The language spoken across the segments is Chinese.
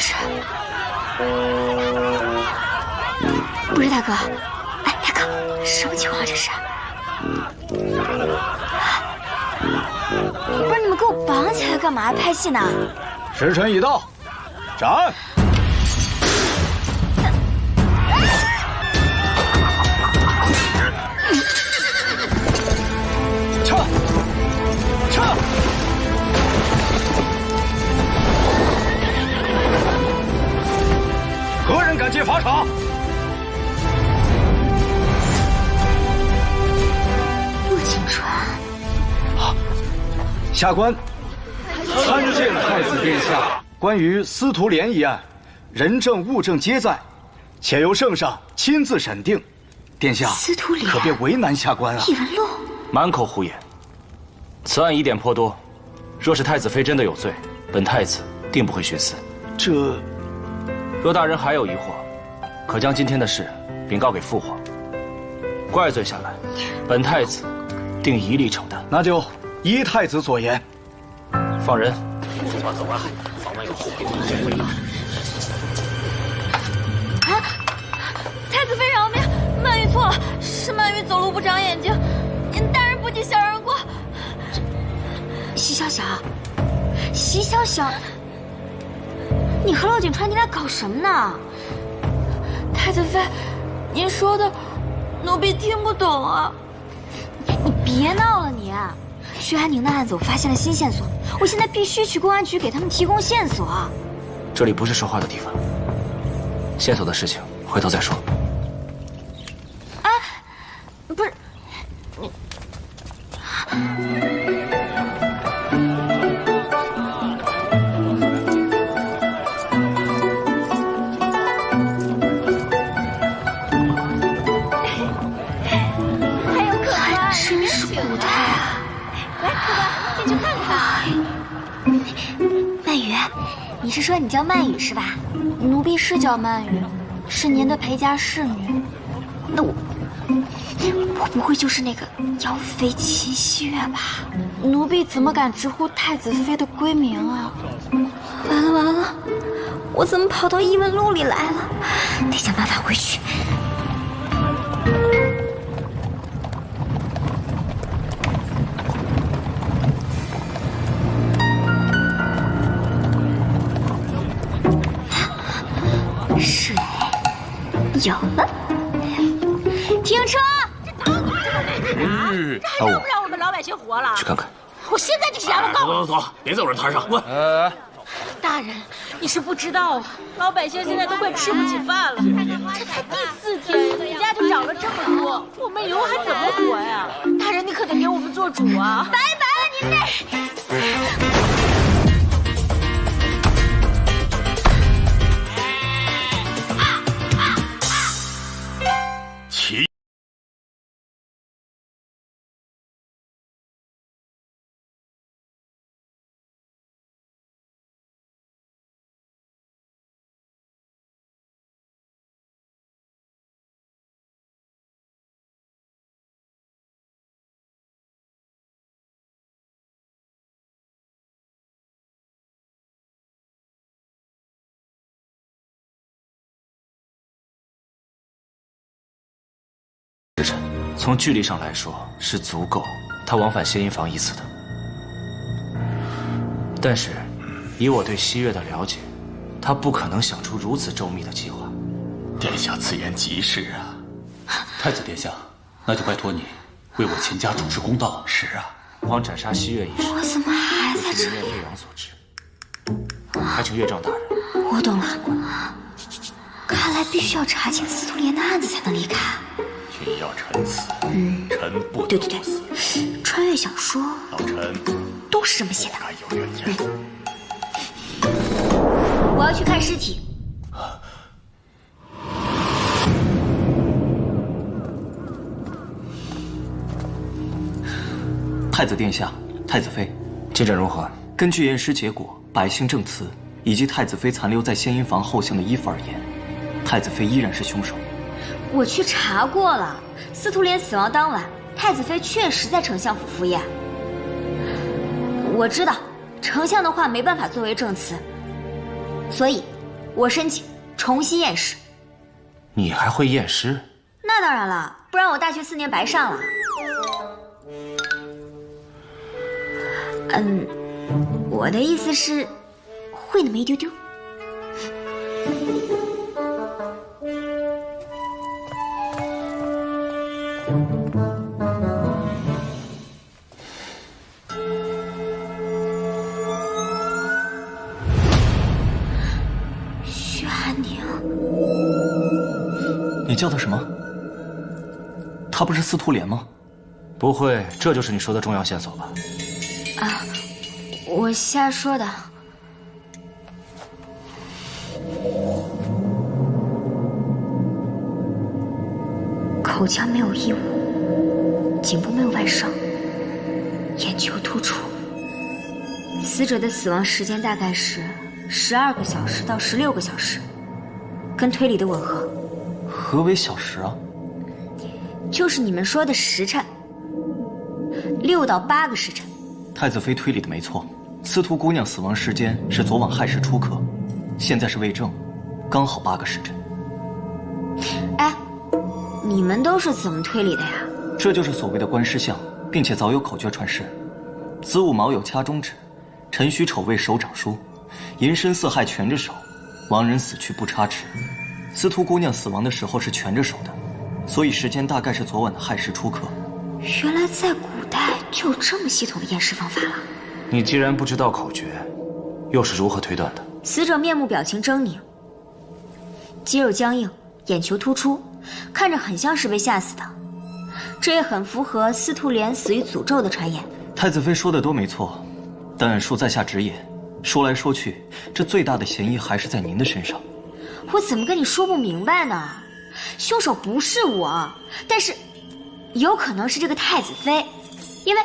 是？不是大哥，哎，大哥，什么情况这是？不是你们给我绑起来干嘛？拍戏呢？时辰已到，斩！撤！撤！何人敢进法场？陆景川。下官参见太子殿下。关于司徒莲一案，人证物证皆在，且由圣上亲自审定。殿下，司徒莲可别为难下官啊！异闻录，满口胡言。此案疑点颇多，若是太子妃真的有罪，本太子定不会徇私。这，若大人还有疑惑，可将今天的事禀告给父皇。怪罪下来，本太子定一力承担。那就依太子所言。放人。走啊！房门有后会啊！太子妃饶命，曼玉错了，是曼玉走路不长眼睛，大人不计小人过。席小小，席小小，你和陆景川，你俩搞什么呢？太子妃，您说的，奴婢听不懂啊。你别闹了你！薛安宁的案子我发现了新线索，我现在必须去公安局给他们提供线索。这里不是说话的地方，线索的事情回头再说。啊，不是，你。你是说你叫曼雨是吧？奴婢是叫曼雨，是您的陪嫁侍女。那我不会就是那个妖妃秦希月吧？奴婢怎么敢直呼太子妃的闺名啊？完了完了，我怎么跑到异闻录里来了？得想办法回去。水有了，停车！这还让不让我们老百姓活了？去看看。我现在就去衙门告我。走，别在我这摊上。大人，你是不知道啊，老百姓现在都快吃不起饭了。这才第4天，物价就涨了这么多，我们以后还怎么活呀？大人，你可得给我们做主啊！拜拜了您这。时辰，从距离上来说是足够他往返仙音房一次的，但是以我对西月的了解，他不可能想出如此周密的计划。殿下此言极是啊！太子殿下，那就拜托你为我秦家主持公道。是啊，父皇斩杀西月一事，我怎么还在这里？岳王所致，还请岳丈大人。我懂了，看来必须要查清司徒莲的案子才能离开。君要臣死，臣不对得不死。穿越小说，老臣都是这么写的。该有怨言。我要去看尸体。太子殿下，太子妃，进展如何？根据验尸结果、百姓证词以及太子妃残留在仙音房后巷的衣服而言，太子妃依然是凶手。我去查过了，司徒莲死亡当晚，太子妃确实在丞相府赴宴。我知道丞相的话没办法作为证词，所以我申请重新验尸。你还会验尸？那当然了，不然我大学4年白上了。我的意思是，会那么一丢丢。徐寒宁，你叫他什么？他不是司徒莲吗？不会，这就是你说的重要线索吧？啊，我瞎说的。口腔没有异物，颈部没有外伤，眼球突出。死者的死亡时间大概是12个小时到16个小时，跟推理的吻合。何为小时啊？就是你们说的时辰，6到8个时辰。太子妃推理的没错，司徒姑娘死亡时间是昨晚亥时初刻，现在是未正，刚好8个时辰。哎，你们都是怎么推理的呀？这就是所谓的观尸像，并且早有口诀传世：子午卯酉掐中指，辰戌丑未手掌书，寅申巳亥全着手，亡人死去不插齿。司徒姑娘死亡的时候是全着手的，所以时间大概是昨晚的亥时初刻。原来在古代就有这么系统的验尸方法了。你既然不知道口诀，又是如何推断的？死者面目表情狰狞，肌肉僵硬，眼球突出，看着很像是被吓死的。这也很符合司徒莲死于诅咒的传言。太子妃说的都没错，但恕在下直言，说来说去，这最大的嫌疑还是在您的身上。我怎么跟你说不明白呢？凶手不是我，但是有可能是这个太子妃，因为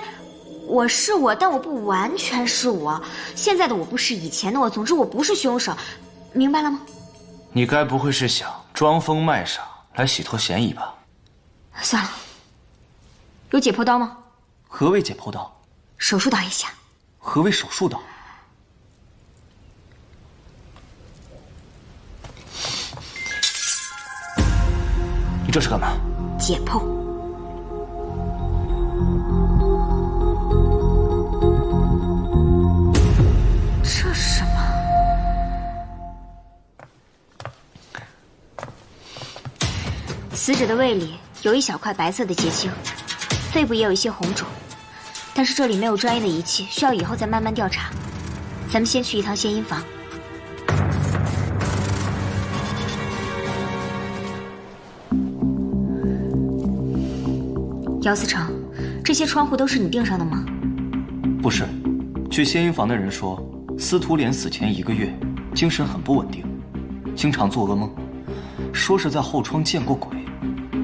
我是我，但我不完全是我。现在的我不是以前的我，总之我不是凶手，明白了吗？你该不会是想装疯卖傻来洗脱嫌疑吧？算了，有解剖刀吗？何谓解剖刀？手术刀一下。何谓手术刀？你这是干嘛？解剖。这是什么？死者的胃里有一小块白色的结晶，肺部也有一些红肿，但是这里没有专业的仪器，需要以后再慢慢调查。咱们先去一趟献阴房。姚思成，这些窗户都是你钉上的吗？不是，去献阴房的人说，司徒莲死前1个月，精神很不稳定，经常做噩梦，说是在后窗见过鬼，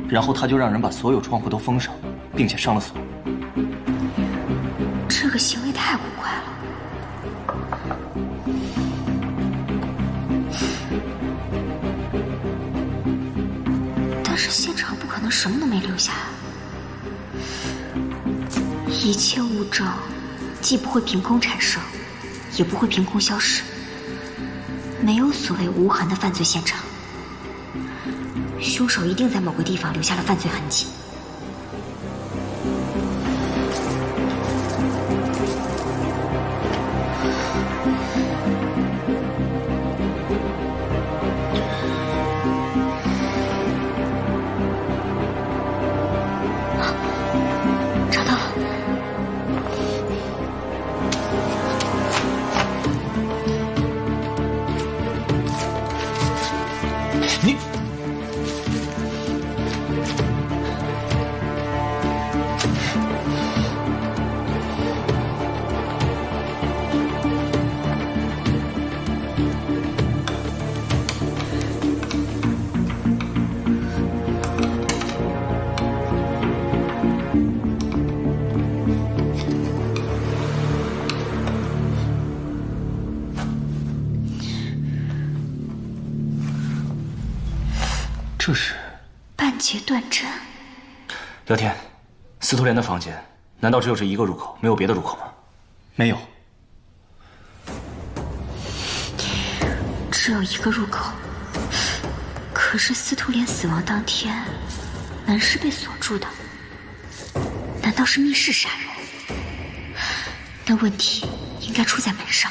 然后他就让人把所有窗户都封上，并且上了锁。这个行为太古怪了。但是现场不可能什么都没留下。一切物证既不会凭空产生，也不会凭空消失，没有所谓无痕的犯罪现场。凶手一定在某个地方留下了犯罪痕迹。找到了。你，这是半截断针。聊天，司徒莲的房间难道只有这一个入口，没有别的入口吗？没有。这只有一个入口，可是司徒莲死亡当天，门是被锁住的。难道是密室杀人？那问题应该出在门上。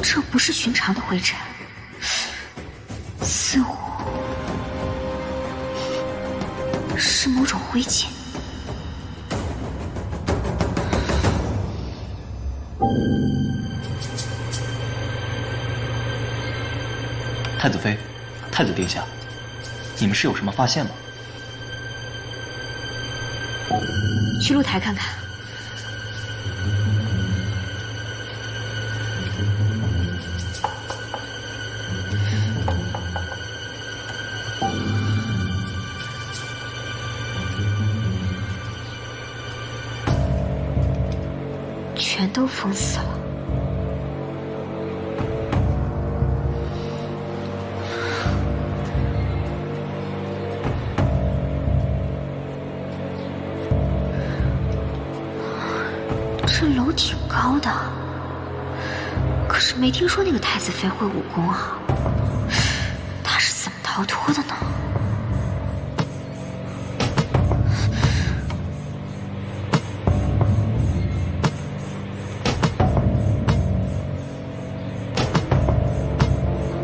这不是寻常的灰尘，似乎是某种灰烬。太子妃，太子殿下，你们是有什么发现吗？去露台看看。全都封死了。这楼挺高的，可是没听说那个太子妃会武功啊，她是怎么逃脱的呢？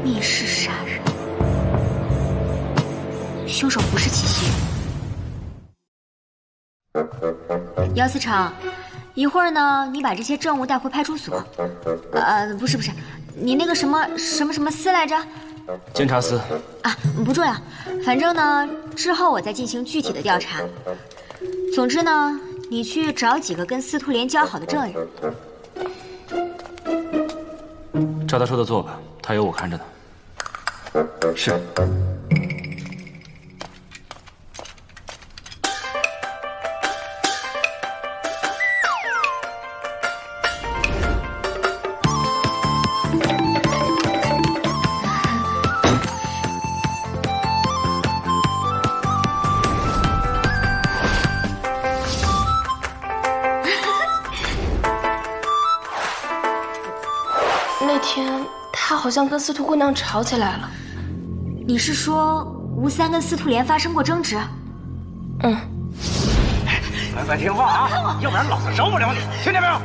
密室杀人，凶手不是齐心。姚司长，一会儿呢，你把这些证物带回派出所。不是，你那个什么司来着？监察司。啊，不重要，反正呢，之后我再进行具体的调查。总之呢，你去找几个跟司徒莲交好的证人。照他说的做吧，他有我看着呢。是。那天他好像跟司徒姑娘吵起来了。你是说吴三跟司徒莲发生过争执？嗯。乖乖听话啊，要不然老子饶不了你，听见没有？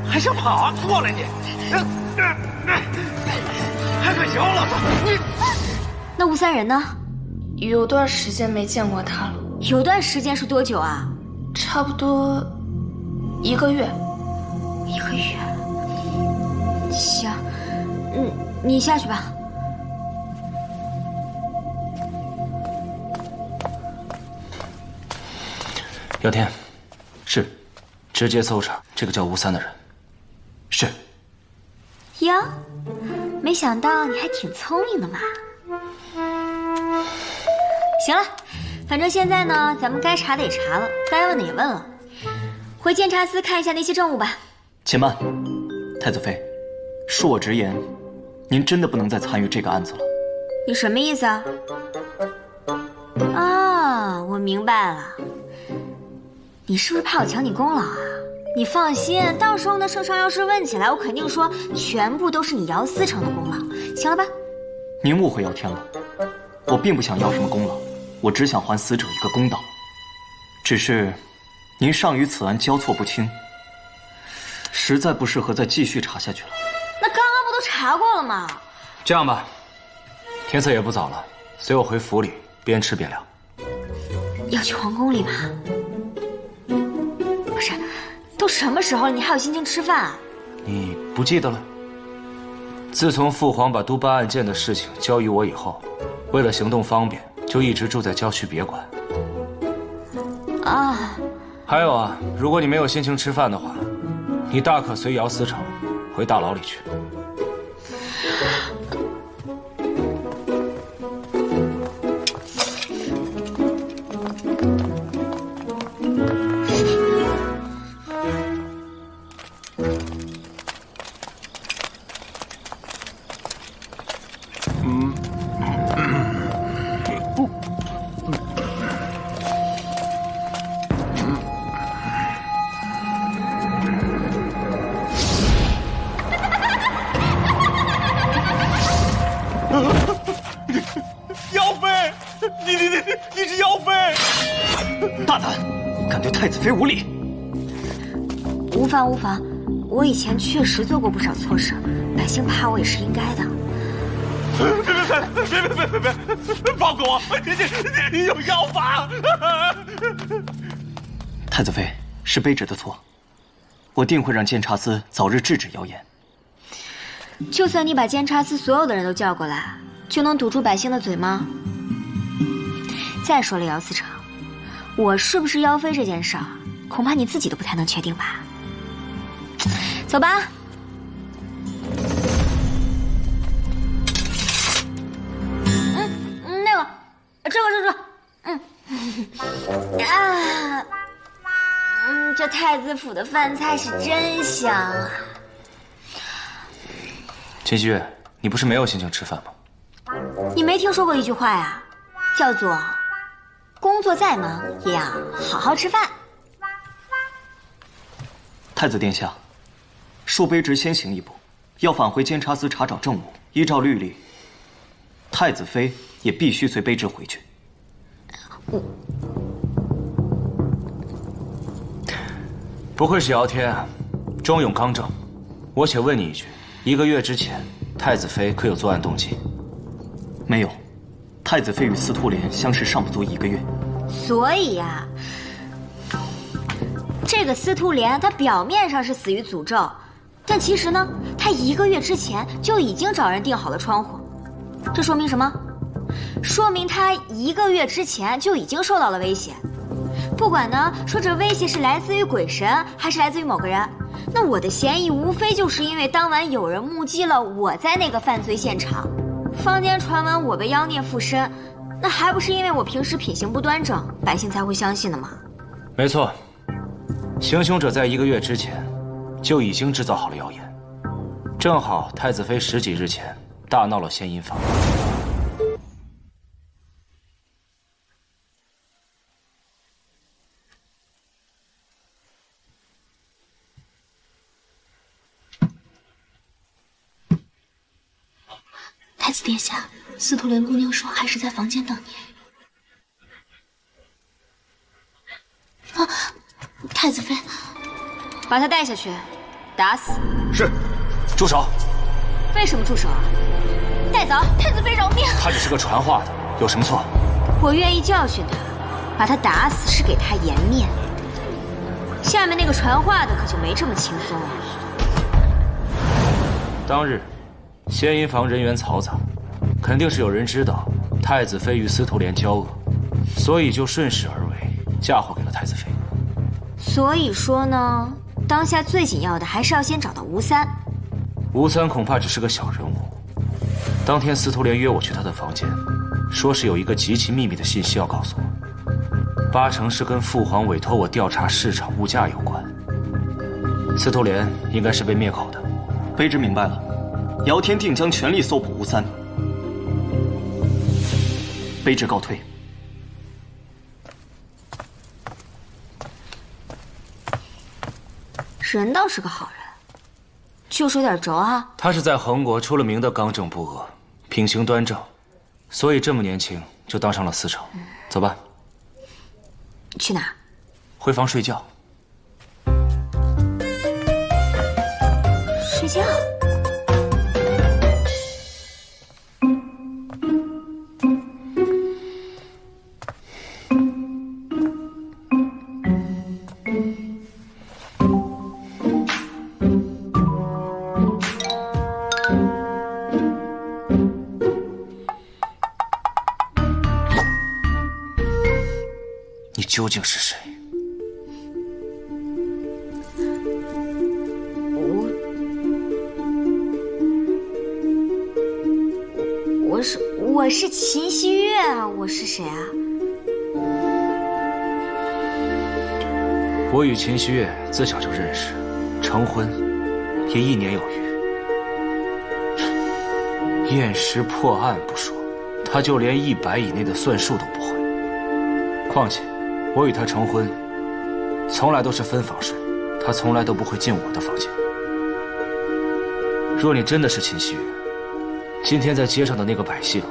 还想跑啊？过来你！还敢咬老子？你那吴三人呢？有段时间没见过他了。有段时间是多久啊？差不多1个月。1个月。行，你下去吧。姚天，是。直接搜查这个叫吴三的人。是。哟，没想到你还挺聪明的嘛。行了，反正现在呢，咱们该查的也查了，该问的也问了，回监察司看一下那些证物吧。且慢，太子妃，恕我直言，您真的不能再参与这个案子了。你什么意思啊？啊，我明白了，你是不是怕我抢你功劳啊？你放心，到时候呢，圣上要是问起来，我肯定说全部都是你姚思成的功劳，行了吧？您误会姚天了，我并不想要什么功劳，我只想还死者一个公道。只是，您尚与此案交错不清，实在不适合再继续查下去了。那刚刚不都查过了吗？这样吧，天色也不早了，随我回府里，边吃边聊。要去皇宫里吗？不是，都什么时候了，你还有心情吃饭啊？你不记得了？自从父皇把督办案件的事情交予我以后，为了行动方便，就一直住在郊区别馆。啊，还有啊，如果你没有心情吃饭的话，你大可随姚思成回大牢里去。大胆，敢对太子妃无礼！无妨无妨，我以前确实做过不少错事，百姓怕我也是应该的。别！放过我！你有妖法！太子妃，是卑职的错，我定会让监察司早日制止谣言。就算你把监察司所有的人都叫过来，就能堵住百姓的嘴吗？再说了，姚思成，我是不是妖妃这件事儿，恐怕你自己都不太能确定吧？走吧。那个，这个，这太子府的饭菜是真香啊！秦希月，你不是没有心情吃饭吗？你没听说过一句话呀，叫做“工作再忙也要好好吃饭”。太子殿下，恕卑职先行一步，要返回监察司查找政务。依照律例，太子妃也必须随卑职回去。不愧是姚天，忠勇刚正。我且问你一句：1个月之前，太子妃可有作案动机？没有，太子妃与司徒莲相识尚不足1个月。所以呀，这个司徒莲他表面上是死于诅咒，但其实呢，他1个月之前就已经找人订好了窗户。这说明什么？说明他1个月之前就已经受到了威胁。不管呢，说这威胁是来自于鬼神，还是来自于某个人，那我的嫌疑无非就是因为当晚有人目击了我在那个犯罪现场，坊间传闻我被妖孽附身，那还不是因为我平时品行不端正，百姓才会相信的吗？没错，行凶者在1个月之前就已经制造好了谣言，正好太子妃10几日前大闹了仙阴坊。太子殿下，司徒莲姑娘说还是在房间等您。太子妃，把他带下去，打死。是，住手！为什么住手啊？带走！太子妃饶命！他只是个传话的，有什么错？我愿意教训他，把他打死是给他颜面。下面那个传话的可就没这么轻松了。当日，仙阴坊人员嘈杂，肯定是有人知道太子妃与司徒莲交恶，所以就顺势而为，嫁祸给了太子妃。所以说呢，当下最紧要的还是要先找到吴三。吴三恐怕只是个小人物。当天司徒莲约我去他的房间，说是有一个极其秘密的信息要告诉我，8成是跟父皇委托我调查市场物价有关。司徒莲应该是被灭口的。卑职明白了，姚天定将全力搜捕吴三。卑职告退。人倒是个好人，就是有点轴啊。他是在恒国出了名的刚正不阿，品行端正，所以这么年轻就当上了司城。走吧。去哪？回房睡觉。睡觉。你究竟是谁？我是秦希月啊，我是谁啊？我与秦希月自小就认识，成婚也1年有余。验尸破案不说，他就连100以内的算术都不会。况且，我与他成婚，从来都是分房睡，他从来都不会进我的房间。若你真的是秦希月，今天在街上的那个百姓，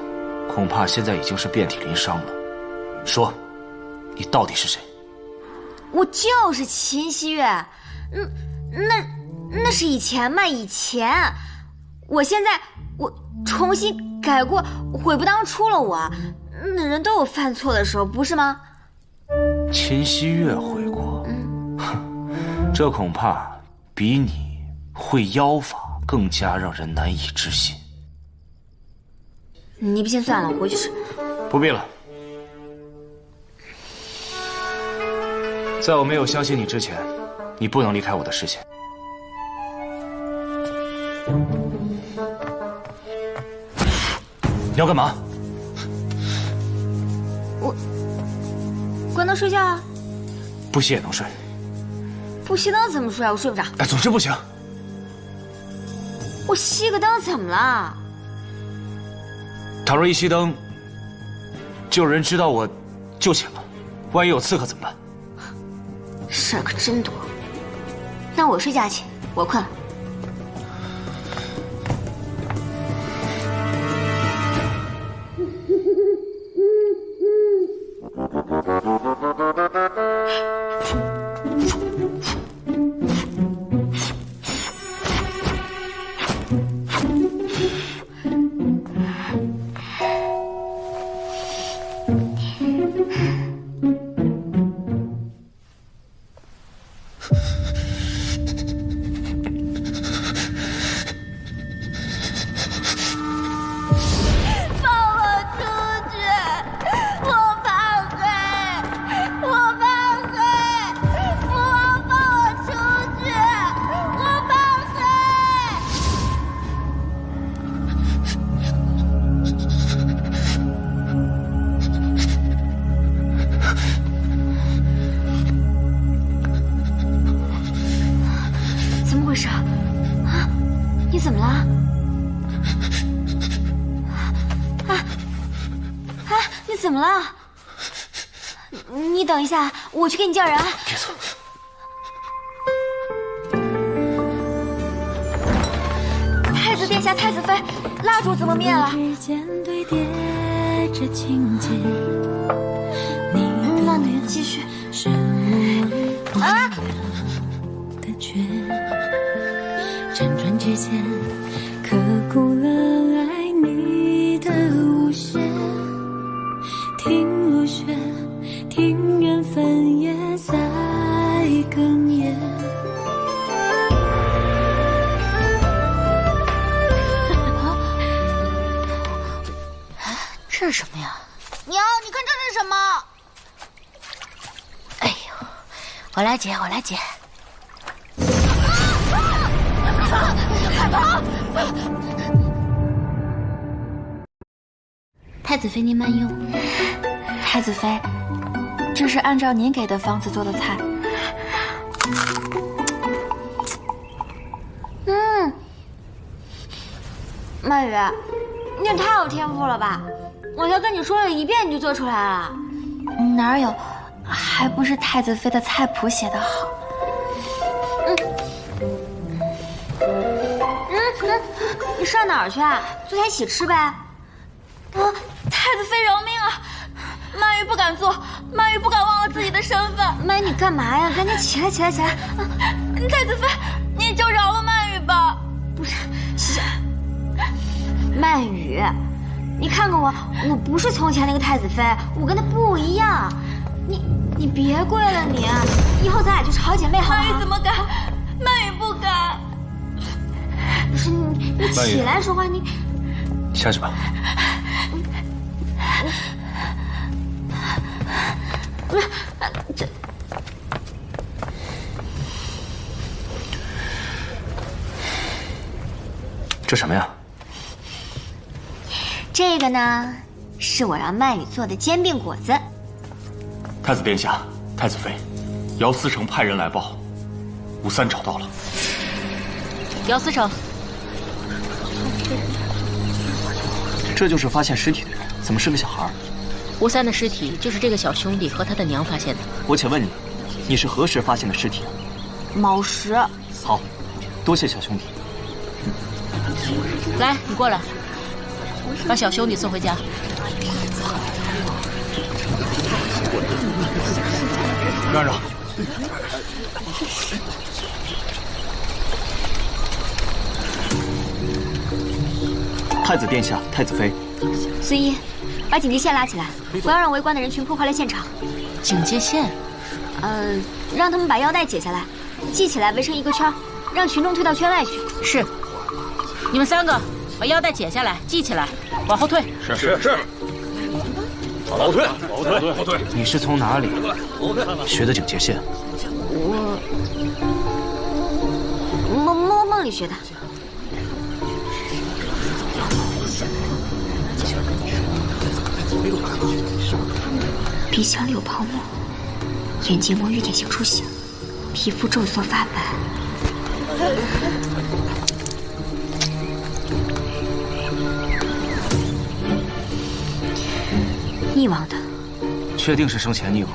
恐怕现在已经是遍体鳞伤了。说，你到底是谁？我就是秦希月。那是以前嘛，以前。我现在我重新改过，悔不当初了我。那人都有犯错的时候，不是吗？秦希月悔过，哼，这恐怕比你会妖法更加让人难以置信。你不信算了，我回去试。不必了。在我没有相信你之前，你不能离开我的视线。你要干嘛？我关灯睡觉啊。不熄也能睡。不熄灯怎么睡啊？我睡不着。哎，总之不行。我熄个灯怎么了？倘若一熄灯，就有人知道我就寝了，万一有刺客怎么办？事儿可真多。那我睡觉去，我困了。怎么了？你等一下，我去给你叫人。别走。太子殿下，太子妃，蜡烛怎么灭了？那你继续。啊！辗转之间，刻骨了爱你的无限。听落雪，听缘分也在哽咽。这是什么呀？娘，你看这是什么？哎呦，我来解，我来解。太子妃，您慢用。太子妃，这是按照您给的方子做的菜。曼雨，你也太有天赋了吧！我才跟你说了1遍，你就做出来了。哪有？还不是太子妃的菜谱写得好。你上哪儿去啊？坐下一起吃呗。太子妃饶命啊！曼玉不敢做，曼玉不敢忘了自己的身份。曼玉，你干嘛呀？赶紧起来，起来，起来！太子妃，你就饶了曼玉吧。不是，曼玉，你看看我，我不是从前那个太子妃，我跟她不一样。你别跪了你，以后咱俩就是好姐妹好吗？曼玉怎么敢？曼玉不敢。不是你起来说话，你下去吧。不是，这什么呀？这个呢，是我让曼雨做的煎饼果子。太子殿下，太子妃，姚思成派人来报，吴三找到了。姚思成，这就是发现尸体的人，怎么是个小孩？吴三的尸体就是这个小兄弟和他的娘发现的。我且问你，你是何时发现的尸体？卯时。好，多谢小兄弟。来，你过来，把小兄弟送回家。让让，太子殿下，太子妃。孙一，把警戒线拉起来，不要让围观的人群破坏了现场。警戒线？让他们把腰带解下来，系起来围成一个圈，让群众退到圈外去。是。你们3个把腰带解下来，系起来，往后退。是。后退。你是从哪里学的警戒线？我梦里学的。鼻腔里有泡沫，眼结膜有点性出血，皮肤皱缩发白。溺亡的。确定是生前溺亡，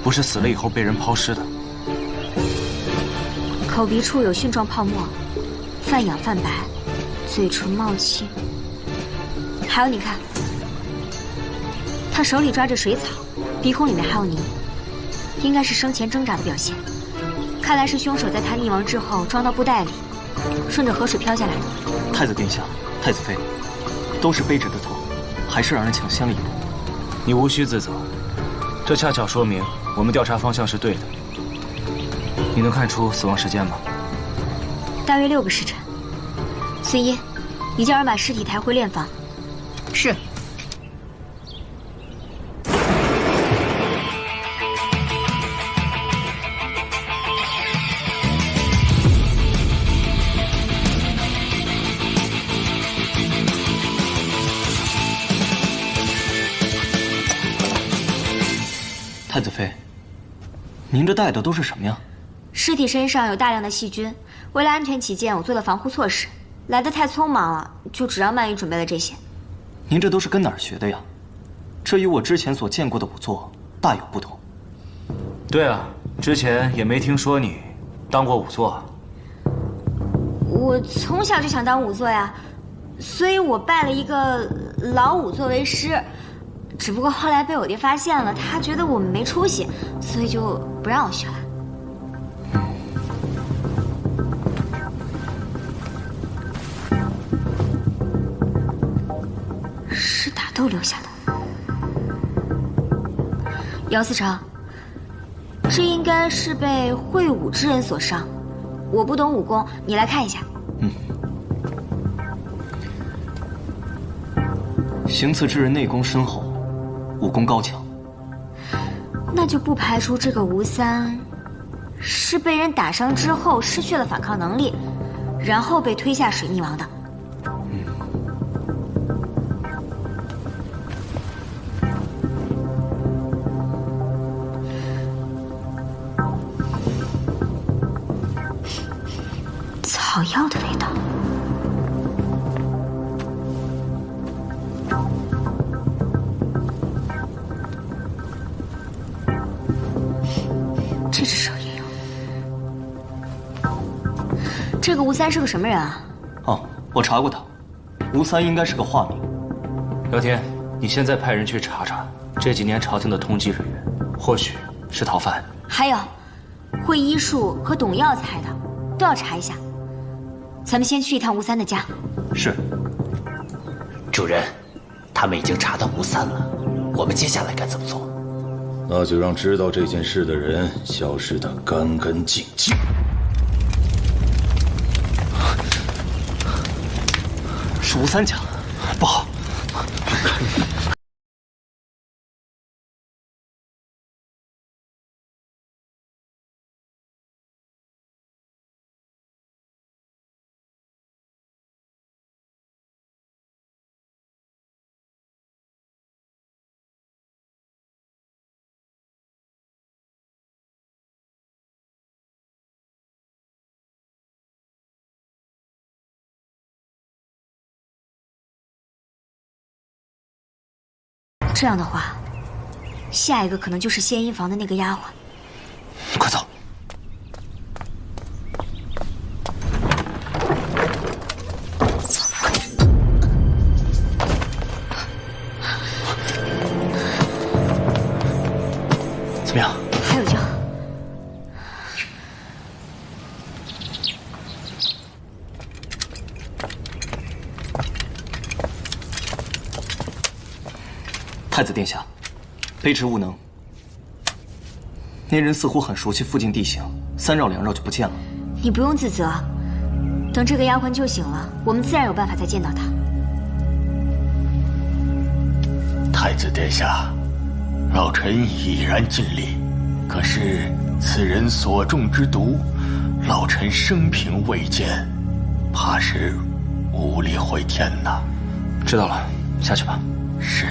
不是死了以后被人抛尸的。口鼻处有蕈状泡沫，泛痒泛白，嘴唇冒青。还有你看，他手里抓着水草，鼻孔里面还有泥，应该是生前挣扎的表现。看来是凶手在他溺亡之后装到布袋里，顺着河水飘下来的。太子殿下，太子妃，都是卑职的错，还是让人抢先了一步。你无需自责，这恰巧说明我们调查方向是对的。你能看出死亡时间吗？大约6个时辰。孙一，你叫人把尸体抬回殓房。是。太子妃，您这带的都是什么呀？尸体身上有大量的细菌，为了安全起见，我做了防护措施。来得太匆忙了，就只让曼玉准备了这些。您这都是跟哪儿学的呀？这与我之前所见过的仵作大有不同。对啊，之前也没听说你当过仵作。我从小就想当仵作呀，所以我拜了一个老仵作为师。只不过后来被我爹发现了，他觉得我们没出息，所以就不让我学了。是打斗留下的。姚思成，这应该是被会武之人所伤。我不懂武功，你来看一下。行刺之人内功深厚，武功高强。那就不排除这个吴三是被人打伤之后失去了反抗能力，然后被推下水溺亡的。草药的味道。这只手也有。这个吴三是个什么人啊？哦，我查过他，吴三应该是个化名。姚天，你现在派人去查查这几年朝廷的通缉人员，或许是逃犯。还有，会医术和懂药材的都要查一下。咱们先去一趟吴三的家。是。主人，他们已经查到吴三了，我们接下来该怎么做？那就让知道这件事的人消失得干干净净。是吴三家，不好。这样的话，下一个可能就是仙衣房的那个丫鬟。快走！怎么样？还有救。太子殿下，卑职无能。那人似乎很熟悉附近地形，三绕两绕就不见了。你不用自责，等这个丫鬟救醒了，我们自然有办法再见到她。太子殿下，老臣已然尽力，可是此人所中之毒，老臣生平未见，怕是无力回天呐。知道了，下去吧。是。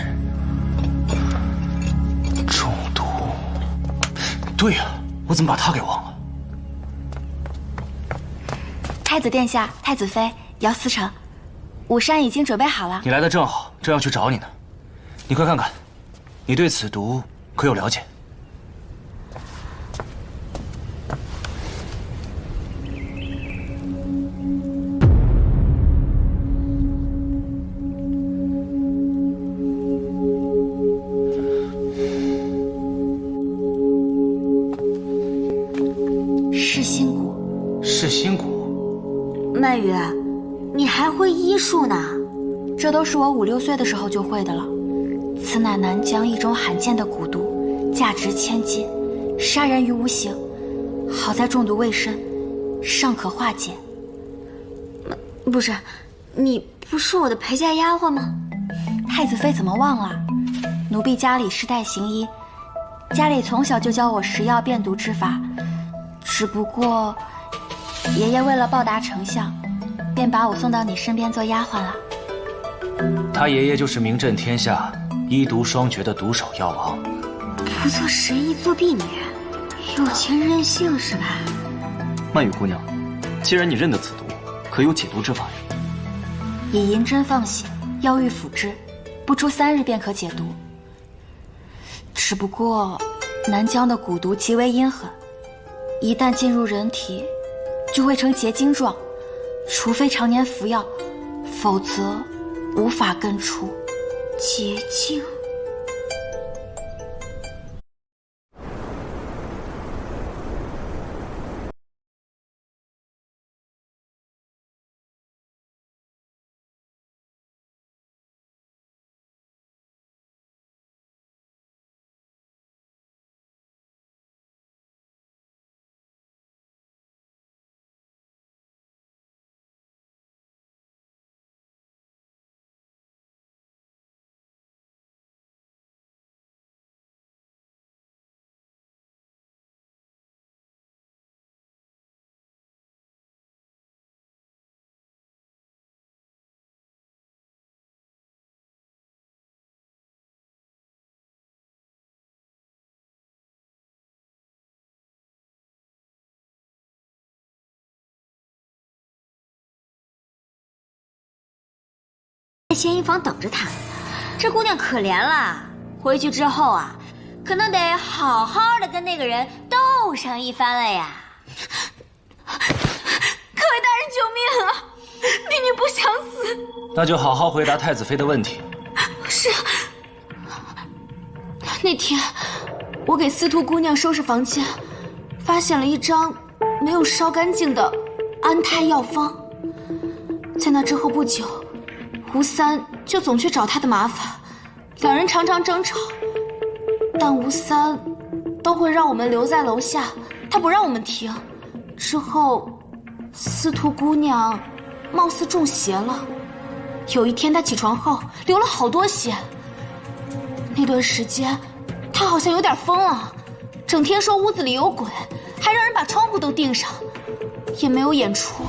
中毒。对呀，我怎么把他给忘了？太子殿下，太子妃，姚思成，午膳已经准备好了。你来的正好，正要去找你呢。你快看看，你对此毒可有了解？噬心蛊。噬心蛊。曼雨，你还会医术呢？这都是我5、6岁的时候就会的了。此乃南疆一种罕见的蛊毒，价值1000金，杀人于无形。好在中毒未深，尚可化解。不是，你不是我的陪嫁丫鬟吗？太子妃怎么忘了？奴婢家里世代行医，家里从小就教我食药辨毒之法。只不过，爷爷为了报答丞相，便把我送到你身边做丫鬟了。他爷爷就是名震天下、医毒双绝的毒手药王。不做神医做婢女，有钱任性是吧？曼雨姑娘，既然你认得此毒，可有解毒之法呀？以银针放血，药浴辅之，不出3日便可解毒。只不过，南疆的蛊毒极为阴狠，一旦进入人体，就会成结晶状，除非常年服药，否则无法根除。结晶。在鲜衣房等着他，这姑娘可怜了。回去之后啊，可能得好好的跟那个人斗上一番了呀。各位大人救命啊！婢女不想死。那就好好回答太子妃的问题。是。那天我给司徒姑娘收拾房间，发现了一张没有烧干净的安胎药方。在那之后不久，吴三就总去找他的麻烦，两人常常争吵，但吴三都会让我们留在楼下，他不让我们停。之后，司徒姑娘貌似中邪了。有一天她起床后流了好多血，那段时间她好像有点疯了，整天说屋子里有鬼，还让人把窗户都钉上，也没有演出。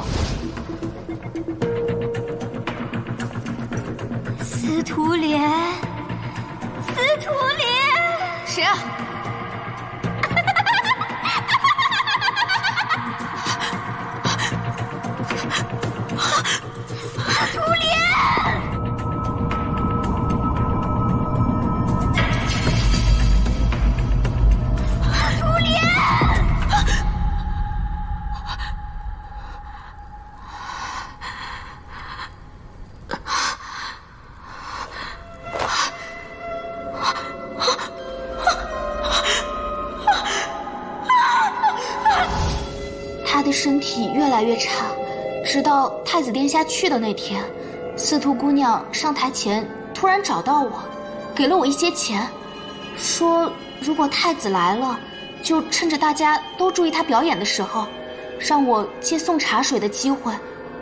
司徒莲，司徒莲，谁啊？司徒莲！司徒莲！他的身体越来越差，直到太子殿下去的那天，司徒姑娘上台前突然找到我，给了我一些钱，说如果太子来了，就趁着大家都注意他表演的时候，让我借送茶水的机会，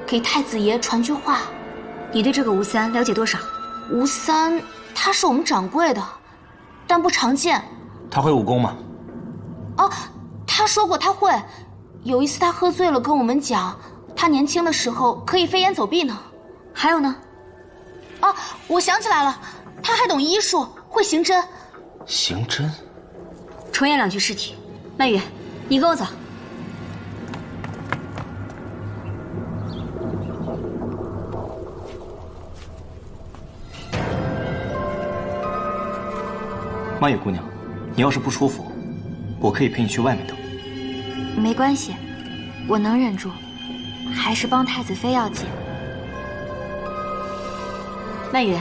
给太子爷传句话。你对这个吴三了解多少？吴三，他是我们掌柜的，但不常见。他会武功吗？哦，他说过他会。有一次他喝醉了，跟我们讲，他年轻的时候可以飞檐走壁呢。还有呢？哦，我想起来了，他还懂医术，会刑针。刑针？重演2具尸体。曼雨，你跟我走。曼雨姑娘，你要是不舒服，我可以陪你去外面等。没关系，我能忍住，还是帮太子妃要紧。曼雨，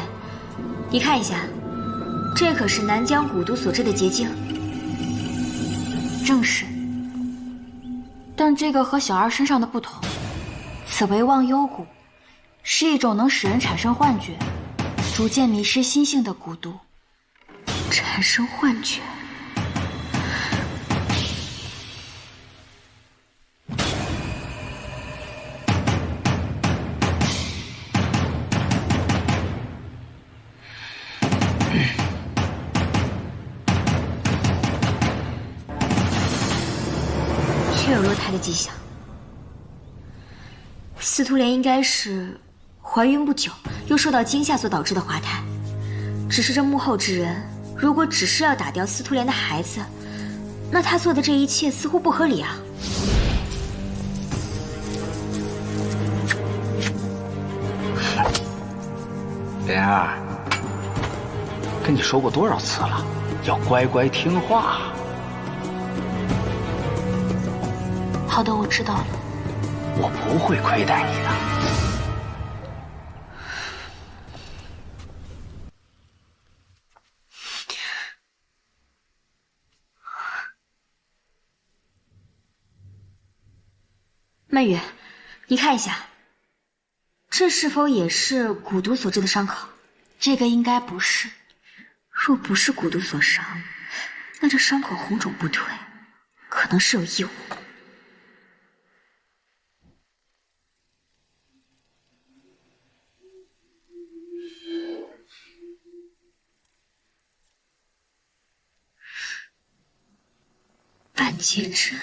你看一下，这可是南疆蛊毒所制的结晶。正是。但这个和小二身上的不同，此为忘忧蛊，是一种能使人产生幻觉，逐渐迷失心性的蛊毒。产生幻觉。确有落胎的迹象。司徒莲应该是怀孕不久，又受到惊吓所导致的滑胎。只是这幕后之人，如果只是要打掉司徒莲的孩子，那他做的这一切似乎不合理啊。莲儿，跟你说过多少次了，要乖乖听话。好的，我知道了。我不会亏待你的。曼雨，你看一下，这是否也是蛊毒所致的伤口？这个应该不是。若不是蛊毒所伤，那这伤口红肿不退，可能是有异物。半截针。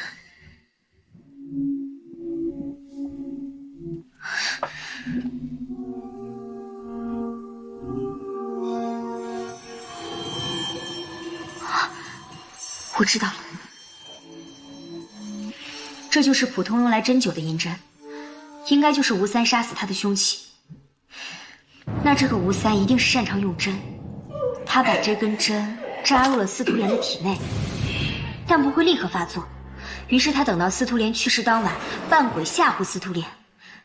我知道了，这就是普通用来针灸的银针，应该就是吴三杀死他的凶器。那这个吴三一定是擅长用针，他把这根针扎入了司徒莲的体内，但不会立刻发作。于是他等到司徒莲去世当晚，扮鬼吓唬司徒莲，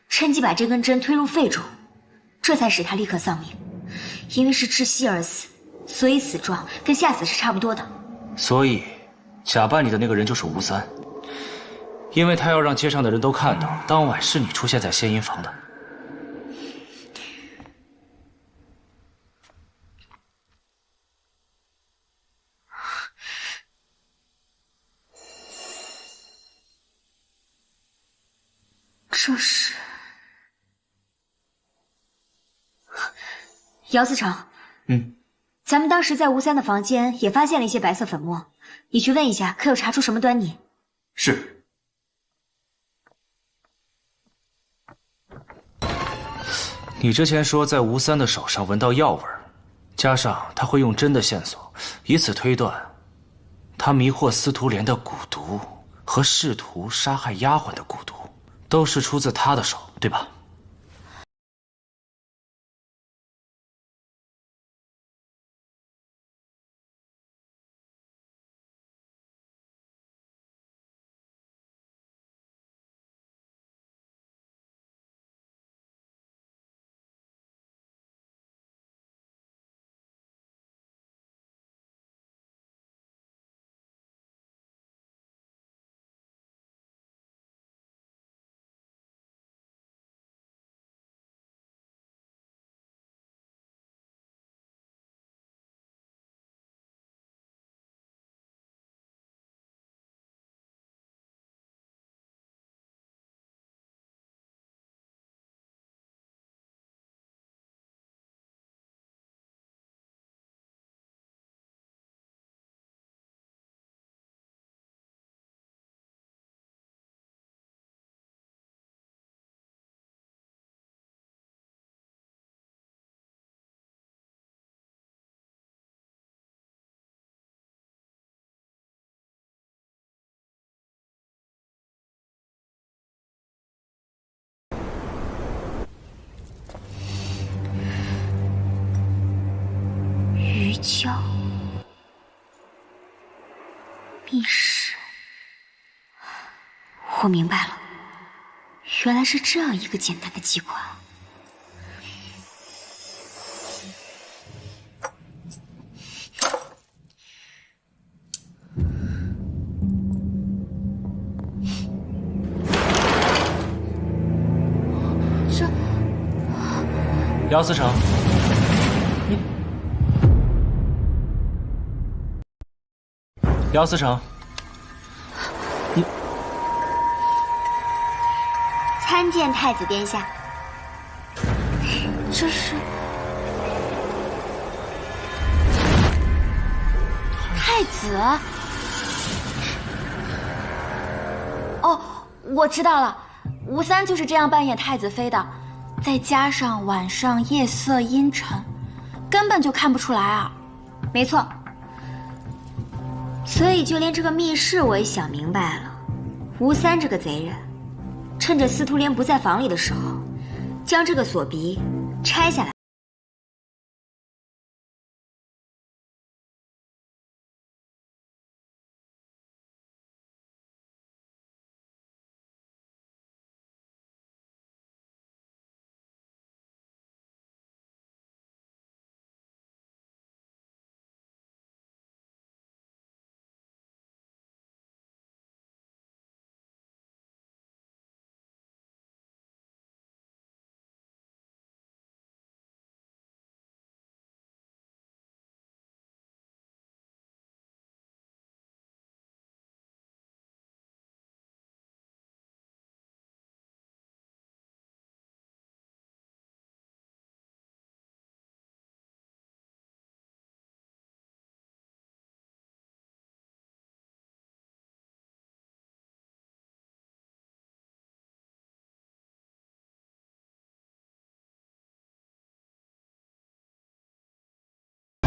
趁机把这根针推入肺中，这才使他立刻丧命。因为是窒息而死，所以死状跟吓死是差不多的。所以，假扮你的那个人就是吴三，因为他要让街上的人都看到，当晚是你出现在仙音房的。这是姚思成。咱们当时在吴三的房间也发现了一些白色粉末，你去问一下，可有查出什么端倪？是。你之前说在吴三的手上闻到药味儿，加上他会用针的线索，以此推断，他迷惑司徒莲的蛊毒和试图杀害丫鬟的蛊毒，都是出自他的手，对吧？胶密室。我明白了，原来是这样一个简单的机关。这姚思成，姚思成，参见太子殿下。这是太子。哦，我知道了，吴三就是这样扮演太子妃的，再加上晚上夜色阴沉，根本就看不出来啊。没错，所以就连这个密室我也想明白了，吴三这个贼人。趁着司徒莲不在房里的时候，将这个锁鼻拆下来。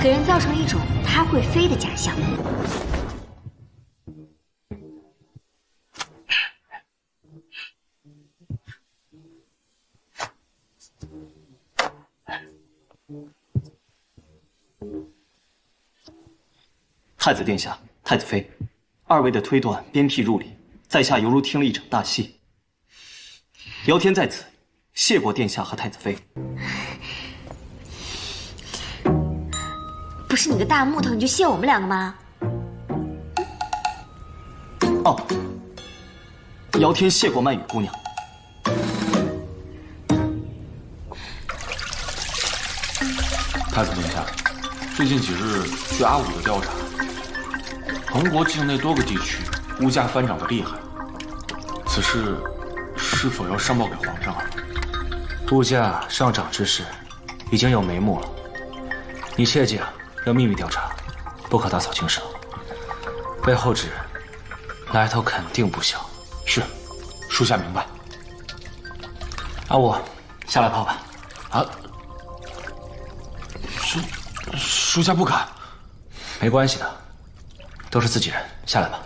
给人造成一种它会飞的假象。太子殿下，太子妃，二位的推断鞭辟入里，在下犹如听了一场大戏。姚天在此，谢过殿下和太子妃。不是你个大木头，你就谢我们两个吗？哦，姚天谢过曼雨姑娘。太子殿下，最近几日据阿武的调查，彭国境内多个地区物价翻涨的厉害，此事是否要上报给皇上啊？物价上涨之事已经有眉目了，你切记啊，要秘密调查，不可大草惊蛇。背后之人来头肯定不小。是，属下明白。阿武，下来泡吧。啊，属下不敢。没关系的，都是自己人，下来吧。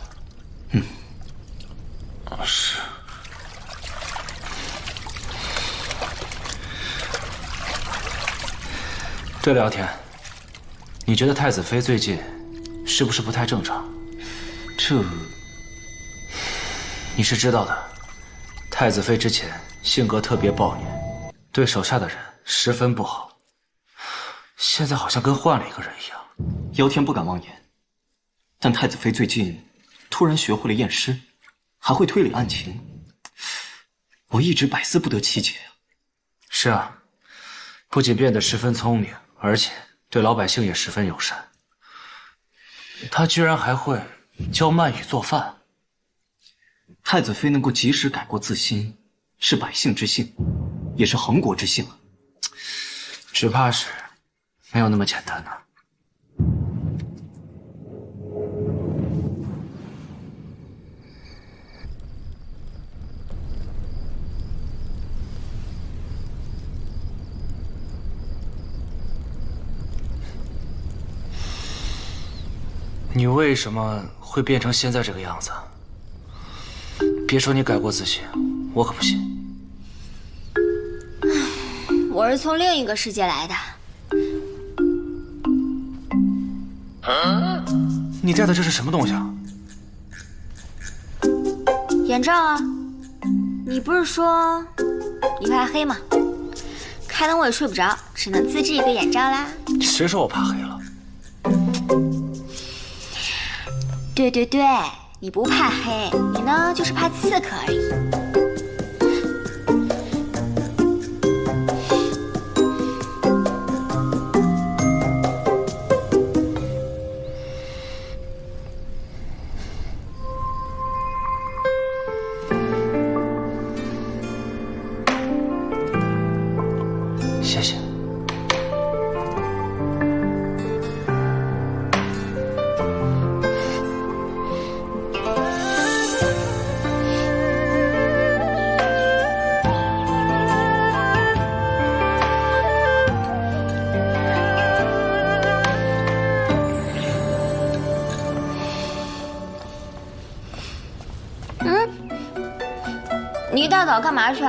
是。对了，姚天，你觉得太子妃最近是不是不太正常？这，你是知道的，太子妃之前性格特别暴虐，对手下的人十分不好，现在好像跟换了一个人一样。姚天不敢妄言，但太子妃最近突然学会了验尸，还会推理案情，我一直百思不得其解啊。是啊，不仅变得十分聪明，而且对老百姓也十分友善。他居然还会教曼雨做饭。太子妃能够及时改过自新，是百姓之幸，也是恒国之幸啊。只怕是没有那么简单呢。你为什么会变成现在这个样子？别说你改过自新，我可不信。我是从另一个世界来的。你戴的这是什么东西啊？眼罩啊！你不是说你怕黑吗？开灯我也睡不着，只能自制一个眼罩啦。谁说我怕黑了？对对对，你不怕黑，你呢就是怕刺客而已。谢谢。你一大早干嘛去？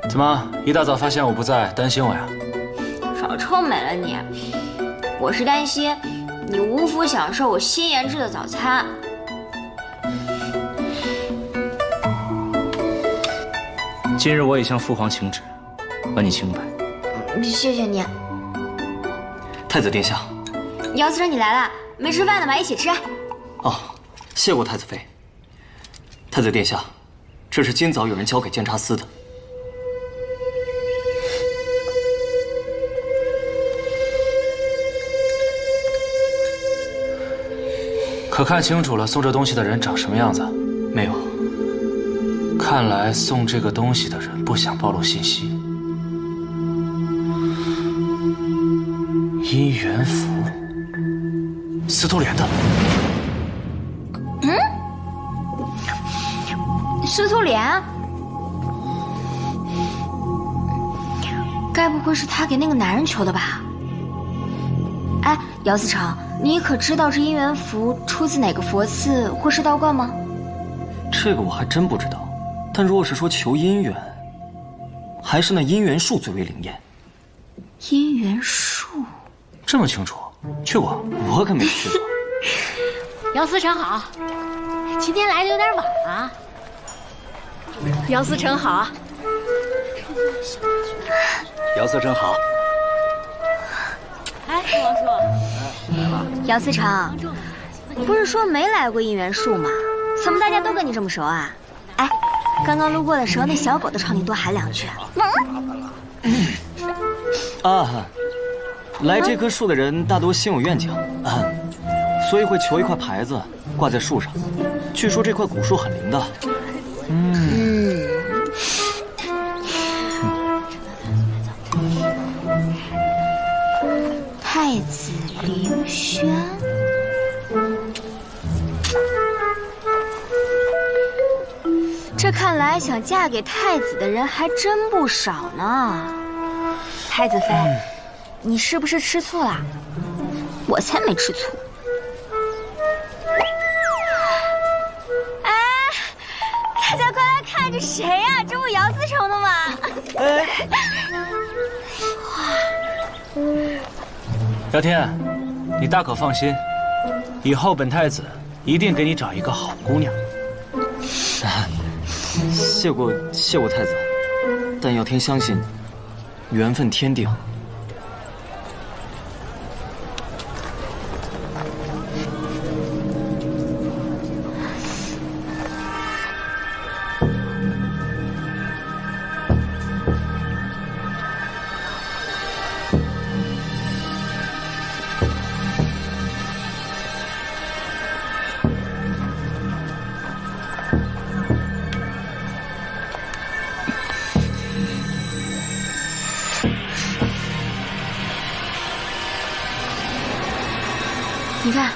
怎么一大早发现我不在，担心我呀？少臭美了你！我是担心你无福享受我新研制的早餐。今日我已向父皇请旨，还你清白。谢谢你。太子殿下，姚思成，你来了，没吃饭的吗？一起吃。哦，谢过太子妃。太子殿下，这是今早有人交给监察司的。可看清楚了送这东西的人长什么样子？没有。看来送这个东西的人不想暴露信息。姻缘符，司徒莲的。司徒莲，该不会是他给那个男人求的吧？哎，姚思成，你可知道这姻缘符出自哪个佛寺或是道观吗？这个我还真不知道。但若是说求姻缘，还是那姻缘树最为灵验。姻缘树，这么清楚？去过？我可没去过。姚思成好，今天来的有点晚啊。姚思成好。姚思成好。哎，王叔。姚思成，不是说没来过姻缘树吗？怎么大家都跟你这么熟啊？哎，刚刚路过的时候，那小狗都朝你多喊两句。来这棵树的人大多心有愿景所以会求一块牌子挂在树上。据说这块古树很灵的。太子凌轩，这看来想嫁给太子的人还真不少呢。太子妃，你是不是吃醋了？我才没吃醋。哎，大家快来看，这谁呀？这不姚思成的吗？姚天，你大可放心，以后本太子一定给你找一个好姑娘。谢过太子，但姚天相信，缘分天定。你看，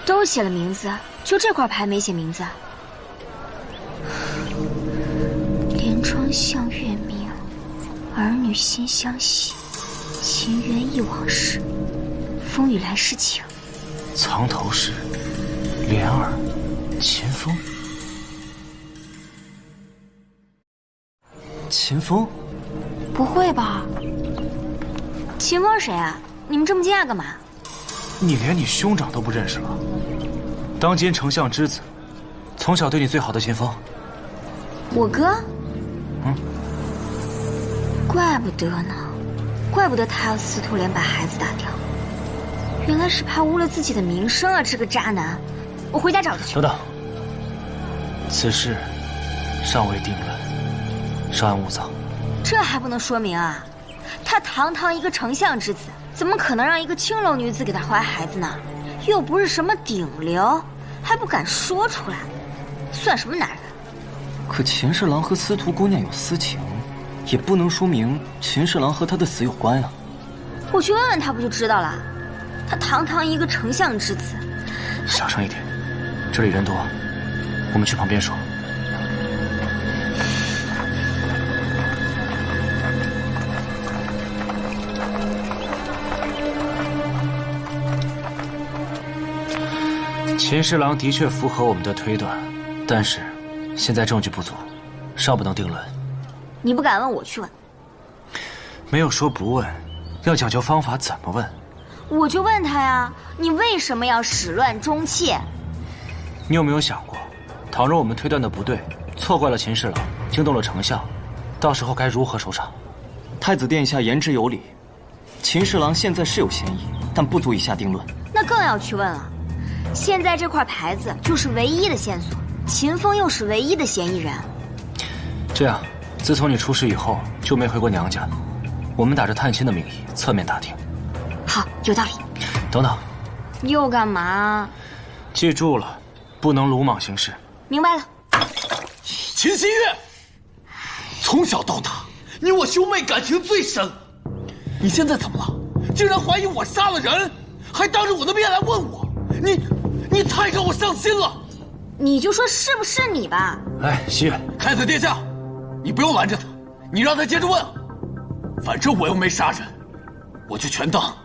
都写了名字，就这块牌没写名字。连庄向月明，儿女心相惜，情缘忆往事，风雨来世情。藏头诗，莲儿，秦风。秦风？不会吧？秦风谁啊？你们这么惊讶干嘛？你连你兄长都不认识了？当今丞相之子，从小对你最好的秦风。我哥？怪不得呢，怪不得他要司徒莲把孩子打掉，原来是怕污了自己的名声啊！这个渣男，我回家找他去。等等，此事尚未定论，稍安勿躁。这还不能说明啊？他堂堂一个丞相之子，怎么可能让一个青楼女子给他怀孩子呢？又不是什么顶流，还不敢说出来，算什么男人？可秦侍郎和司徒姑娘有私情，也不能说明秦侍郎和他的死有关啊。我去问问他不就知道了？他堂堂一个丞相之子，小声一点，这里人多，我们去旁边说。秦侍郎的确符合我们的推断，但是现在证据不足，尚不能定论。你不敢问，我去问。没有说不问，要讲究方法，怎么问？我就问他呀，你为什么要始乱终弃？你有没有想过，倘若我们推断的不对，错怪了秦侍郎，惊动了丞相，到时候该如何收场？太子殿下言之有理，秦侍郎现在是有嫌疑，但不足以下定论。那更要去问了。现在这块牌子就是唯一的线索，秦风又是唯一的嫌疑人。这样，自从你出事以后就没回过娘家，我们打着探亲的名义侧面打听。好，有道理。等等，又干嘛？记住了，不能鲁莽行事。明白了。秦希月，从小到大，你我兄妹感情最深，你现在怎么了？竟然怀疑我杀了人，还当着我的面来问我，你太让我伤心了。你就说是不是你吧。哎，希月，太子殿下，你不用拦着他，你让他接着问。反正我又没杀人，我就全当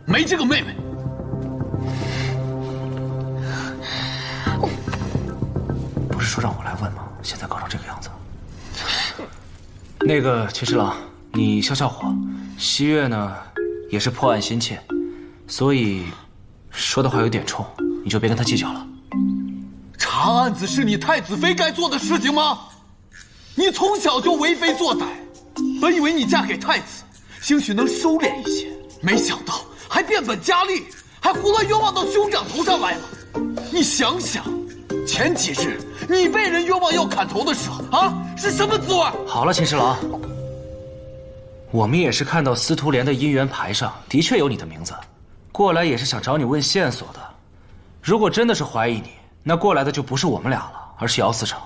没这个妹妹。不是说让我来问吗？现在搞成这个样子。那个秦侍郎，你消消火。希月呢，也是破案心切，所以说的话有点冲，你就别跟他计较了。查案子是你太子妃该做的事情吗？你从小就为非作歹，本以为你嫁给太子，兴许能收敛一些，没想到还变本加厉，还胡乱冤枉到兄长头上来了。你想想，前几日你被人冤枉要砍头的时候啊，是什么滋味？好了，秦侍郎，我们也是看到司徒莲的姻缘牌上的确有你的名字，过来也是想找你问线索的。如果真的是怀疑你，那过来的就不是我们俩了，而是姚思成。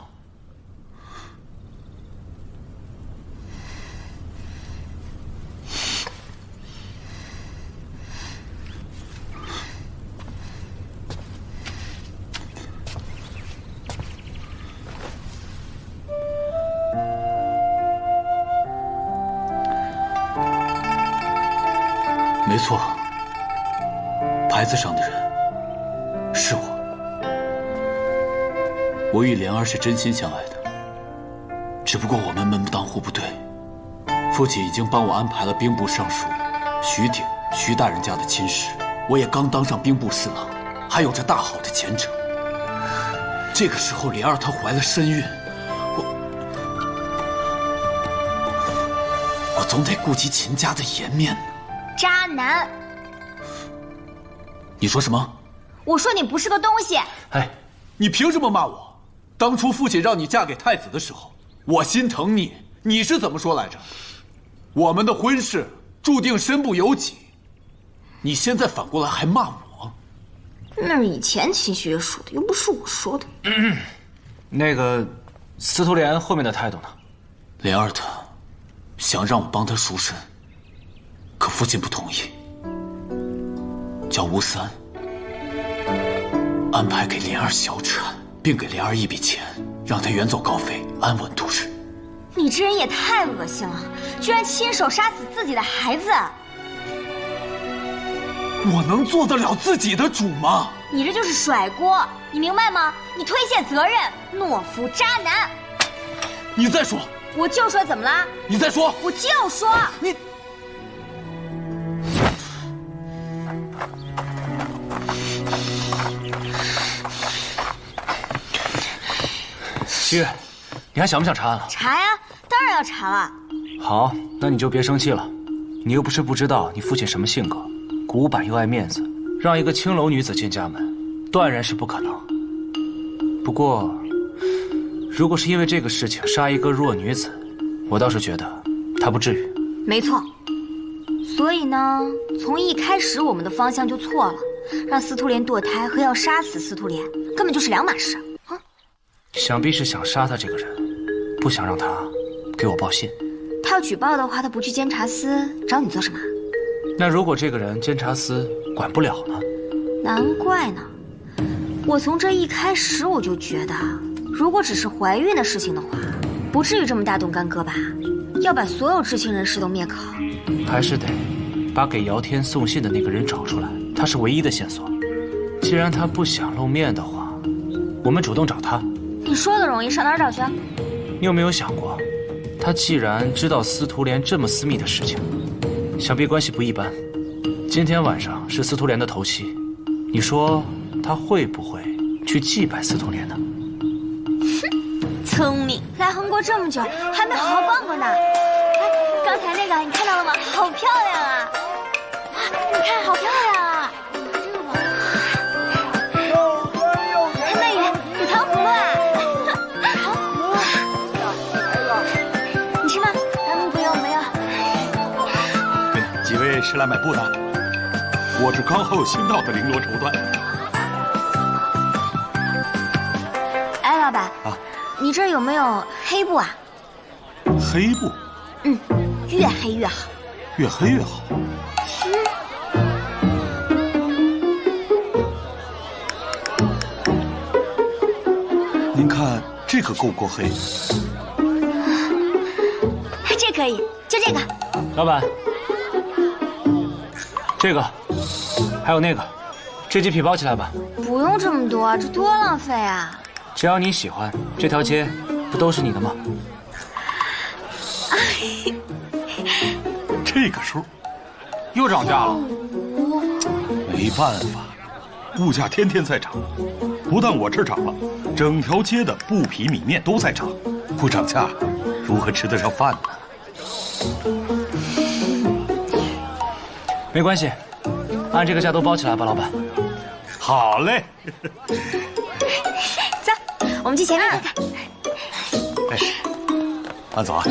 没错，牌子上的人是我。我与莲儿是真心相爱的，只不过我们门不当户不对。父亲已经帮我安排了兵部尚书徐鼎、徐大人家的亲事，我也刚当上兵部侍郎，还有着大好的前程。这个时候，莲儿她怀了身孕，我总得顾及秦家的颜面。渣男！你说什么？我说你不是个东西。哎，你凭什么骂我？当初父亲让你嫁给太子的时候，我心疼你，你是怎么说来着？我们的婚事注定身不由己。你现在反过来还骂我？那是以前秦希月说的，又不是我说的。那个司徒莲后面的态度呢？莲儿她想让我帮她赎身，可父亲不同意，叫吴三安排给莲儿小产，并给莲儿一笔钱，让她远走高飞，安稳度日。你这人也太恶心了，居然亲手杀死自己的孩子！我能做得了自己的主吗？你这就是甩锅，你明白吗？你推卸责任，懦夫渣男！你再说！我就说怎么了？你再说！我就说你。七月，你还想不想查案了？查呀，当然要查了。好，那你就别生气了。你又不是不知道你父亲什么性格，古板又爱面子，让一个青楼女子进家门，断然是不可能。不过，如果是因为这个事情杀一个弱女子，我倒是觉得他不至于。没错。所以呢，从一开始我们的方向就错了，让司徒莲堕胎和要杀死司徒莲根本就是两码事啊！想必是想杀他这个人，不想让他给我报信。他要举报的话，他不去监察司找你做什么？那如果这个人监察司管不了呢？难怪呢！我从这一开始我就觉得，如果只是怀孕的事情的话，不至于这么大动干戈吧？要把所有知情人士都灭口。还是得把给姚天送信的那个人找出来，他是唯一的线索。既然他不想露面的话，我们主动找他。你说的容易，上哪儿找去？你有没有想过，他既然知道司徒莲这么私密的事情，想必关系不一般。今天晚上是司徒莲的头七，你说他会不会去祭拜司徒莲呢？聪明，来韩国这么久还没好好逛过呢。哎，刚才那个你看到了吗？好漂亮啊！你看，好漂亮啊！那也有糖葫芦啊！你吃吗？不用不用。几位是来买布的？我是刚好新到的绫罗绸缎。哎，老板啊，你这儿有没有黑布啊？黑布？嗯，越黑越好。越黑越好。您看这个够不够黑？这可以，就这个。老板，这个，还有那个，这几匹包起来吧。不用这么多，这多浪费啊！只要你喜欢，这条街不都是你的吗？这个数又涨价了，没办法，物价天天在涨，不但我这儿涨了，整条街的布匹米面都在涨，不涨价，如何吃得上饭呢？没关系，按这个价都包起来吧，老板。好嘞。走，我们去前面看看。哎，慢走啊。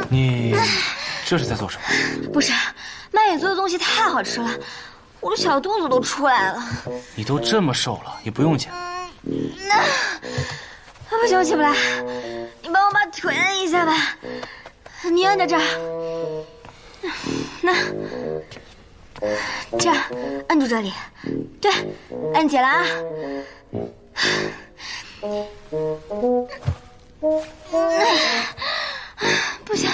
你这是在做什么？不是，麦野做的东西太好吃了，我的小肚子都出来了。你都这么瘦了，也不用减。不行，我起不来，你帮我把腿按一下吧。你按在这儿，那这样按住这里，对，按紧了啊。不行，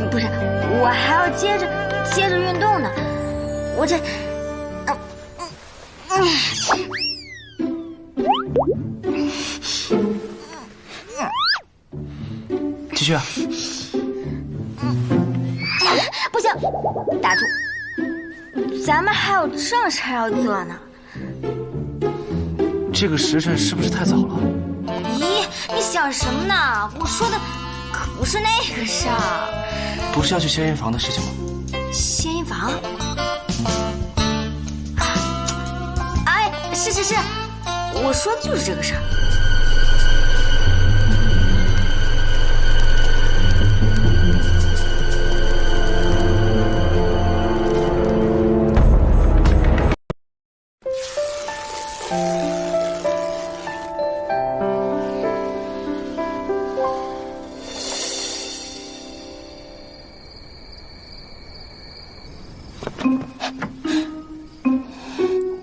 不是，我还要接着运动呢，我这。继续啊！不行，打住，咱们还有正事要做呢。这个时辰是不是太早了？咦，你想什么呢？我说的可不是那个事儿。不是要去仙人房的事情吗？仙人房？哎，是，我说的就是这个事儿。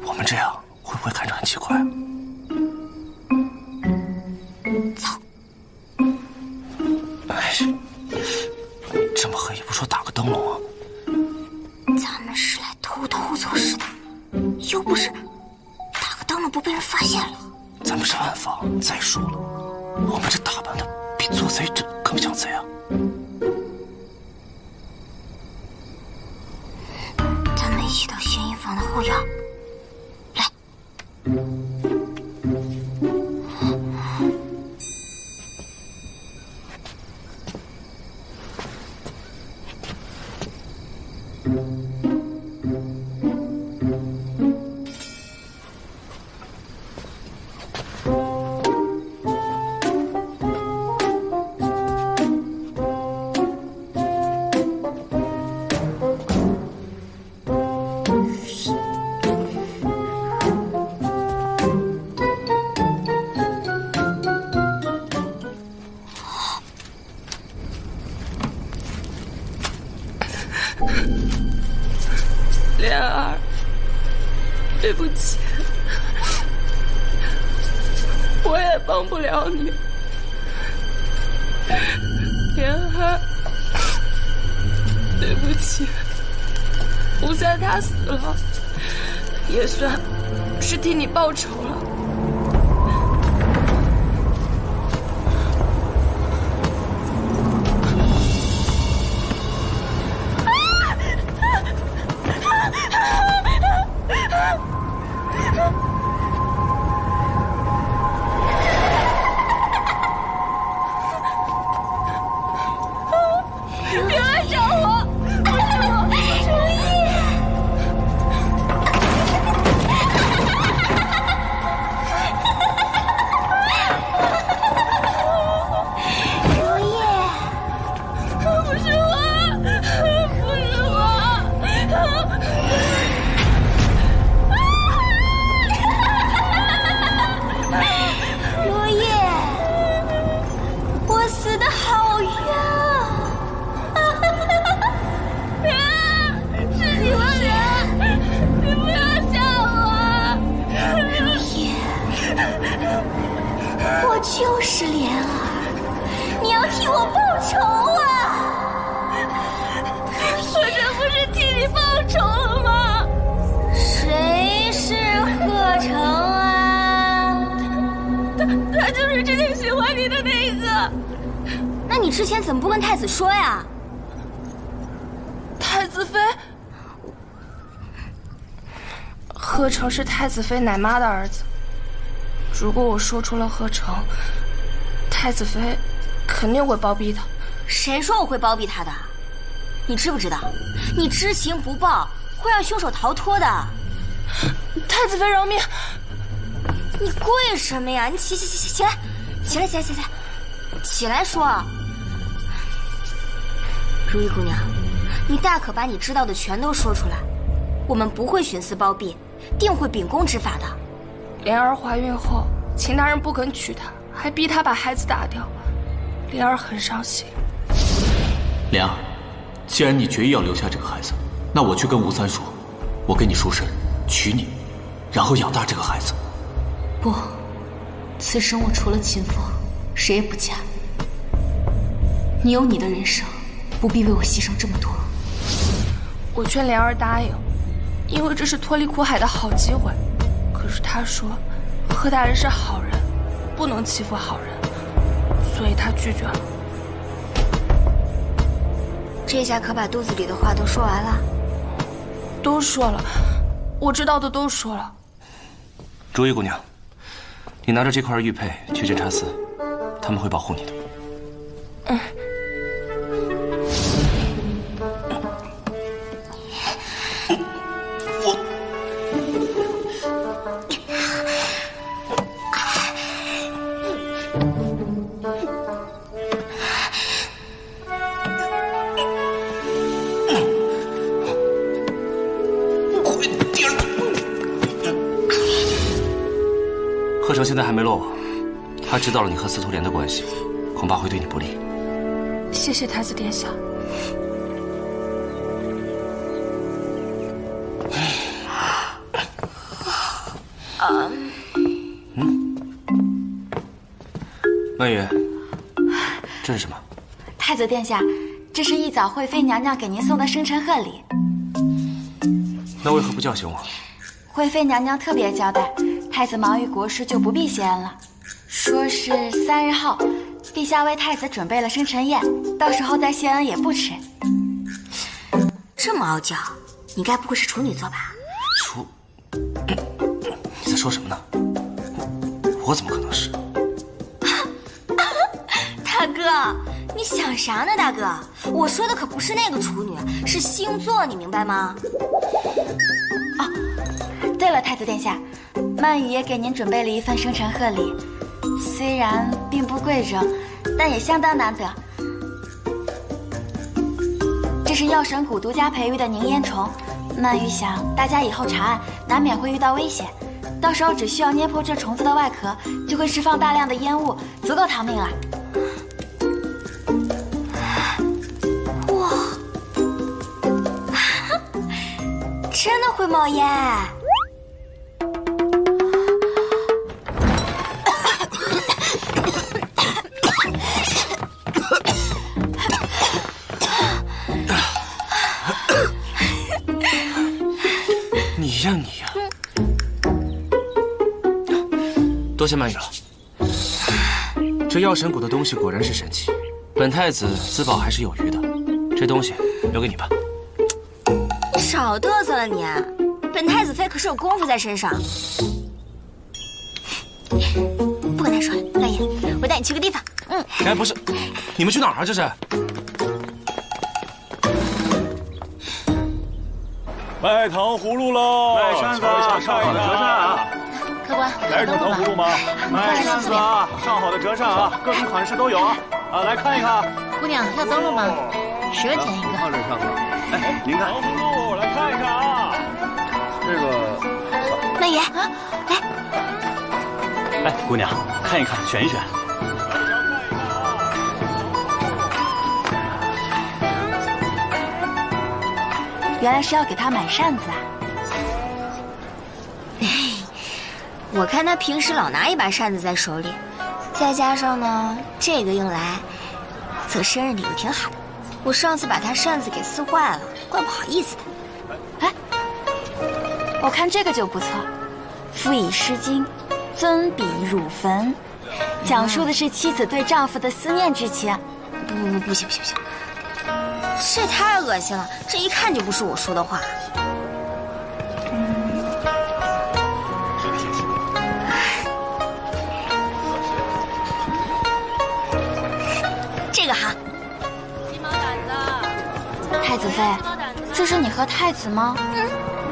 我们这样会不会看着很奇怪？走。哎，这么黑也不说打个灯笼啊？咱们是来偷偷做事的，又不是打个灯笼不被人发现了。咱们是暗访，再说了，我们这打扮的比做贼这更像贼啊！咱们一起到悬疑房的后院，来。莲儿，对不起，我也帮不了你。莲儿，对不起，吴三他死了，也算是替你报仇了。别来找我！不是我，如意。如意，不是我，不是我。如意，我死得好冤啊！是你们俩，你不要吓我！如意，我就是莲儿，你要替我报仇啊！我这不是替你报仇了吗？谁是贺成啊？他就是之前喜欢你的那个。那你之前怎么不跟太子说呀？太子妃，贺成是太子妃奶妈的儿子。如果我说出了贺成，太子妃肯定会包庇他。谁说我会包庇他的？你知不知道？你知情不报会让凶手逃脱的。太子妃饶命！你跪什么呀？你起来，起来说。如意姑娘，你大可把你知道的全都说出来，我们不会徇私包庇，定会秉公执法的。莲儿怀孕后，秦大人不肯娶她，还逼她把孩子打掉，莲儿很伤心。莲儿，既然你决意要留下这个孩子，那我去跟吴三说，我给你赎身，娶你，然后养大这个孩子。不，此生我除了秦风，谁也不嫁。你有你的人生，不必为我牺牲这么多。我劝莲儿答应，因为这是脱离苦海的好机会。可是他说，贺大人是好人，不能欺负好人，所以他拒绝了。这下可把肚子里的话都说完了？都说了，我知道的都说了。如意姑娘，你拿着这块玉佩去见查司，他们会保护你的。嗯。贺成现在还没落网，他知道了你和司徒莲的关系，恐怕会对你不利。谢谢太子殿下。关羽，这是什么？太子殿下，这是一早惠妃娘娘给您送的生辰贺礼。那为何不叫醒我？惠妃娘娘特别交代，太子毛玉国师就不必谢恩了，说是3日后，陛下为太子准备了生辰宴，到时候再谢恩也不迟。这么傲娇，你该不会是处女座吧？你在说什么呢？我怎么可能是？大哥，你想啥呢？大哥，我说的可不是那个处女，是星座，你明白吗？对了，太子殿下，曼玉也给您准备了一份生辰贺礼，虽然并不贵重，但也相当难得。这是药神谷独家培育的凝烟虫，曼玉想大家以后查案难免会遇到危险，到时候只需要捏破这虫子的外壳，就会释放大量的烟雾，足够逃命了。哇，真的会冒烟！你呀！多谢曼玉了。这药神谷的东西果然是神奇，本太子自保还是有余的。这东西留给你吧。你少嘚瑟了你！本太子妃可是有功夫在身上。不跟他说了，大爷，我带你去个地方。哎，不是，你们去哪儿啊？这是？卖糖葫芦喽！卖扇子，上好的折扇啊！客官，来点糖葫芦吗？卖扇子啊，上好的折扇啊，各种款式都有啊！来看一看。姑娘要灯笼吗？10块钱一个。放这上头。哎，您看。糖葫芦，来看一看啊！这个。曼爷，来。哎，姑娘，看一看，选一选。原来是要给他买扇子啊！我看他平时老拿一把扇子在手里，再加上呢，这个用来做生日礼物挺好的。我上次把他扇子给撕坏了，怪不好意思的。哎，我看这个就不错，夫以《诗经》，尊比汝坟，讲述的是妻子对丈夫的思念之情。不行，这也太恶心了，这一看就不是我说的话。这个好。鸡毛掸子。太子妃，这是你和太子吗？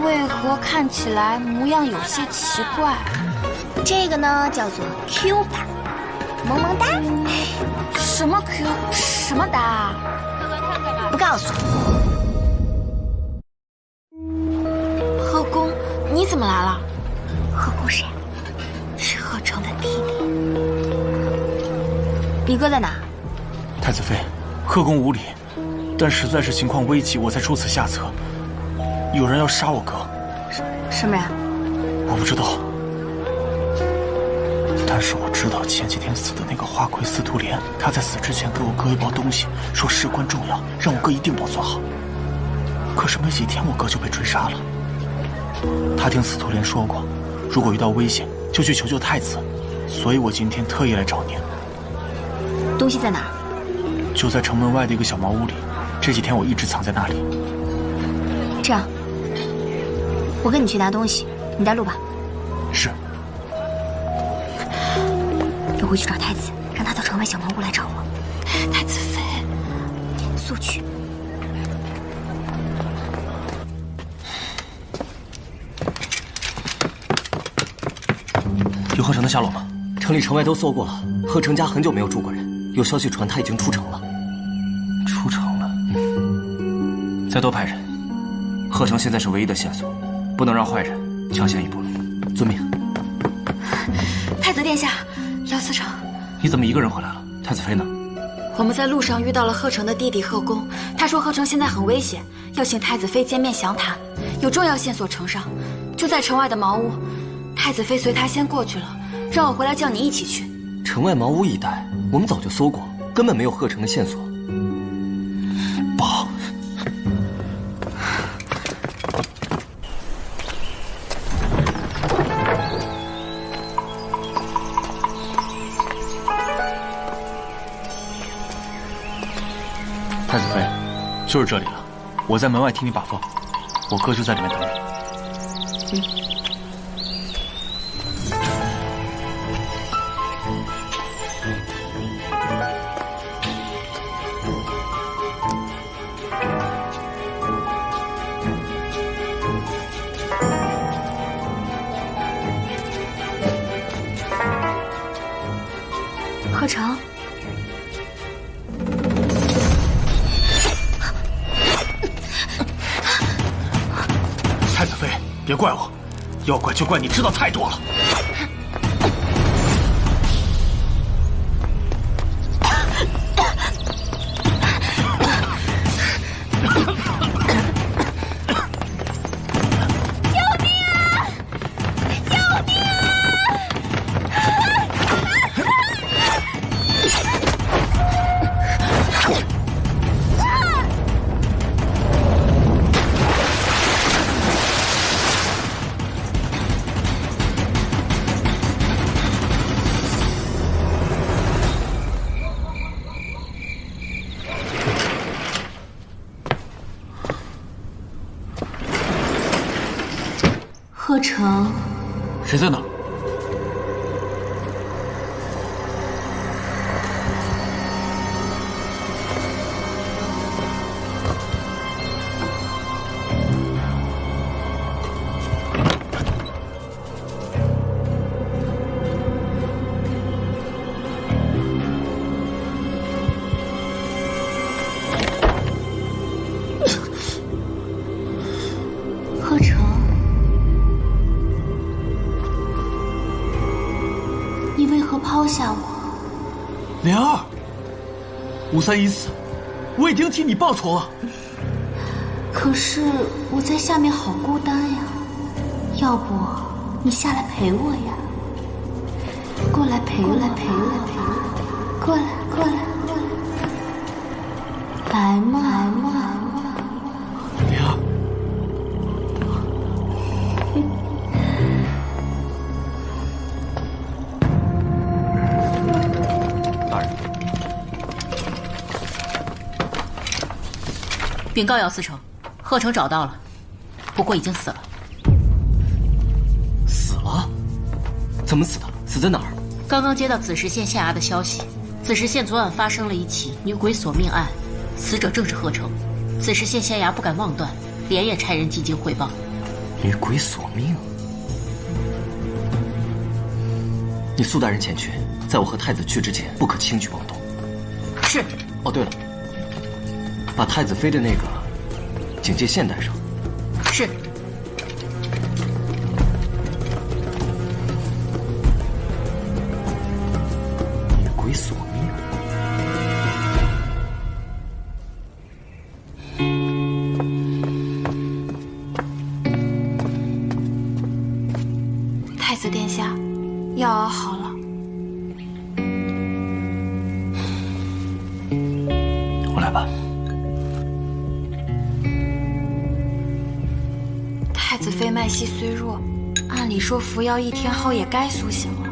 为何看起来模样有些奇怪？这个呢叫做 Q 版，萌萌哒。什么 Q？什么哒？不告诉你。贺公，你怎么来了？贺公谁？是贺成的弟弟。你哥在哪？太子妃，贺公无礼，但实在是情况危急，我才出此下策。有人要杀我哥。什么人？我不知道，但是我知道前几天死的那个花魁司徒莲，他在死之前给我哥一包东西，说事关重要，让我哥一定保存好。可是没几天，我哥就被追杀了。他听司徒莲说过，如果遇到危险，就去求救太子，所以我今天特意来找您。东西在哪儿？就在城门外的一个小茅屋里，这几天我一直藏在那里。这样，我跟你去拿东西，你带路吧。是。我回去找太子，让他到城外小茅屋来找我。太子妃，速去。有贺成的下落吗？城里城外都搜过了，贺成家很久没有住过人，有消息传他已经出城了。出城了。再多派人。贺成现在是唯一的线索，不能让坏人抢先一步。遵命。太子殿下，姚思成，你怎么一个人回来了？太子妃呢？我们在路上遇到了贺成的弟弟贺公，他说贺成现在很危险，要请太子妃见面详谈，有重要线索呈上，就在城外的茅屋。太子妃随他先过去了，让我回来叫你一起去。城外茅屋一带，我们早就搜过，根本没有贺成的线索。不好！太子妃，就是这里了。我在门外替你把风，我哥就在里面等你。贺成，太子妃，别怪我，要怪就怪你知道太多了。贺成，谁在哪？贺成，你为何抛下我？莲儿，吴三已死，我已经替你报仇了。可是我在下面好孤单呀，要不你下来陪我呀？过来陪我，过来，过来，来嘛，来嘛。莲儿，大人，禀告姚思成，贺成找到了，不过已经死了。死了？怎么死的？死在哪儿？刚刚接到子时县县衙的消息，子时县昨晚发生了一起女鬼索命案，死者正是贺成。子时县县衙不敢妄断，连夜差人进京汇报。女鬼索命？你速带人前去，在我和太子去之前，不可轻举妄动。是。哦，对了，把太子妃的那个警戒线带上。是。女鬼索命。太子殿下，药熬好了。我来吧。太子妃脉息虽弱，按理说服药1天后也该苏醒了。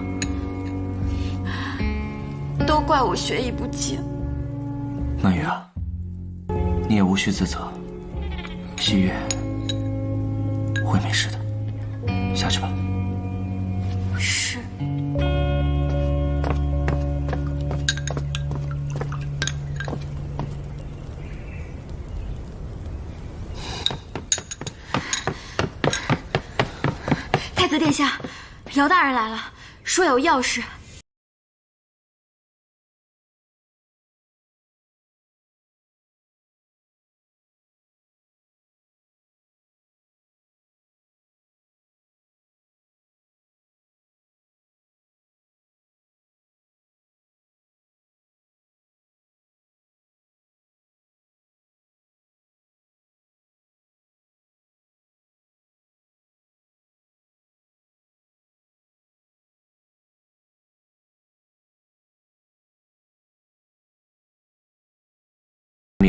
都怪我学艺不精。曼玉啊，你也无需自责，西月会没事的，下去吧。是。太子殿下，姚大人来了，说有要事。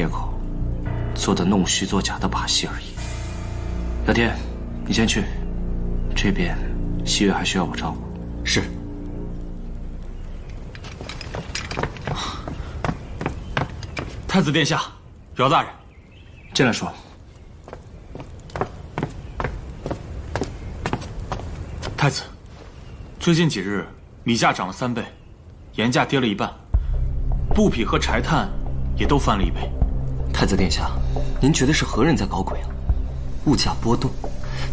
裂口，做的弄虚作假的把戏而已。小天，你先去，这边西月还需要我照顾。是。太子殿下，姚大人，进来说。太子，最近几日米价涨了3倍，盐价跌了1半，布匹和柴炭也都翻了1倍。太子殿下，您觉得是何人在搞鬼啊？物价波动，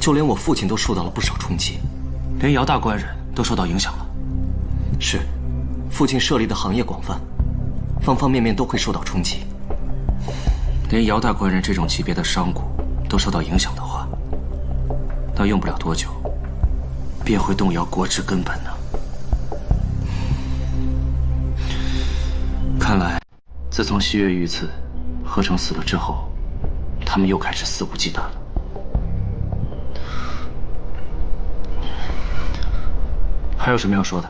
就连我父亲都受到了不少冲击，连姚大官人都受到影响了。是，父亲设立的行业广泛，方方面面都会受到冲击。连姚大官人这种级别的商贾都受到影响的话，那用不了多久，便会动摇国之根本呢。看来，自从西岳御赐何成死了之后，他们又开始肆无忌惮了。还有什么要说的？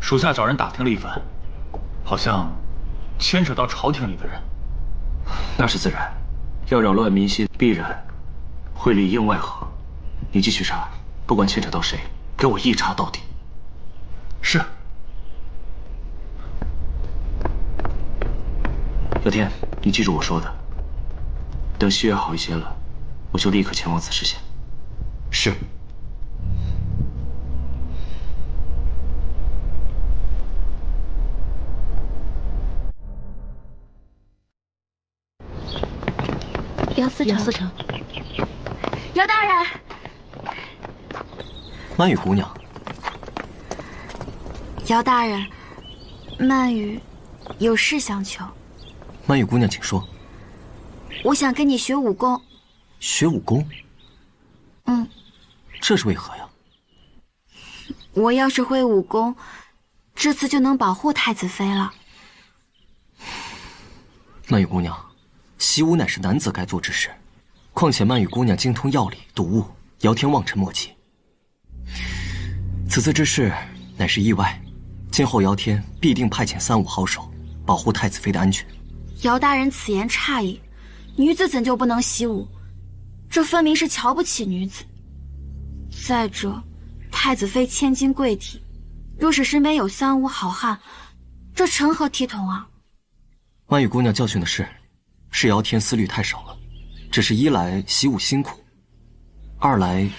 属下找人打听了一番，好像牵扯到朝廷里的人。那是自然，要扰乱民心，必然会里应外合。你继续查，不管牵扯到谁，给我一查到底。是。小天，你记住我说的，等西岳好一些了，我就立刻前往紫石县。是。姚思成，姚大人，曼玉姑娘。姚大人，曼玉有事相求。曼玉姑娘，请说。我想跟你学武功。学武功？嗯。这是为何呀？我要是会武功，这次就能保护太子妃了。曼玉姑娘，习武乃是男子该做之事，况且曼玉姑娘精通药理、毒物，姚天望尘莫及。此次之事乃是意外，今后姚天必定派遣3、5好手保护太子妃的安全。姚大人此言差矣，女子怎就不能习武？这分明是瞧不起女子。再者，太子妃千金贵体，若是身边有3、5好汉，这成何体统啊？曼玉姑娘教训的是姚天思虑太少了，只是一来习武辛苦，二来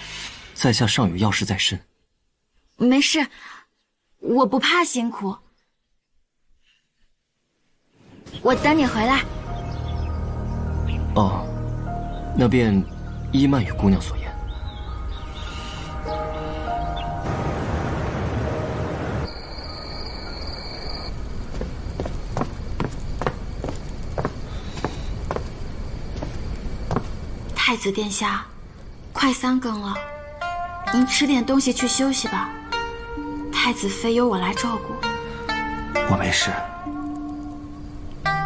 在下尚有要事在身。没事，我不怕辛苦。我等你回来。哦，那便依曼玉姑娘所言。太子殿下，快3更了，您吃点东西去休息吧。太子妃由我来照顾。我没事，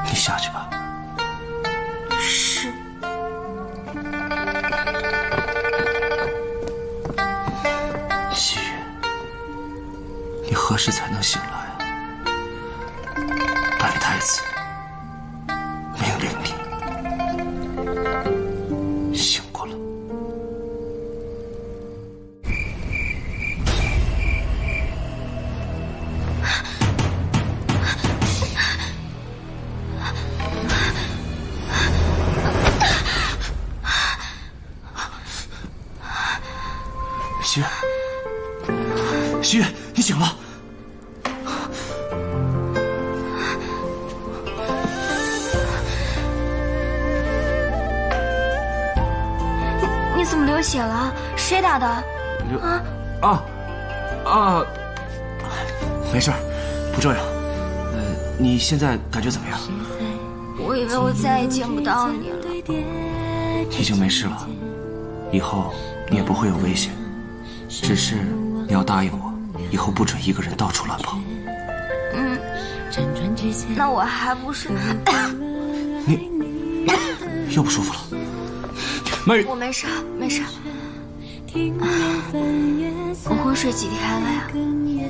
你下去吧。是。西月，你何时才能醒来？本太子命令你醒过来。西月，西月，你醒了。你怎么流血了？谁打的？没事，不重要。你现在感觉怎么样？我以为我再也见不到你了。已经没事了，以后你也不会有危险。只是你要答应我，以后不准一个人到处乱跑。嗯，那我还不是……你又不舒服了？曼玉，我没事，没事。我昏睡几天了呀？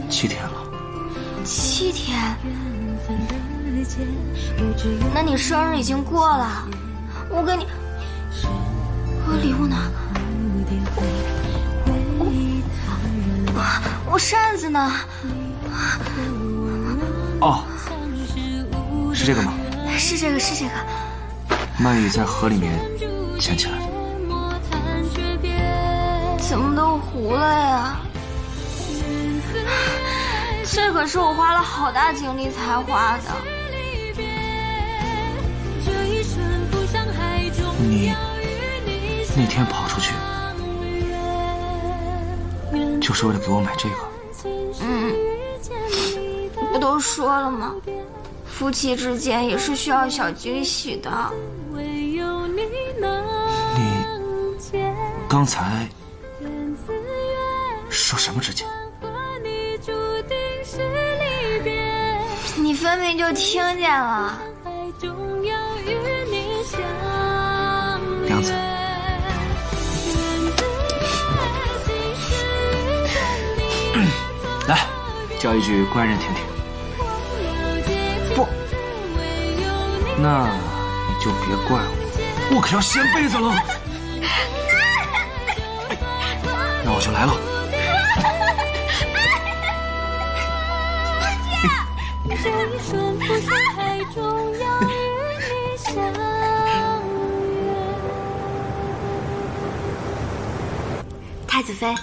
7天了。7天？那你生日已经过了，我给你，我礼物呢？我扇子呢？哦，是这个吗？是这个，是这个。曼玉在河里面捡起来的。怎么都糊了呀？这可是我花了好大精力才画的。你那天跑出去，就是为了给我买这个？不都说了吗？夫妻之间也是需要小惊喜的。你刚才说什么之间？你分明就听见了。梁子，来，叫一句官人听听。不，那你就别怪我，我可要掀被子了。那我就来了。太子妃，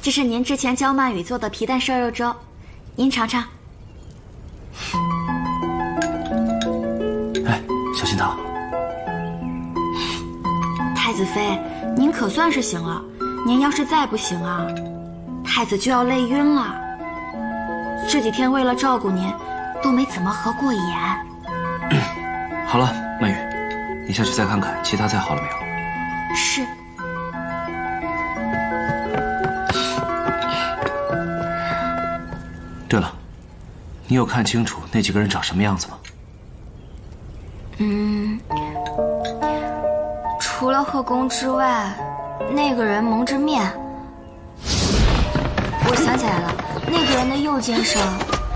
这是您之前教曼羽做的皮蛋瘦肉粥，您尝尝。哎，小心烫。太子妃，您可算是醒了。您要是再不行啊，太子就要累晕了。这几天为了照顾您，都没怎么合过眼。好了，曼羽，你下去再看看其他菜好了没有。是。对了，你有看清楚那几个人长什么样子吗？除了贺公之外，那个人蒙着面。我想起来了，那个人的右肩上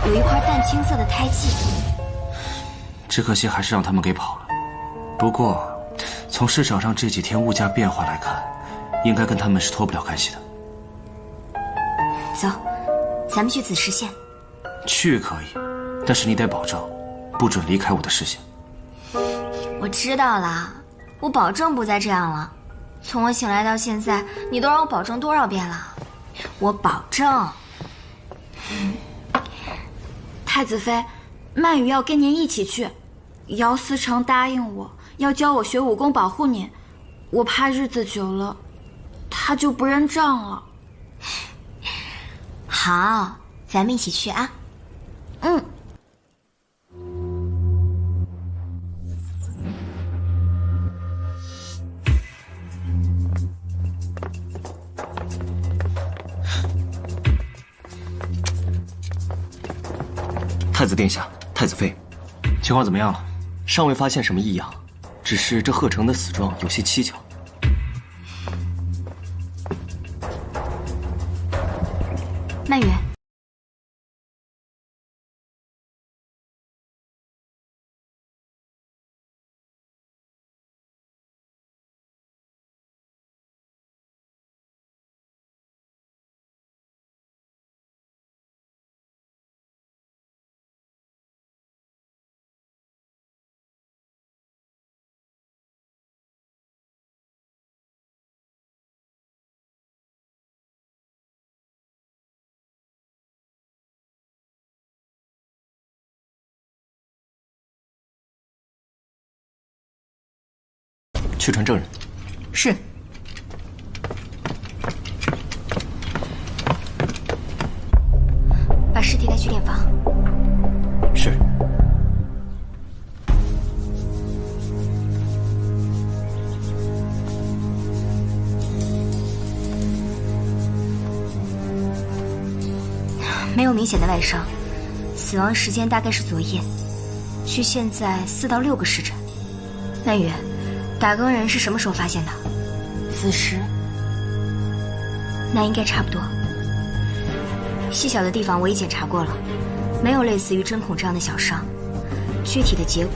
有一块淡青色的胎记。只可惜还是让他们给跑了。不过，从市场上这几天物价变化来看，应该跟他们是脱不了干系的。走，咱们去紫石县。去可以，但是你得保证，不准离开我的视线。我知道了，我保证不再这样了。从我醒来到现在，你都让我保证多少遍了？我保证。太子妃，曼羽要跟您一起去。姚思成答应我要教我学武功保护您，我怕日子久了，他就不认账了。好，咱们一起去啊。太子殿下，太子妃，情况怎么样了？尚未发现什么异样，只是这贺成的死状有些蹊跷。曼羽，去传证人。是。把尸体带去殓房。是。没有明显的外伤，死亡时间大概是昨夜，距现在4到6个时辰。曼羽，打更人是什么时候发现的？子时。那应该差不多。细小的地方我已检查过了，没有类似于针孔这样的小伤，具体的结果，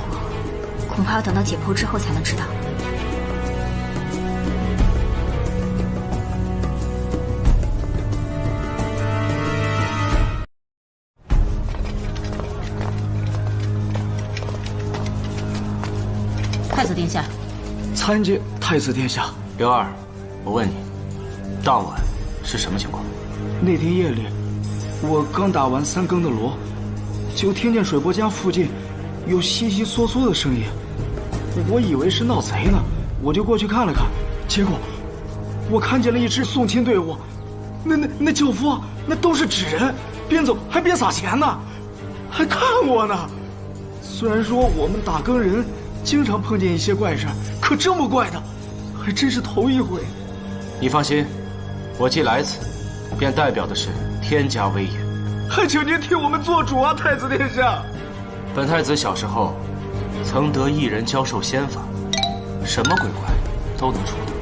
恐怕要等到解剖之后才能知道。太子殿下，参见太子殿下。刘二，我问你，当晚是什么情况？那天夜里，我刚打完3更的锣，就听见水泊江附近有悉悉嗦嗦的声音，我以为是闹贼呢，我就过去看了看，结果我看见了一支送亲队伍，那轿夫那都是纸人，边走还边撒钱呢，还看我呢。虽然说我们打更人经常碰见一些怪事，可这么怪的还真是头一回。你放心，我既来此，便代表的是天家威严。还请您替我们做主啊，太子殿下。本太子小时候曾得一人教授仙法，什么鬼怪都能除掉。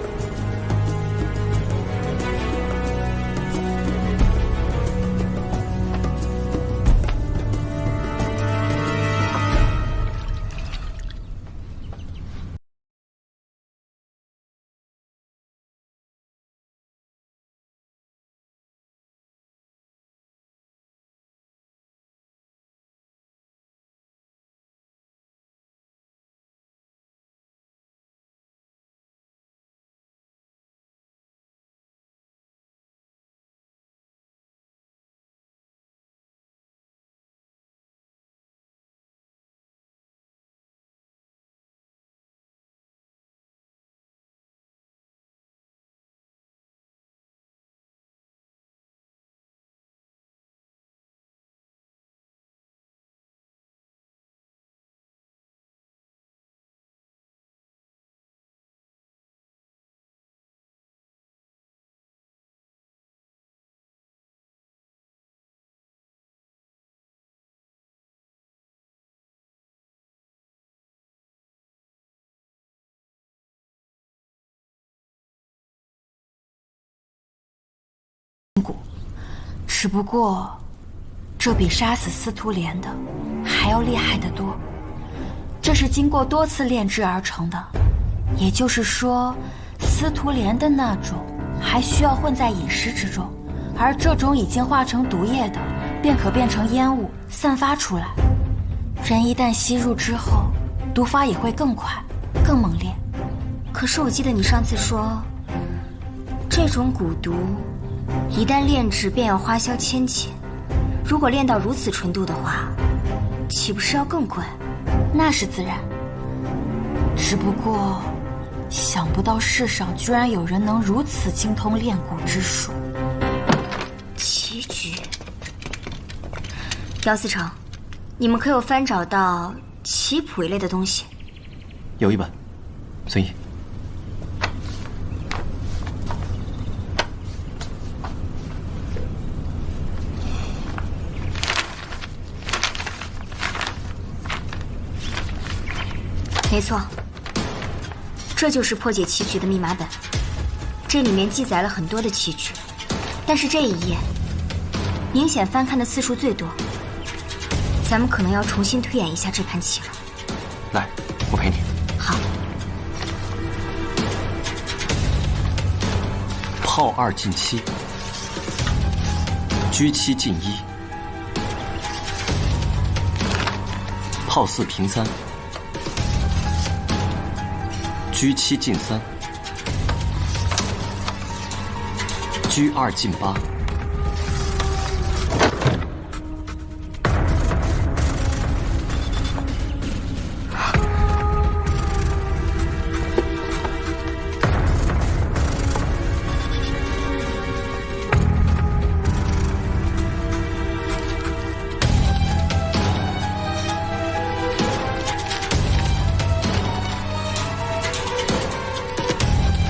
只不过，这比杀死司徒莲的还要厉害得多。这是经过多次炼制而成的，也就是说，司徒莲的那种还需要混在饮食之中，而这种已经化成毒液的，便可变成烟雾散发出来。人一旦吸入之后，毒发也会更快、更猛烈。可是我记得你上次说，这种蛊毒一旦炼制，便要花销千金。如果炼到如此纯度的话，岂不是要更贵？那是自然。只不过，想不到世上居然有人能如此精通炼蛊之术。棋局。姚思成，你们可有翻找到棋谱一类的东西？有一本，孙毅。没错，这就是破解棋局的密码本。这里面记载了很多的棋局，但是这一页明显翻看的次数最多。咱们可能要重新推演一下这盘棋了。来，我陪你。好。炮2进7，车7进1，炮4平3。车7进3，车2进8，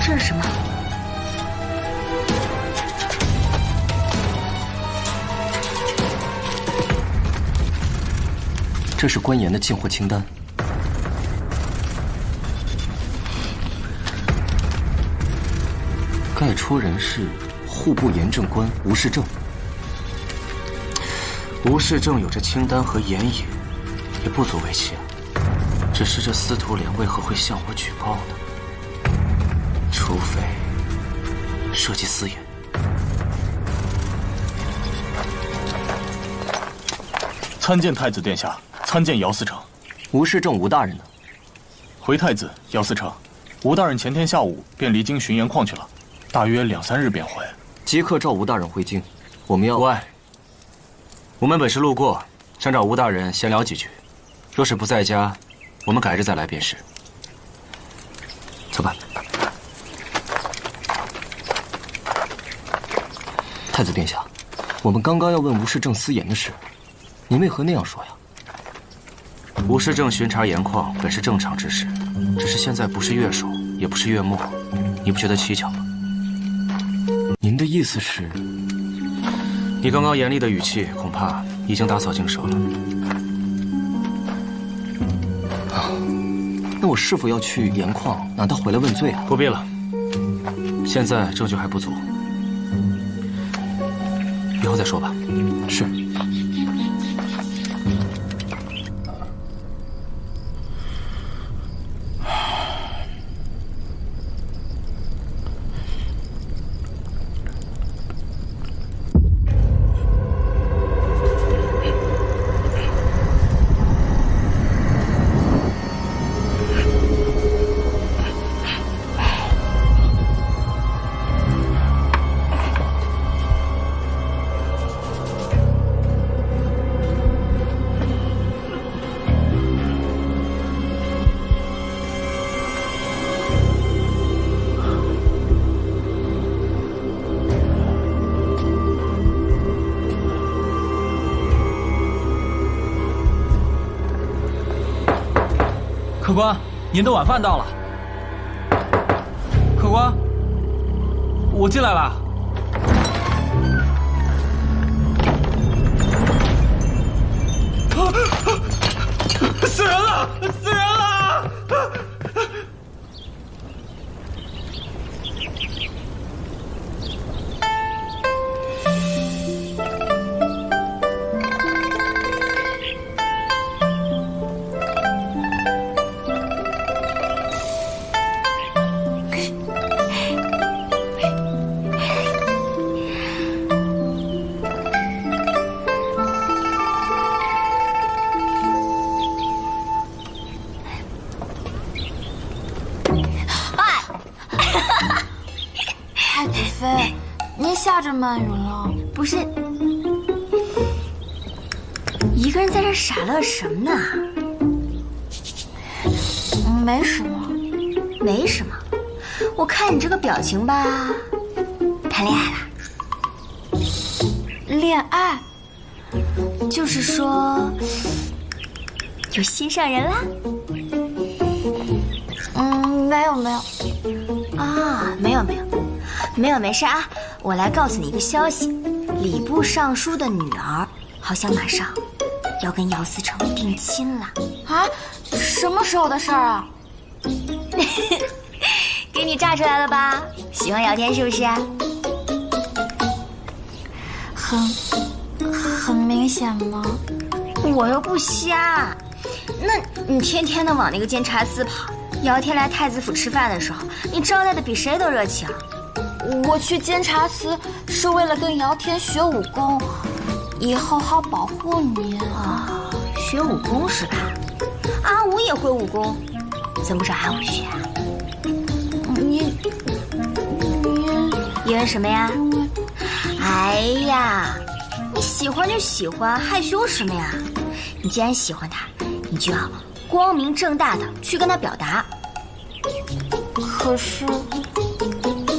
这是什么？这是官盐的进货清单。盖戳人是户部盐政官吴世正。吴世正有这清单和盐引，也不足为奇啊。只是这司徒莲为何会向我举报呢？除非涉及私隐。参见太子殿下，参见姚司成。吴世正吴大人呢？回太子，姚司成，吴大人前天下午便离京巡盐矿去了，大约2、3日便回。即刻召吴大人回京，我们要。无碍。我们本是路过，想找吴大人闲聊几句。若是不在家，我们改日再来便是。走吧。太子殿下，我们刚刚要问吴世正私盐的事，您为何那样说呀？吴世正巡查盐矿本是正常之事，只是现在不是月首，也不是月末，你不觉得蹊跷吗？您的意思是？你刚刚严厉的语气，恐怕已经打草惊蛇了。那我是否要去盐矿拿他回来问罪啊？不必了，现在证据还不足，以后再说吧。是。客官，您的晚饭到了。客官，我进来了。死人了！死人了！吓着曼雨了？不是，一个人在这傻乐什么呢？没什么，没什么。我看你这个表情吧，谈恋爱了？恋爱？就是说有心上人啦？没有没有。啊，没有没有，没有没事啊。我来告诉你一个消息，礼部尚书的女儿好像马上要跟姚思成定亲了。啊？什么时候的事儿啊？给你炸出来了吧？喜欢聊天是不是？很明显吗？我又不瞎，那你天天的往那个监察司跑，姚天来太子府吃饭的时候，你招待的比谁都热情。我去监察司是为了跟姚天学武功，以后好保护你啊。学武功是吧？阿武也会武功，怎么不找阿武学啊？你因为什么呀？哎呀，你喜欢就喜欢，害羞什么呀？你既然喜欢他，你就要光明正大的去跟他表达。可是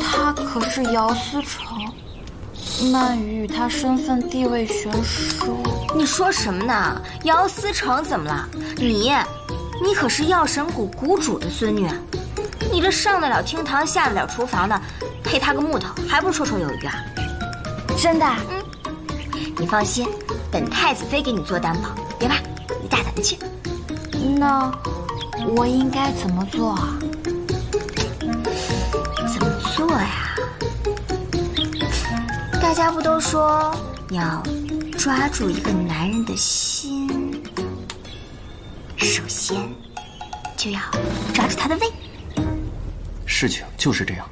他可是姚思成，曼雨与他身份地位悬殊。你说什么呢？姚思成怎么了？你可是药神谷谷主的孙女，你这上得了厅堂下得了厨房的，配他个木头还不绰绰有余啊？真的？你放心，本太子妃给你做担保，别怕，你大胆的去。那我应该怎么做啊？怎么做呀？大家不都说要抓住一个男人的心？首先，就要抓住他的胃。事情就是这样。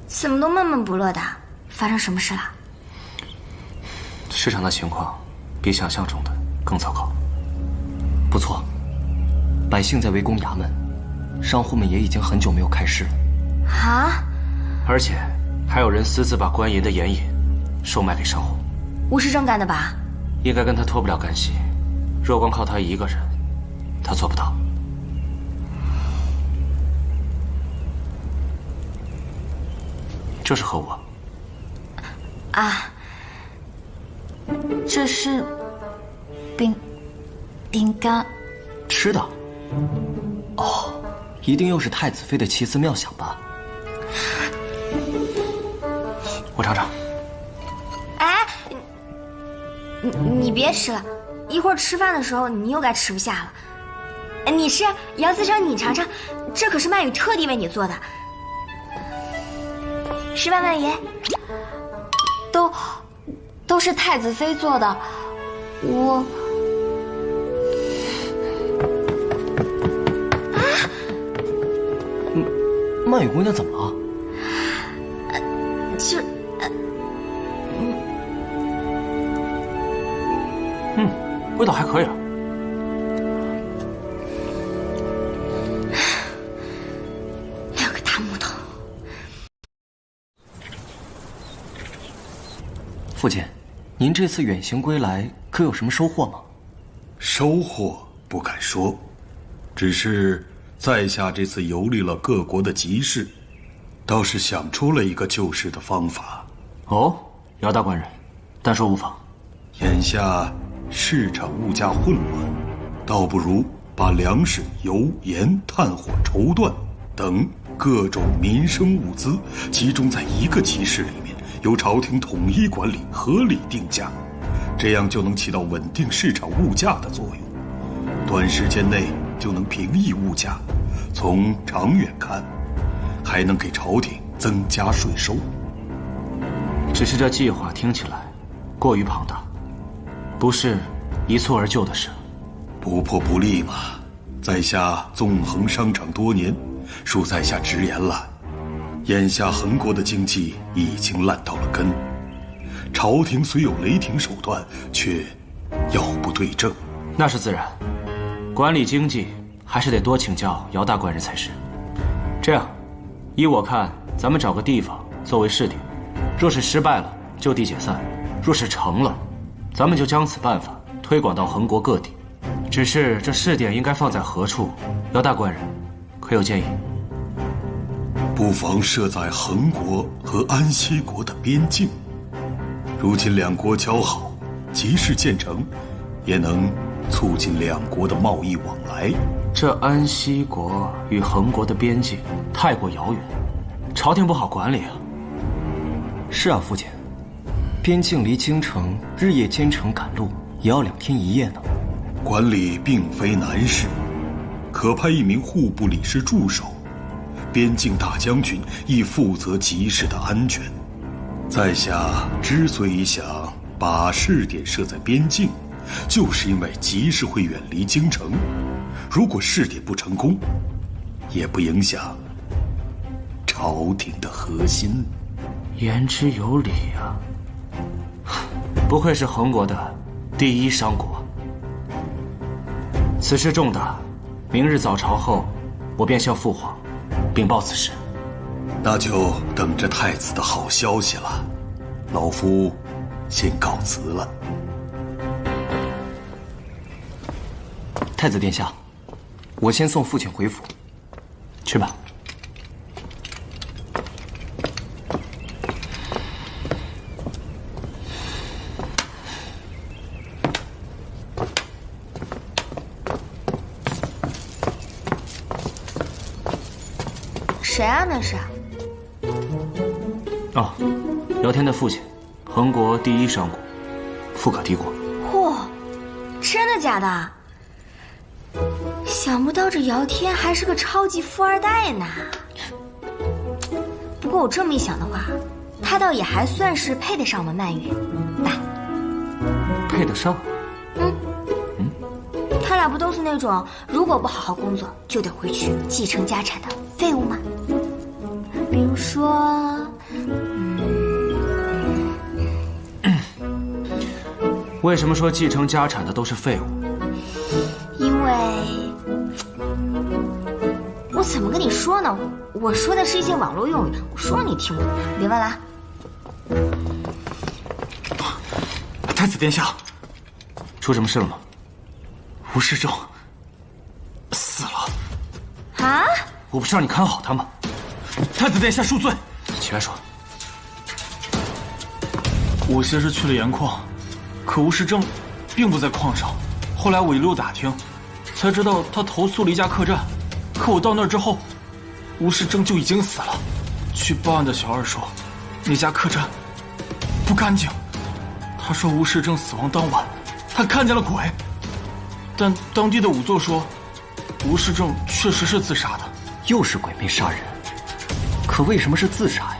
怎么都闷闷不乐的？发生什么事了？市场的情况比想象中的更糟糕。不错，百姓在围攻衙门，商户们也已经很久没有开市了。啊！而且还有人私自把官银的盐引售卖给商户。吴世正干的吧？应该跟他脱不了干系。若光靠他一个人，他做不到。这是何物？啊，这是饼干。吃的？哦，一定又是太子妃的奇思妙想吧？我尝尝。哎，你别吃了，一会儿吃饭的时候你又该吃不下了。你吃，杨思成，你尝尝，这可是曼雨特地为你做的。是吧，曼雨？都是太子妃做的，我曼雨姑娘怎么了？味道还可以啊。两个大木头。父亲，您这次远行归来，可有什么收获吗？收获不敢说，只是在下这次游历了各国的集市，倒是想出了一个救市的方法。哦，姚大官人，但说无妨。眼下市场物价混乱，倒不如把粮食、油盐、炭火、绸缎等各种民生物资集中在一个集市里面，由朝廷统一管理，合理定价，这样就能起到稳定市场物价的作用，短时间内就能平抑物价。从长远看，还能给朝廷增加税收。只是这计划听起来过于庞大，不是一蹴而就的事。不破不立嘛。在下纵横商场多年，恕在下直言了，眼下恒国的经济已经烂到了根，朝廷虽有雷霆手段，却药不对症。那是自然，管理经济还是得多请教姚大官人才是。这样，依我看，咱们找个地方作为试点，若是失败了，就地解散；若是成了，咱们就将此办法推广到恒国各地。只是这试点应该放在何处？姚大官人，可有建议？不妨设在恒国和安西国的边境。如今两国交好，集市建成，也能促进两国的贸易往来。这安西国与恒国的边境太过遥远，朝廷不好管理啊。是啊，父亲，边境离京城日夜兼程赶路，也要2天1夜呢。管理并非难事，可派一名户部理事驻守，边境大将军亦负责集市的安全。在下之所以想把试点设在边境，就是因为集市会远离京城，如果试点不成功，也不影响朝廷的核心。言之有理啊！不愧是恒国的第一商国。此事重大，明日早朝后，我便向父皇禀报此事。那就等着太子的好消息了。老夫先告辞了。太子殿下，我先送父亲回府。去吧。谁啊？那是？哦，姚天的父亲，恒国第一商国，富可敌国。嚯，真的假的？想不到这姚天还是个超级富二代呢。不过我这么一想的话，他倒也还算是配得上我们曼玉吧。配得上？他俩不都是那种如果不好好工作就得回去继承家产的废物吗？比如说，为什么说继承家产的都是废物？因为我怎么跟你说呢？我说的是一些网络用语，我说了你听不懂，别问了啊。太子殿下，出什么事了吗？吴世正死了。啊！我不是让你看好他吗？太子殿下恕罪。起来说。我先是去了盐矿，可吴世正并不在矿上。后来我一路打听，才知道他投诉了一家客栈。可我到那儿之后，吴世正就已经死了。去报案的小二说，那家客栈不干净。他说吴世正死亡当晚，他看见了鬼。但当地的仵作说，吴世正确实是自杀的。又是鬼魅杀人，可为什么是自杀呀？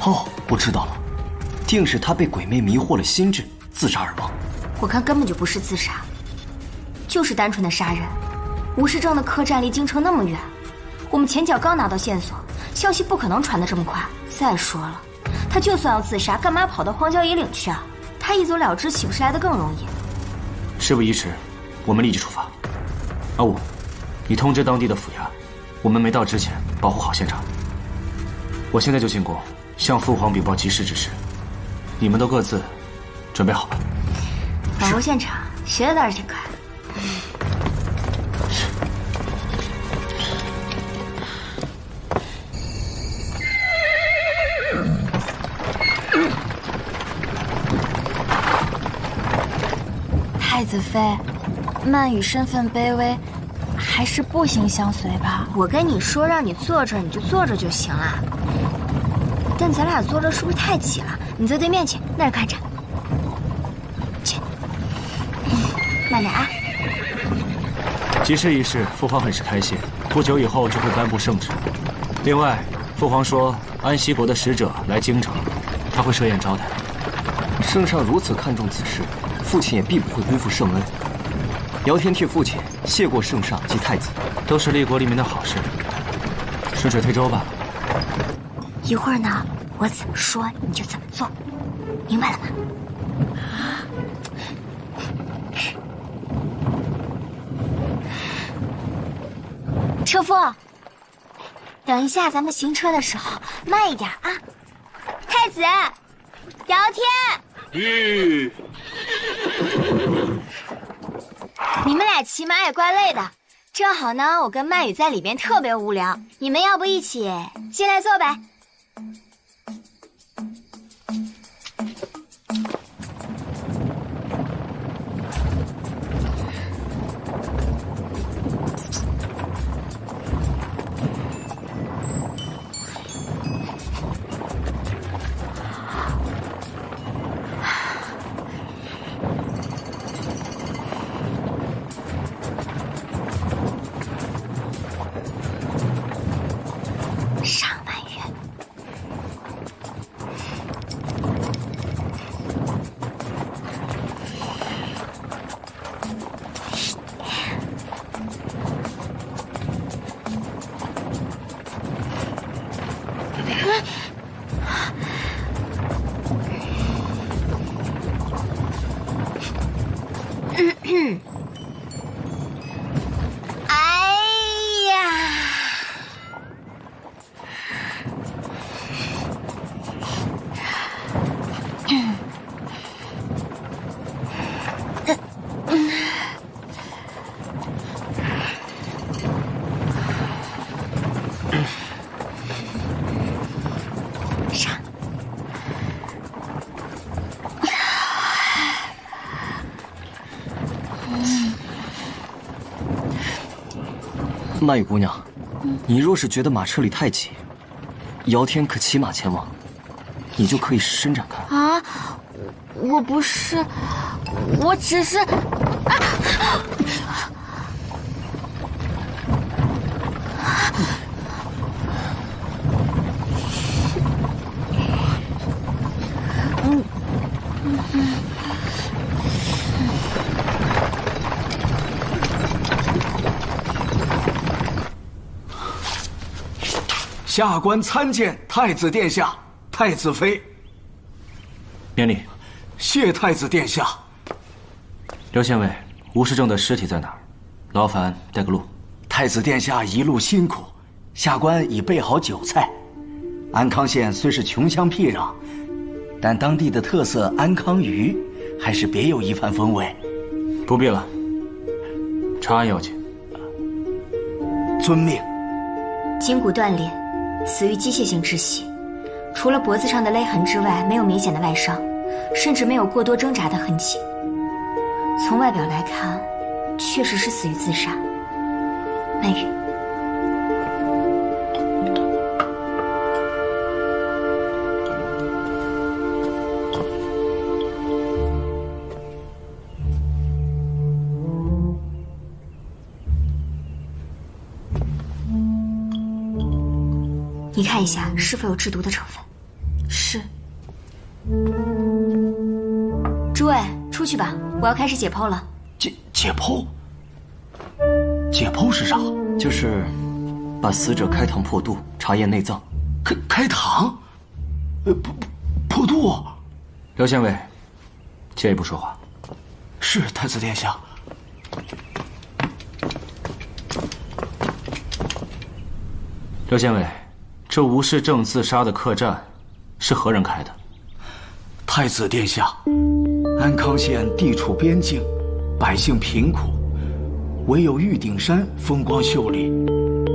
哦，我知道了，定是他被鬼魅迷惑了心智，自杀而亡。我看根本就不是自杀，就是单纯的杀人。吴世正的客栈离京城那么远，我们前脚刚拿到线索，消息不可能传得这么快。再说了，他就算要自杀，干嘛跑到荒郊野岭去啊？他一走了之，岂不是来得更容易？事不宜迟，我们立即出发。阿武，你通知当地的府衙，我们没到之前保护好现场。我现在就进宫，向父皇禀报急事之事。你们都各自准备好吧。保护现场，学的倒是挺快。太子妃，曼羽身份卑微，还是步行相随吧。我跟你说，让你坐这儿你就坐着就行了。但咱俩坐着是不是太挤了？你坐对面去，那儿看着。去，慢点啊。急事一事，父皇很是开心，不久以后就会颁布圣旨。另外，父皇说安西国的使者来京城，他会设宴招待。圣上如此看重此事，父亲也必不会辜负圣恩。姚天替父亲谢过圣上及太子，都是立国黎民的好事，顺水推舟吧。一会儿呢，我怎么说你就怎么做，明白了吗？车夫，等一下咱们行车的时候慢一点啊。太子，姚天，你们俩骑马也怪累的，正好呢，我跟曼羽在里边特别无聊，你们要不一起进来坐呗？曼羽姑娘，你若是觉得马车里太挤，姚天可骑马前往，你就可以伸展开。啊，我不是，我只是，下官参见太子殿下、太子妃。免礼。谢太子殿下。刘县尉，吴世正的尸体在哪儿？劳烦带个路。太子殿下一路辛苦，下官已备好酒菜。安康县虽是穷乡僻壤，但当地的特色安康鱼还是别有一番风味。不必了，查案要紧。遵命。筋骨断裂，死于机械性窒息，除了脖子上的勒痕之外，没有明显的外伤，甚至没有过多挣扎的痕迹。从外表来看，确实是死于自杀。美玉。你看一下是否有制毒的成分。是。诸位出去吧，我要开始解剖了。解剖？解剖是啥？就是把死者开膛破肚，查验内脏。开膛？破肚？刘县尉，借一步说话。是太子殿下。刘县尉，这吴世正自杀的客栈是何人开的？太子殿下，安康县地处边境，百姓贫苦，唯有玉顶山风光秀丽，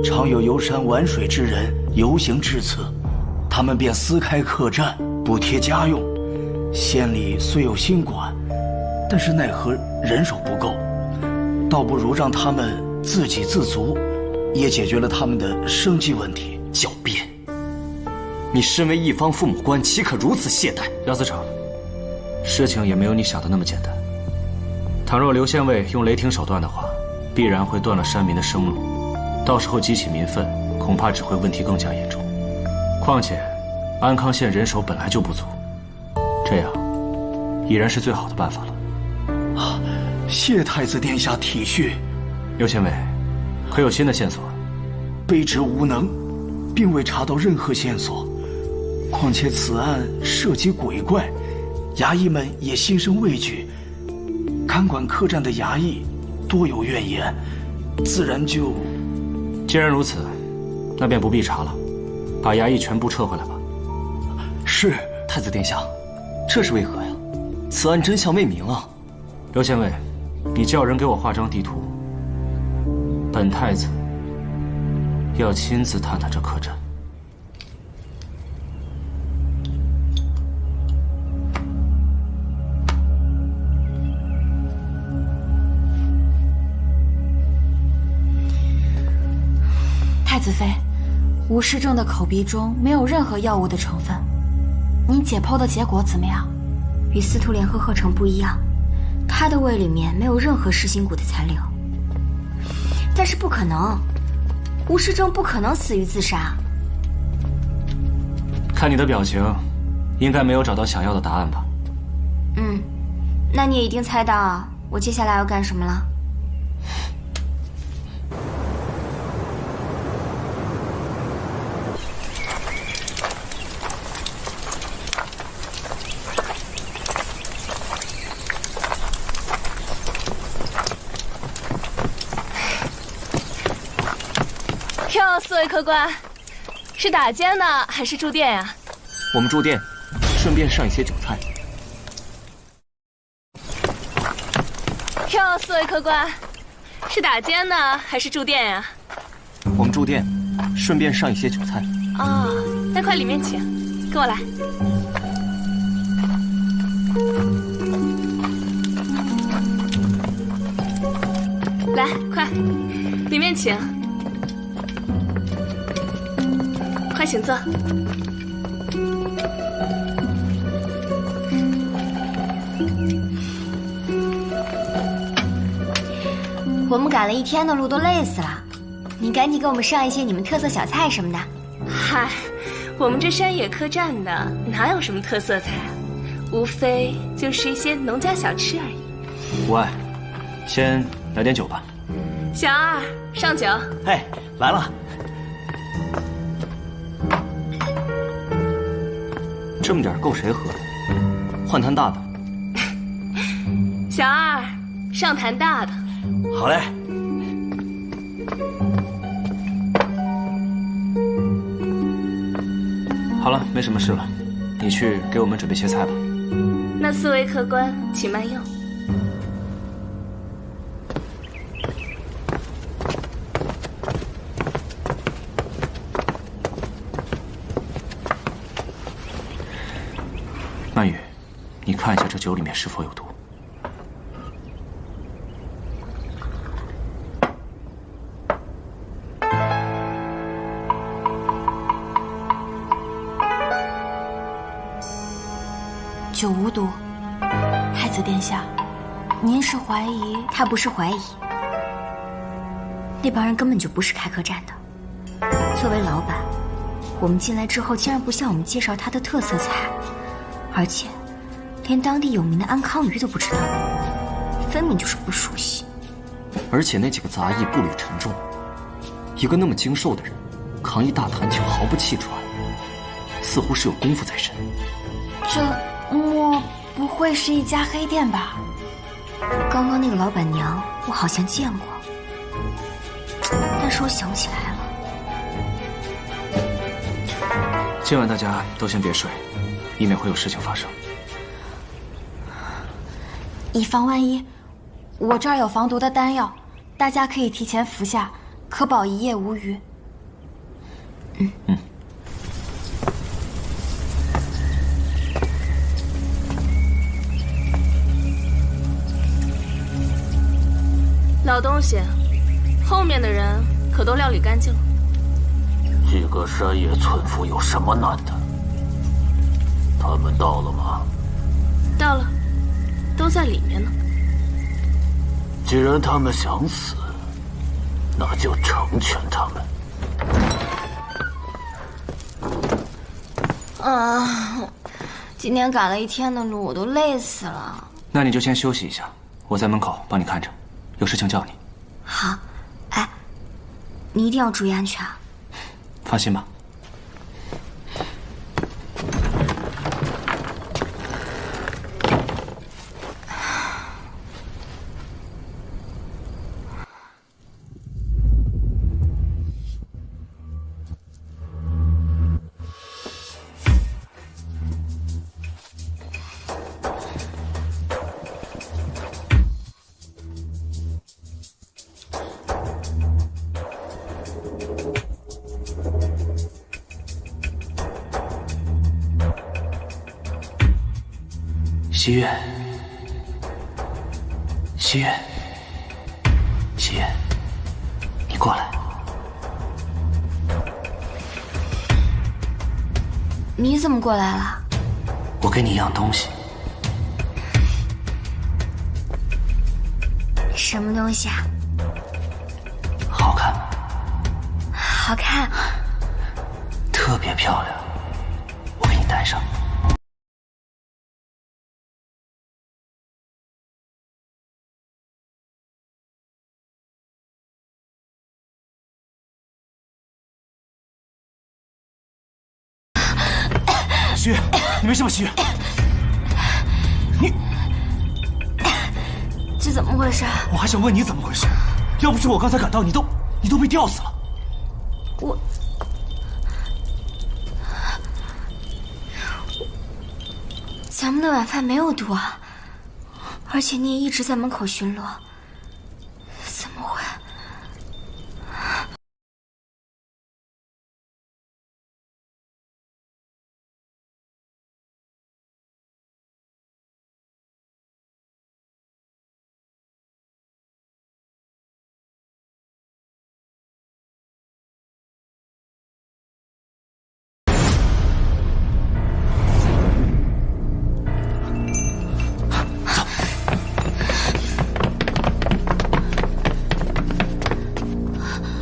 常有游山玩水之人游行至此，他们便私开客栈，补贴家用。县里虽有新馆，但是奈何人手不够，倒不如让他们自给自足，也解决了他们的生计问题。狡辩！你身为一方父母官，岂可如此懈怠？姚司成，事情也没有你想的那么简单。倘若刘县尉用雷霆手段的话，必然会断了山民的生路，到时候激起民愤，恐怕只会问题更加严重。况且，安康县人手本来就不足，这样已然是最好的办法了。谢太子殿下体恤。刘县尉，可有新的线索？卑职无能，并未查到任何线索。况且此案涉及鬼怪，衙役们也心生畏惧。看管客栈的衙役多有怨言，自然就……既然如此，那便不必查了，把衙役全部撤回来吧。是。太子殿下，这是为何呀？此案真相未明啊！刘县尉，你叫人给我画张地图。本太子要亲自探探这客栈。太子妃，吴世正的口鼻中没有任何药物的成分，你解剖的结果怎么样？与司徒莲和贺成不一样，他的胃里面没有任何噬心骨的残留。但是不可能，吴世正不可能死于自杀。看你的表情，应该没有找到想要的答案吧？那你也一定猜到我接下来要干什么了。哟，四位客官，是打尖呢，还是住店呀？我们住店，顺便上一些酒菜。哟，四位客官，是打尖呢，还是住店呀？我们住店，顺便上一些酒菜。哦，那快里面请，跟我来。来，快，里面请。快请坐。我们赶了一天的路，都累死了。你赶紧给我们上一些你们特色小菜什么的。嗨，我们这山野客栈的哪有什么特色菜啊？无非就是一些农家小吃而已。无碍，先来点酒吧。小二，上酒。哎，来了。这么点够谁喝？换坛大的。小二，上坛大的。好嘞。好了，没什么事了，你去给我们准备些菜吧。那4位客官，请慢用。曼雨，你看一下这酒里面是否有毒。酒无毒。太子殿下，您是怀疑？他不是怀疑，那帮人根本就不是开客栈的。作为老板，我们进来之后竟然不向我们介绍他的特色菜，而且连当地有名的安康鱼都不知道，分明就是不熟悉。而且那几个杂役步履沉重，一个那么精瘦的人扛一大坛酒毫不气喘，似乎是有功夫在身。这莫不会是一家黑店吧？刚刚那个老板娘我好像见过，但是我想不起来了。今晚大家都先别睡，以免会有事情发生。以防万一，我这儿有防毒的丹药，大家可以提前服下，可保一夜无虞。老东西，后面的人可都料理干净了。这个山野村夫有什么难的？他们到了吗？到了，都在里面呢。既然他们想死，那就成全他们。今天赶了一天的路，我都累死了。那你就先休息一下，我在门口帮你看着，有事情叫你。好，哎，你一定要注意安全啊！放心吧。西月，西月，西月，你过来。你怎么过来了？我给你一样东西。什么东西啊？好看吗？好看，特别漂亮，我给你戴上。徐月，你没事吧？徐月，你这怎么回事？我还想问你怎么回事，要不是我刚才赶到，你都被吊死了。咱们的晚饭没有毒啊，而且你也一直在门口巡逻，怎么会？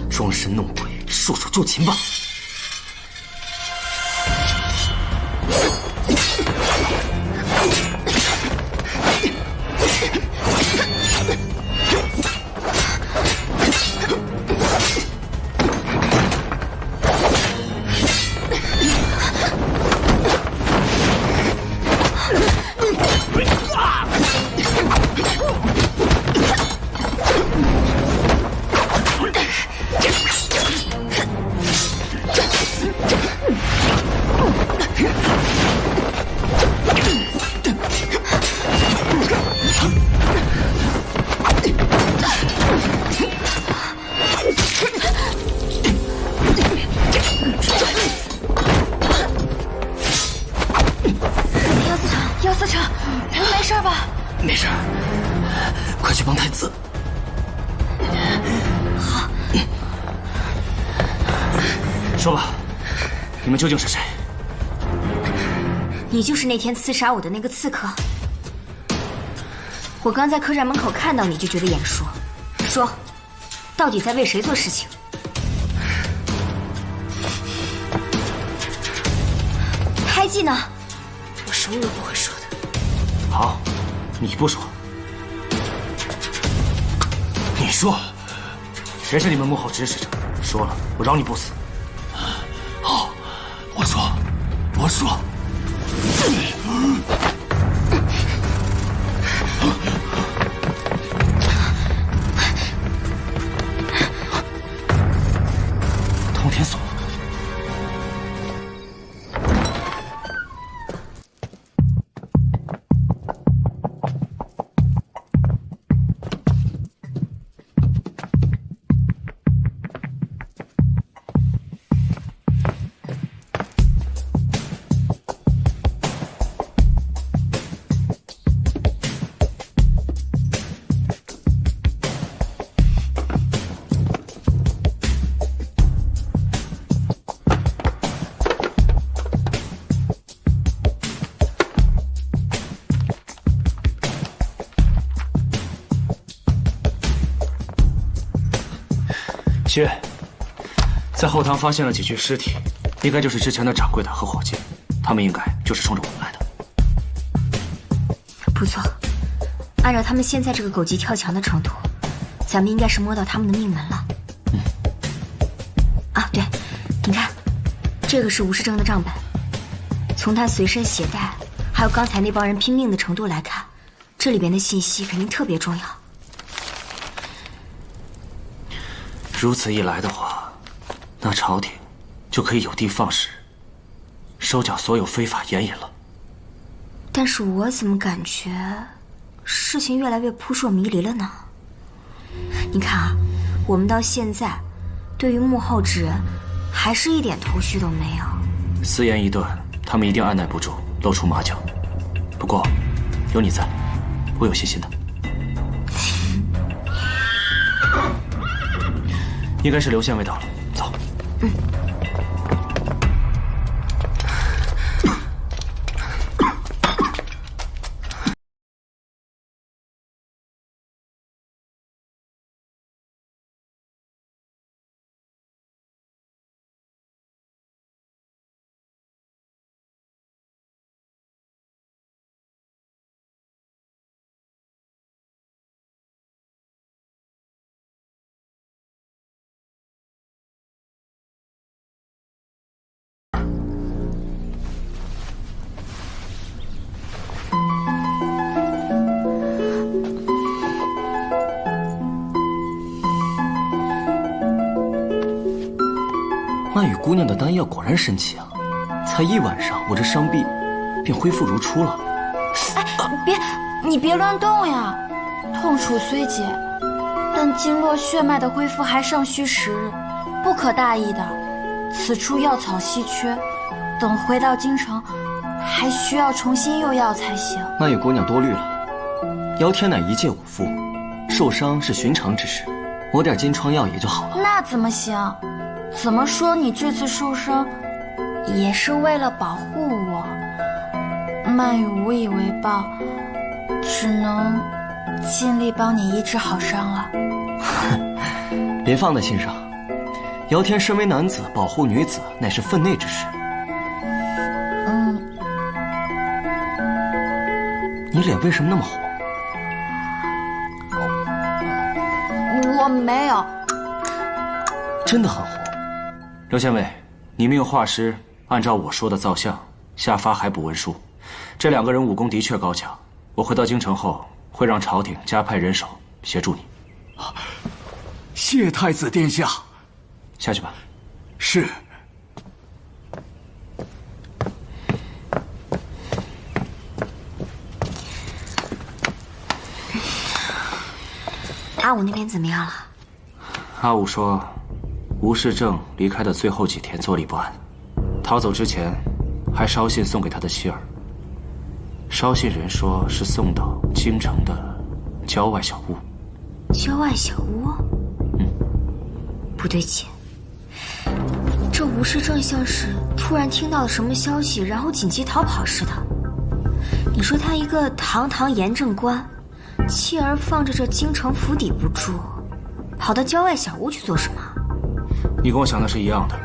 装神弄鬼，束手就擒吧！你没事吧？没事，快去帮太子。好。说吧，你们究竟是谁？你就是那天刺杀我的那个刺客。我刚在客栈门口看到你就觉得眼熟，说，到底在为谁做事情？胎记呢？我什么都不会说的。好，你不说，你说，谁是你们幕后指使者？说了，我饶你不死。好，我说。通天锁。薛，在后堂发现了几具尸体，应该就是之前的掌柜的和伙计，他们应该就是冲着我们来的。不错，按照他们现在这个狗急跳墙的程度，咱们应该是摸到他们的命门了。啊，对，你看，这个是吴世正的账本，从他随身携带，还有刚才那帮人拼命的程度来看，这里边的信息肯定特别重要。如此一来的话，那朝廷就可以有的放矢，收缴所有非法盐引了。但是我怎么感觉事情越来越扑朔迷离了呢？你看啊，我们到现在对于幕后之人还是一点头绪都没有。私盐一断，他们一定按耐不住，露出马脚。不过有你在，我有信心的。应该是刘县尉到了，走。曼雨姑娘的丹药果然神奇啊！才一晚上，我这伤臂便恢复如初了。你别乱动呀！痛楚虽解，但经络血脉的恢复还尚需时日，不可大意的。此处药草稀缺，等回到京城，还需要重新用药才行。曼雨姑娘多虑了，姚天乃一介武夫，受伤是寻常之事，抹点金疮药也就好了。那怎么行？怎么说你这次受伤，也是为了保护我。曼雨无以为报，只能尽力帮你医治好伤了。别放在心上，姚天身为男子，保护女子乃是分内之事。你脸为什么那么红？我没有。真的很红。刘县尉，你命画师按照我说的造像，下发海捕文书。这两个人武功的确高强，我回到京城后会让朝廷加派人手协助你。谢太子殿下。下去吧。是。阿武那边怎么样了？阿武说，吴世正离开的最后几天坐立不安，逃走之前还捎信送给他的妻儿。捎信人说是送到京城的郊外小屋。郊外小屋？不对劲，这吴世正像是突然听到了什么消息，然后紧急逃跑似的。你说他一个堂堂严正官，妻儿放着这京城府邸不住，跑到郊外小屋去做什么？你跟我想的是一样的。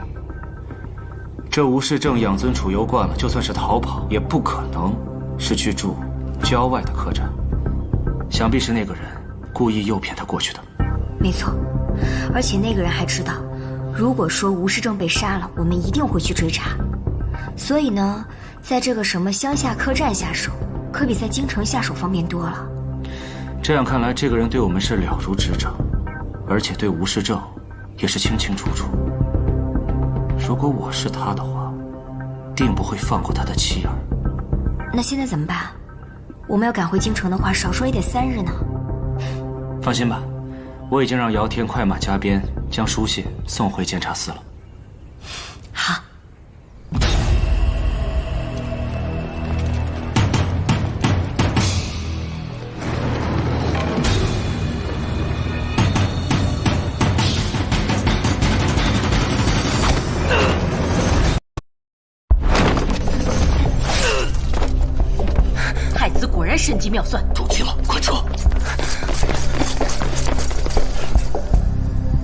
这吴世正养尊处优惯了，就算是逃跑，也不可能是去住郊外的客栈。想必是那个人故意诱骗他过去的。没错，而且那个人还知道，如果说吴世正被杀了，我们一定会去追查。所以呢，在这个什么乡下客栈下手，可比在京城下手方便多了。这样看来，这个人对我们是了如指掌，而且对吴世正也是清清楚楚。如果我是他的话，定不会放过他的妻儿。那现在怎么办？我们要赶回京城的话，少说也得3日呢。放心吧，我已经让姚天快马加鞭将书信送回监察司了。好。太子果然神机妙算，中计了，快撤！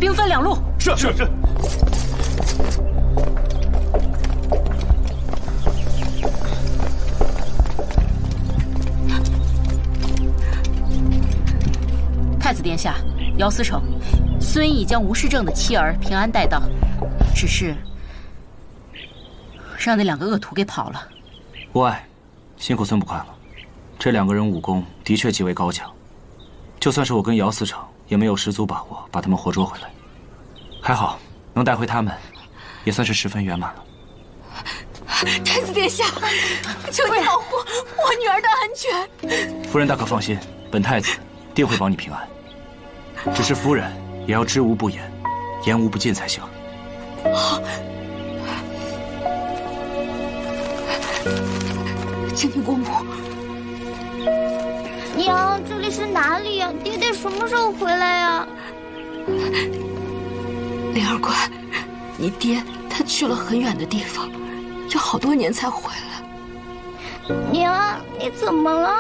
兵分2路。是。太子殿下，姚思成，孙毅将吴世正的妻儿平安带到，只是让那2个恶徒给跑了。无碍，辛苦孙不快了。这2个人武功的确极为高强，就算是我跟姚司成也没有十足把握把他们活捉回来。还好能带回他们，也算是十分圆满了。太子殿下，求你保护我女儿的安全。夫人大可放心，本太子定会保你平安。只是夫人也要知无不言，言无不尽才行。好，请听公母。娘，这里是哪里呀？爹爹什么时候回来呀？灵儿乖，你爹他去了很远的地方，要好多年才回来。娘，你怎么了？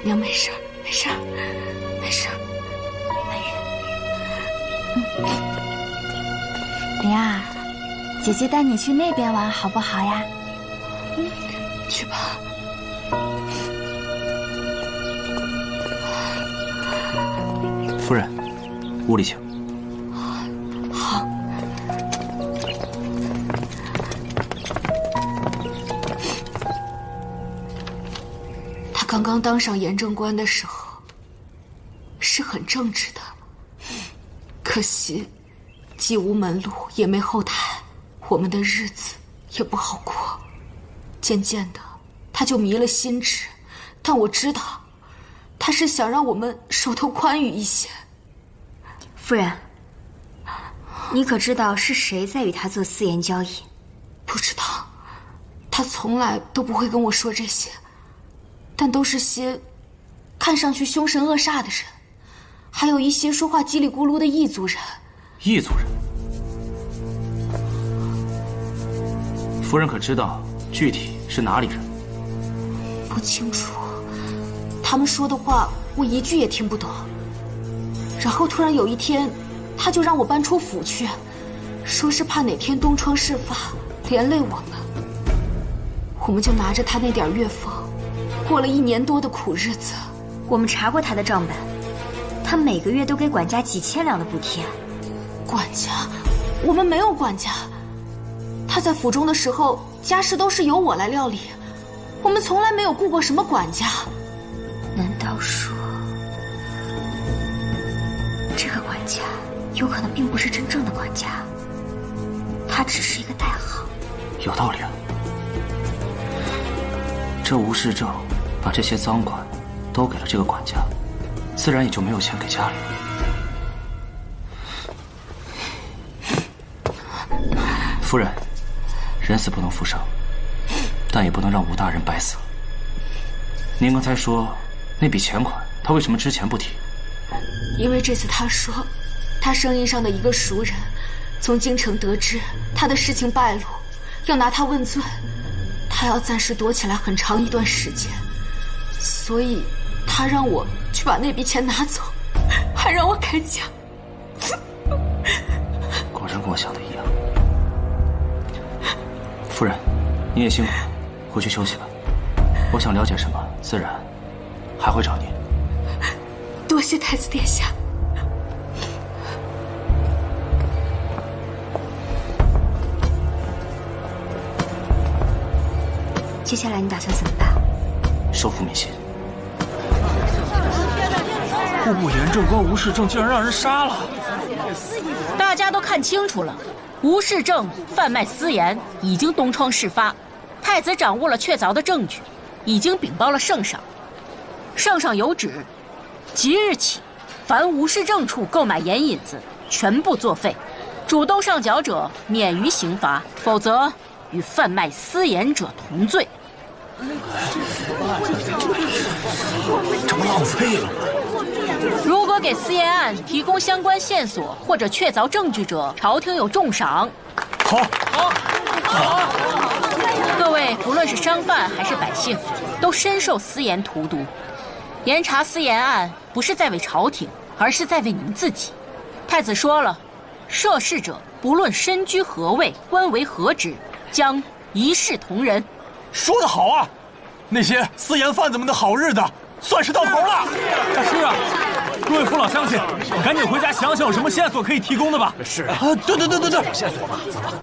娘没事，没事，没事。灵儿，姐姐带你去那边玩好不好呀？去吧。夫人，屋里请。好。他刚刚当上严正官的时候，是很正直的。可惜，既无门路，也没后台，我们的日子也不好过。渐渐的，他就迷了心智，但我知道，他是想让我们手头宽裕一些。夫人，你可知道是谁在与他做私言交易？不知道，他从来都不会跟我说这些，但都是些看上去凶神恶煞的人，还有一些说话叽里咕噜的异族人。异族人？夫人可知道具体是哪里人？不清楚，他们说的话我一句也听不懂。然后突然有一天，他就让我搬出府去，说是怕哪天东窗事发，连累我们。我们就拿着他那点月俸，过了1年多的苦日子。我们查过他的账本，他每个月都给管家几千两的补贴。管家？我们没有管家。他在府中的时候，家事都是由我来料理，我们从来没有雇过什么管家。难道说，这个管家有可能并不是真正的管家，他只是一个代号？有道理啊。这吴世正把这些赃款都给了这个管家，自然也就没有钱给家里了。夫人，人死不能复生，但也不能让吴大人白死。您刚才说那笔钱款，他为什么之前不提？因为这次他说，他生意上的一个熟人从京城得知他的事情败露，要拿他问罪，他要暂时躲起来很长一段时间，所以他让我去把那笔钱拿走，还让我开价。果然跟我想的一样。夫人，你也辛苦了，回去休息吧。我想了解什么，自然还会找您。多谢太子殿下。接下来你打算怎么办？收复民心。户部盐政官吴世正竟然让人杀了！大家都看清楚了，吴世正贩卖私盐，已经东窗事发。太子掌握了确凿的证据，已经禀报了圣上。圣上有旨，即日起，凡吴世正处购买盐引子，全部作废。主动上缴者免于刑罚，否则与贩卖私盐者同罪。这不浪费了吗？如果给私盐案提供相关线索或者确凿证据者，朝廷有重赏。好。各位不论是商贩还是百姓，都深受私盐荼毒。严查私盐案不是在为朝廷，而是在为您自己。太子说了，涉事者不论身居何位，官为何职，将一视同仁。说得好啊！那些私盐贩子们的好日子算是到头了。是啊，各位父老乡亲，赶紧回家想想有什么线索可以提供的吧。是啊，对，找线索吧，走吧。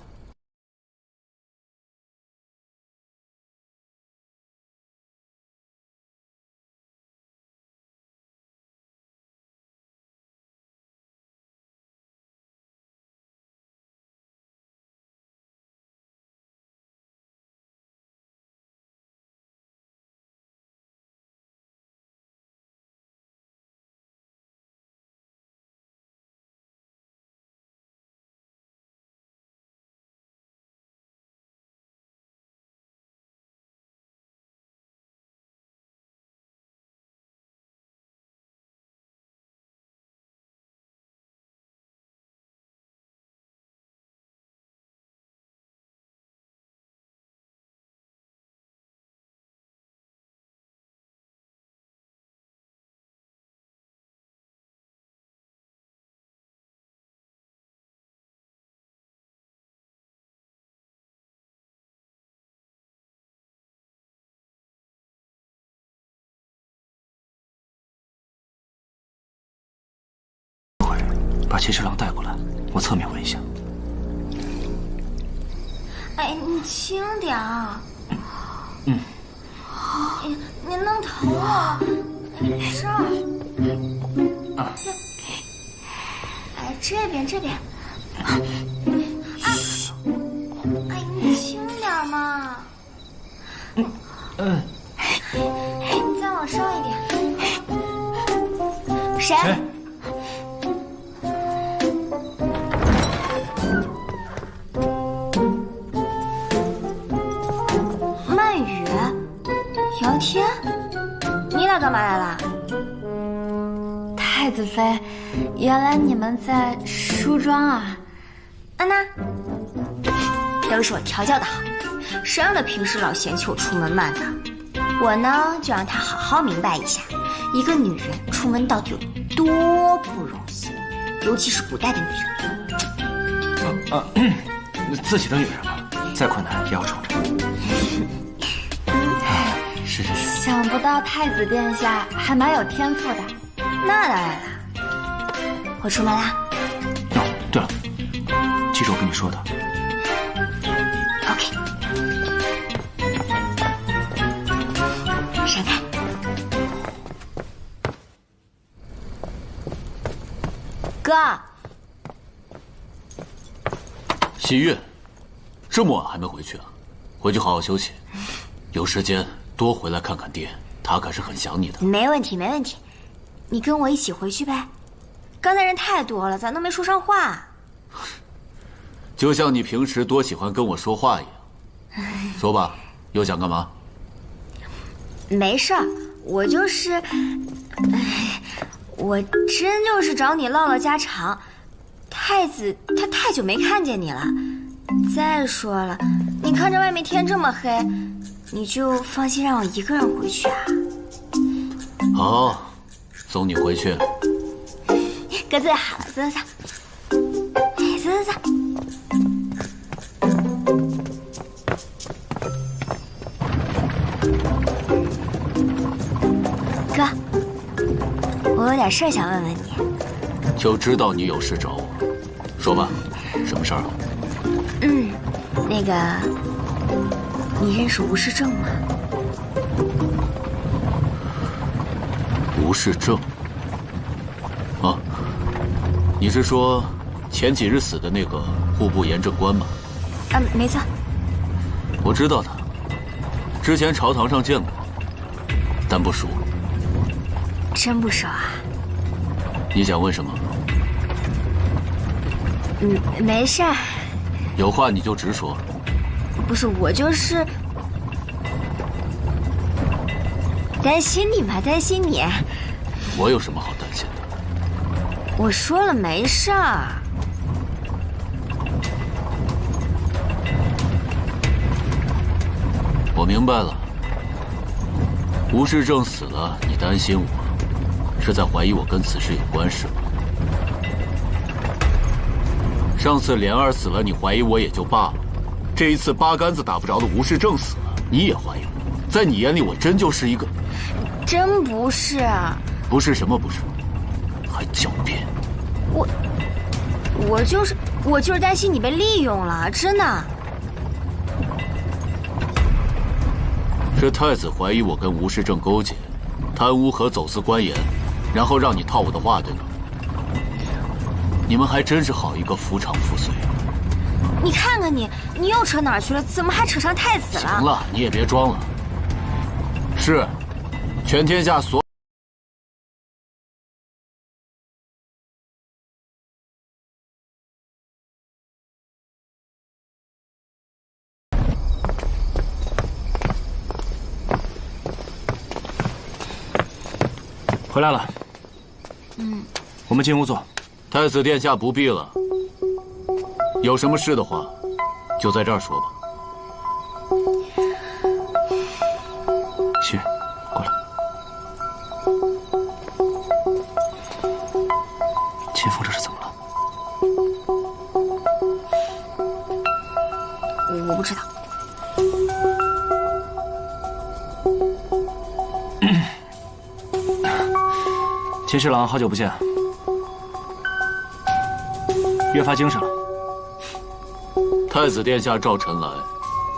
把七十郎带过来，我侧面问一下。哎，你轻点儿。嗯。你弄疼我了，没事儿。哎，这边。哎，你轻点嘛。你再往上一点。谁？姚天，你俩干嘛来了？太子妃，原来你们在梳妆啊？安娜，都是我调教的好，谁让他平时老嫌弃我出门慢呢？我呢就让他好好明白一下，一个女人出门到底有多不容易，尤其是古代的女人。自己的女人嘛，再困难也要宠着。是。想不到太子殿下还蛮有天赋的。那当然了。我出门啦。哦，对了，记住我跟你说的。OK。闪开。哥。喜悦，这么晚还没回去啊？回去好好休息，有时间多回来看看爹，他可是很想你的。没问题，你跟我一起回去呗。刚才人太多了，咱都没说上话。就像你平时多喜欢跟我说话一样。说吧，又想干嘛？没事儿，我就是，我真就是找你唠唠家常。太子他太久没看见你了，再说了，你看着外面天这么黑，你就放心让我一个人回去啊？好，送你回去。哥最好了，走走走，哎，走走走。哥，我有点事儿想问问你。就知道你有事找我，说吧，什么事儿？那个，你认识吴世正吗？吴世正？啊，你是说前几日死的那个户部盐政官吗？啊，没错。我知道他，之前朝堂上见过，但不熟。真不熟啊？你想问什么？没事儿。有话你就直说。不是，我就是担心你嘛，担心你。我有什么好担心的？我说了没事儿。我明白了。吴世正死了，你担心我，是在怀疑我跟此事有关是吗？上次莲儿死了，你怀疑我也就罢了，这一次八竿子打不着的吴世正死了，你也怀疑我，在你眼里我真就是一个……真不是。不是什么不是？还狡辩。我就是担心你被利用了，真的。是太子怀疑我跟吴世正勾结，贪污和走私官盐，然后让你套我的话，对吗？你们还真是好一个夫唱妇随。你看看你又扯哪儿去了？怎么还扯上太子了？行了，你也别装了。是，全天下所。回来了。我们进屋坐。太子殿下不必了，有什么事的话，就在这儿说吧。去，过来。秦风这是怎么了？我不知道。秦侍郎，好久不见，越发精神了。太子殿下召臣来，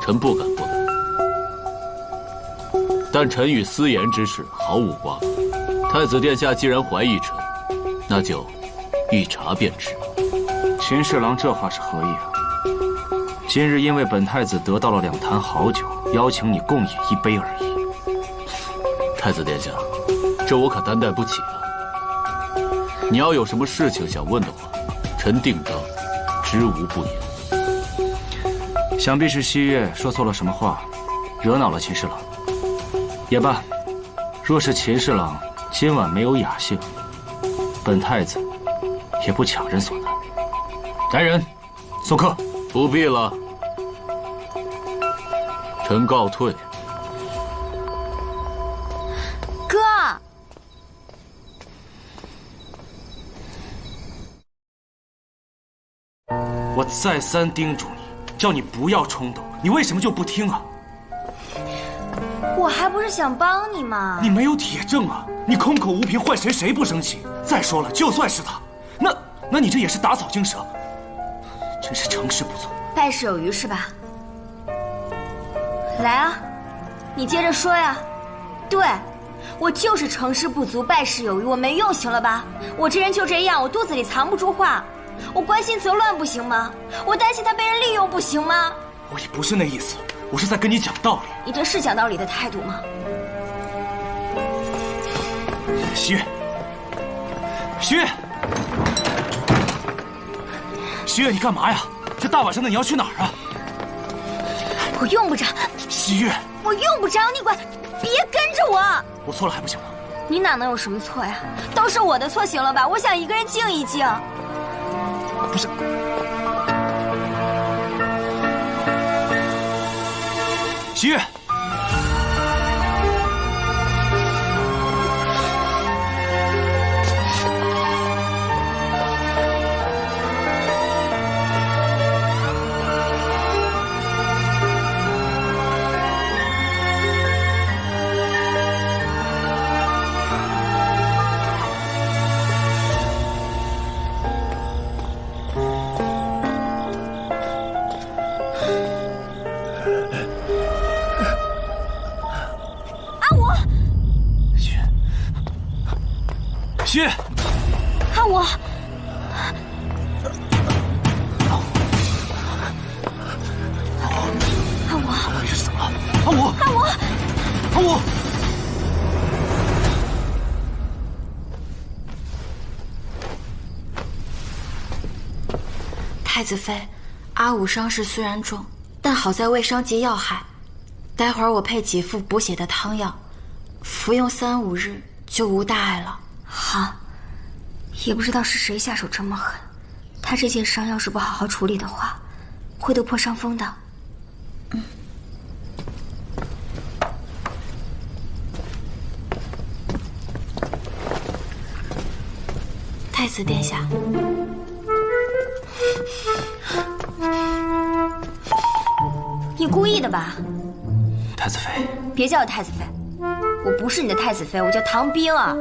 臣不敢不来。但臣与私盐之事毫无瓜葛。太子殿下既然怀疑臣，那就一查便知。秦侍郎这话是何意啊？今日因为本太子得到了2坛好酒，邀请你共饮一杯而已。太子殿下，这我可担待不起啊。你要有什么事情想问的话，臣定当知无不言。想必是西月说错了什么话，惹恼了秦侍郎。也罢，若是秦侍郎今晚没有雅兴，本太子也不强人所难。来人，送客。不必了，臣告退。哥，我再三叮嘱你，叫你不要冲动，你为什么就不听啊？我还不是想帮你吗？你没有铁证啊！你空口无凭，换谁不生气？再说了，就算是他，那你这也是打草惊蛇，真是成事不足。败事有余是吧？来啊，你接着说呀。对，我就是成事不足，败事有余，我没用，行了吧？我这人就这样，我肚子里藏不住话，我关心则乱不行吗？我担心他被人利用不行吗？我也不是那意思，我是在跟你讲道理。你这是讲道理的态度吗？西月，西月，西月，你干嘛呀？这大晚上的你要去哪儿啊？我用不着。西月，我用不着你管，别跟着我。我错了还不行吗？你哪能有什么错呀？都是我的错，行了吧？我想一个人静一静。不是。徐月。徐月，阿武，阿武，你是怎么了？阿武，阿武，阿武！太子妃，阿武伤势虽然重，但好在未伤及要害。待会儿我配几副补血的汤药，服用3、5日就无大碍了。好，也不知道是谁下手这么狠。他这件伤要是不好好处理的话，会都破伤风的。太子殿下，你故意的吧？太子妃，别叫我太子妃，我不是你的太子妃，我叫唐冰儿。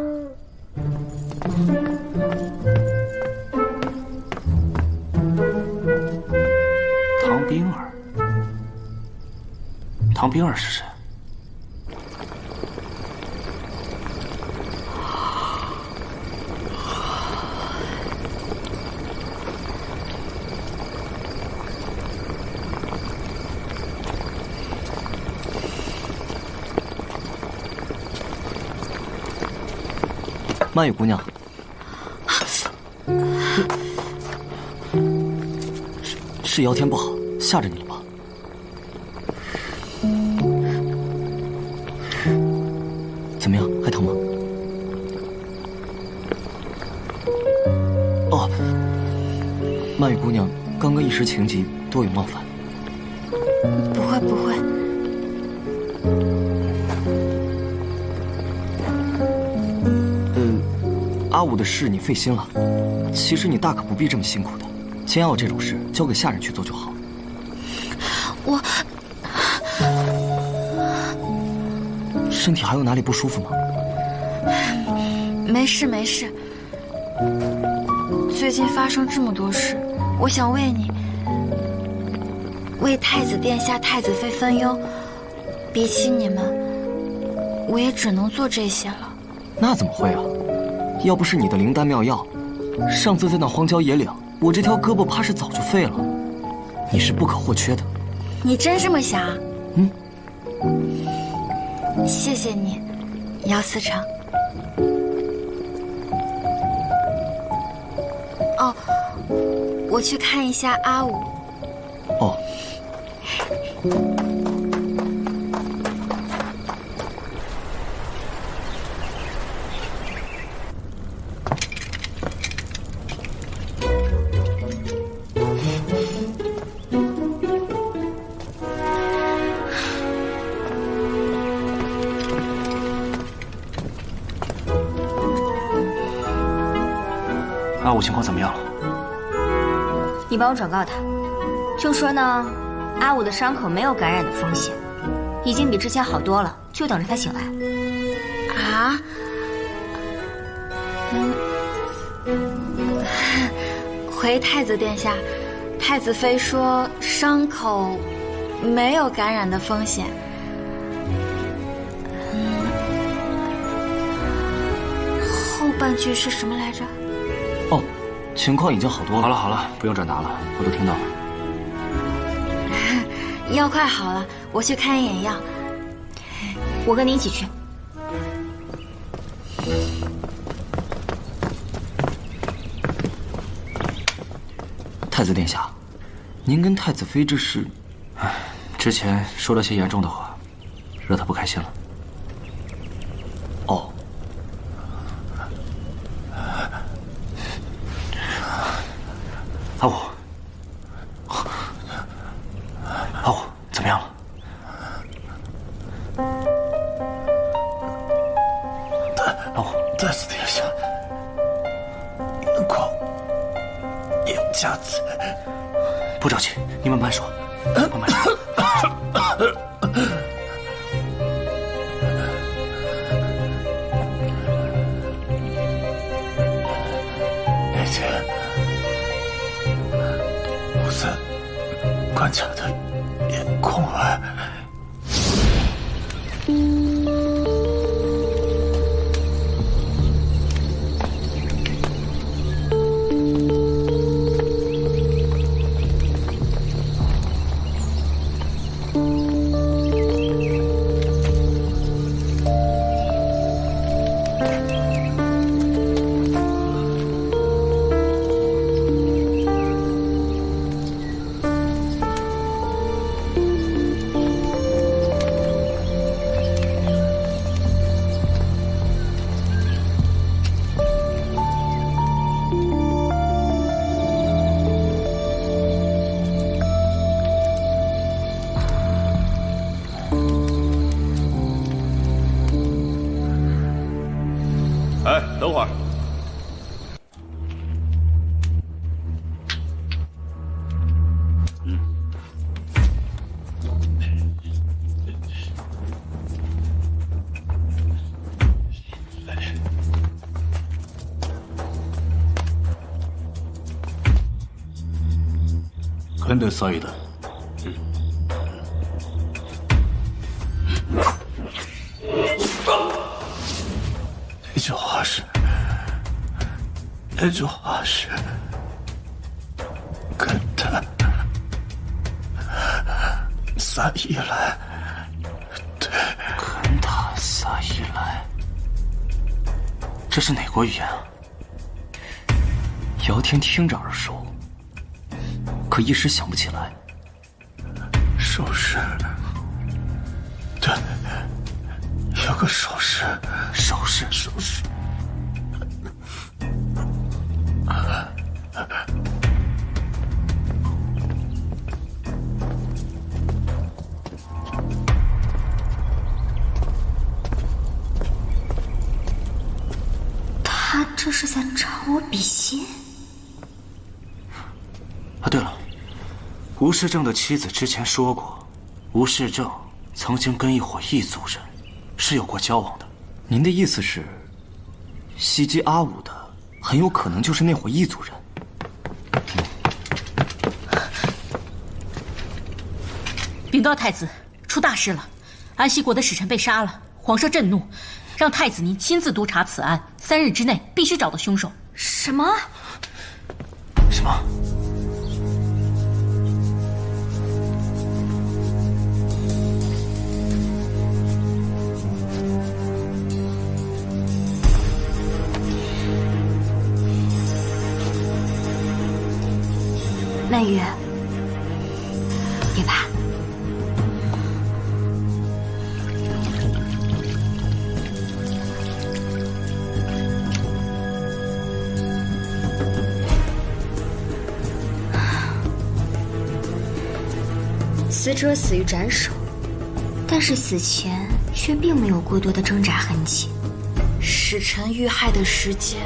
唐冰儿，唐冰儿是谁？曼玉姑娘，是姚天不好，吓着你了吗？怎么样，还疼吗？哦，曼玉姑娘，刚刚一时情急，多有冒犯。不会不会。阿武的事你费心了，其实你大可不必这么辛苦的。煎药这种事交给下人去做就好。我身体还有哪里不舒服吗？没事没事。最近发生这么多事，我想为你，为太子殿下、太子妃分忧。比起你们，我也只能做这些了。那怎么会啊？要不是你的灵丹妙药，上次在那荒郊野岭，我这条胳膊怕是早就废了。你是不可或缺的。你真这么想？嗯。谢谢你，姚思成。哦，我去看一下阿武。哦。阿武情况怎么样了？你帮我转告他，就说呢，阿武的伤口没有感染的风险，已经比之前好多了，就等着他醒来。啊？回太子殿下，太子妃说伤口没有感染的风险。后半句是什么来着？哦，情况已经好多了。好了好了，不用转达了，我都听到了。药快好了，我去开眼药。我跟你一起去。太子殿下，您跟太子妃这事，之前说了些严重的话，惹他不开心了。哦，阿武，阿武，怎么样了？阿武，太子殿下，眼眶有夹子。不着急，你慢慢说，慢慢说。那天我在关卡的眼眶外。哎，等会儿。跟得赛的。那句话是跟他撒伊来，对，跟他撒伊来，这是哪国语言啊？姚天听着耳熟，可一时想不起来。手势，对，有个手势，手势。他这是在找我比心？啊，对了，吴世正的妻子之前说过，吴世正曾经跟一伙异族人是有过交往的。您的意思是，袭击阿武的很有可能就是那伙异族人？禀告太子，出大事了！安西国的使臣被杀了，皇上震怒，让太子您亲自督查此案，3日之内必须找到凶手。什么？什么？曼玉，别怕。死者死于斩首，但是死前却并没有过多的挣扎痕迹。使臣遇害的时间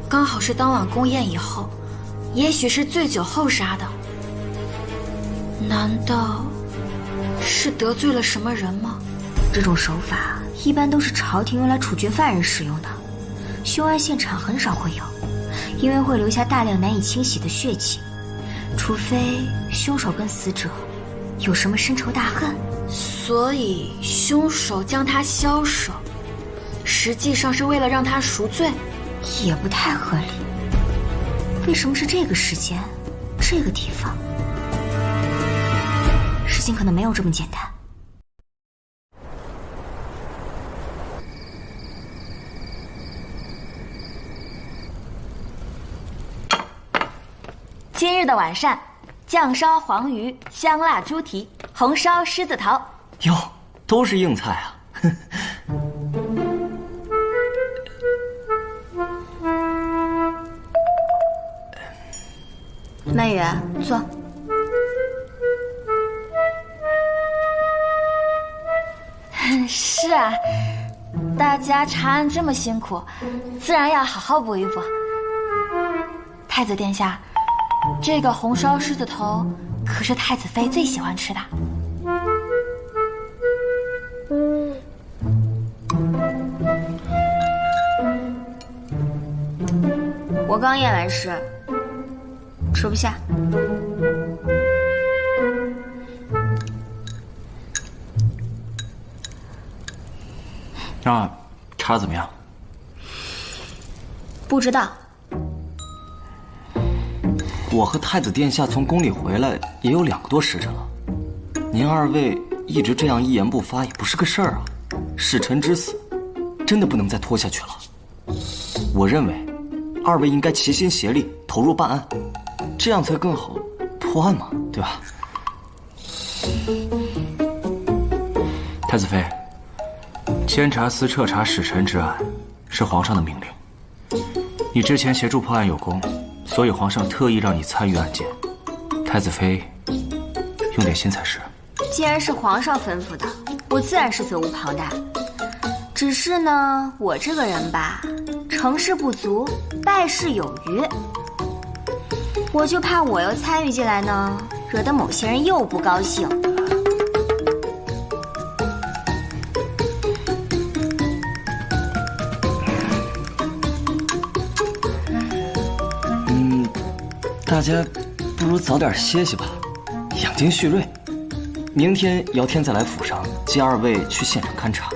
刚好是当晚宫宴以后，也许是醉酒后杀的。难道是得罪了什么人吗？这种手法一般都是朝廷用来处决犯人使用的，凶案现场很少会有，因为会留下大量难以清洗的血迹，除非凶手跟死者有什么深仇大恨。所以凶手将他枭首，实际上是为了让他赎罪，也不太合理。为什么是这个时间，这个地方？事情可能没有这么简单。今日的晚膳，酱烧黄鱼、香辣猪蹄，红烧狮子头。哟，都是硬菜啊。曼雨，坐。是啊，大家查案这么辛苦，自然要好好补一补。太子殿下，这个红烧狮子头可是太子妃最喜欢吃的。我刚验完尸，吃不下。那查得怎么样？不知道。我和太子殿下从宫里回来也有2个多时辰了，您2位一直这样一言不发也不是个事儿啊。弑臣之死，真的不能再拖下去了。我认为，2位应该齐心协力投入办案，这样才更好破案嘛，对吧？太子妃，监察司彻查弑臣之案是皇上的命令。你之前协助破案有功，所以皇上特意让你参与案件。太子妃用点心才是。既然是皇上吩咐的，我自然是责无旁贷。只是呢，我这个人吧，成事不足，败事有余。我就怕我又参与进来呢，惹得某些人又不高兴。大家不如早点歇息吧，养精蓄锐。明天姚天再来府上接2位去现场勘查。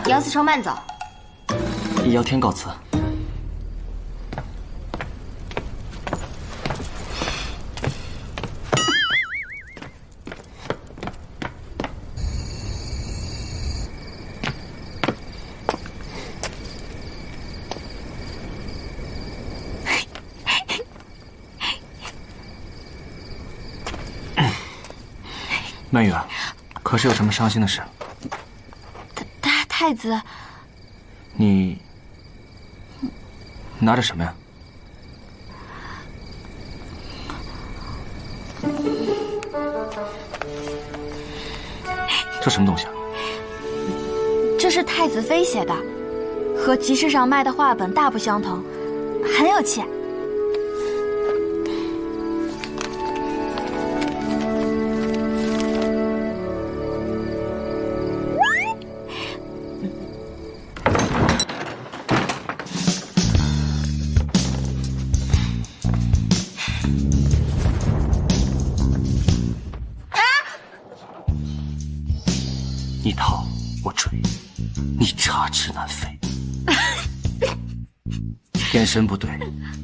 姚思成慢走。姚天告辞。曼玉，可是有什么伤心的事？太子，你拿着什么呀？这什么东西啊？这是太子妃写的，和集市上卖的画本大不相同，很有气。你逃，我追，你插翅难飞。眼神不对，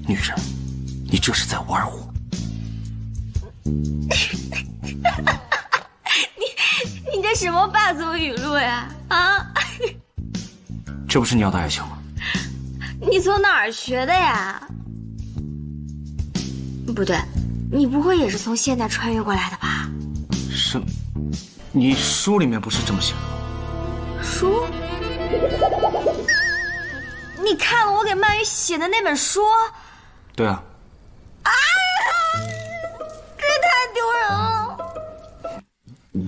女人，你这是在玩我。你这什么霸总语录呀？啊！这不是你要的爱情吗？你从哪儿学的呀？不对，你不会也是从现代穿越过来的吧？是，你书里面不是这么写的吗？书？你看了我给曼玉写的那本书？对啊。啊！这太丢人了。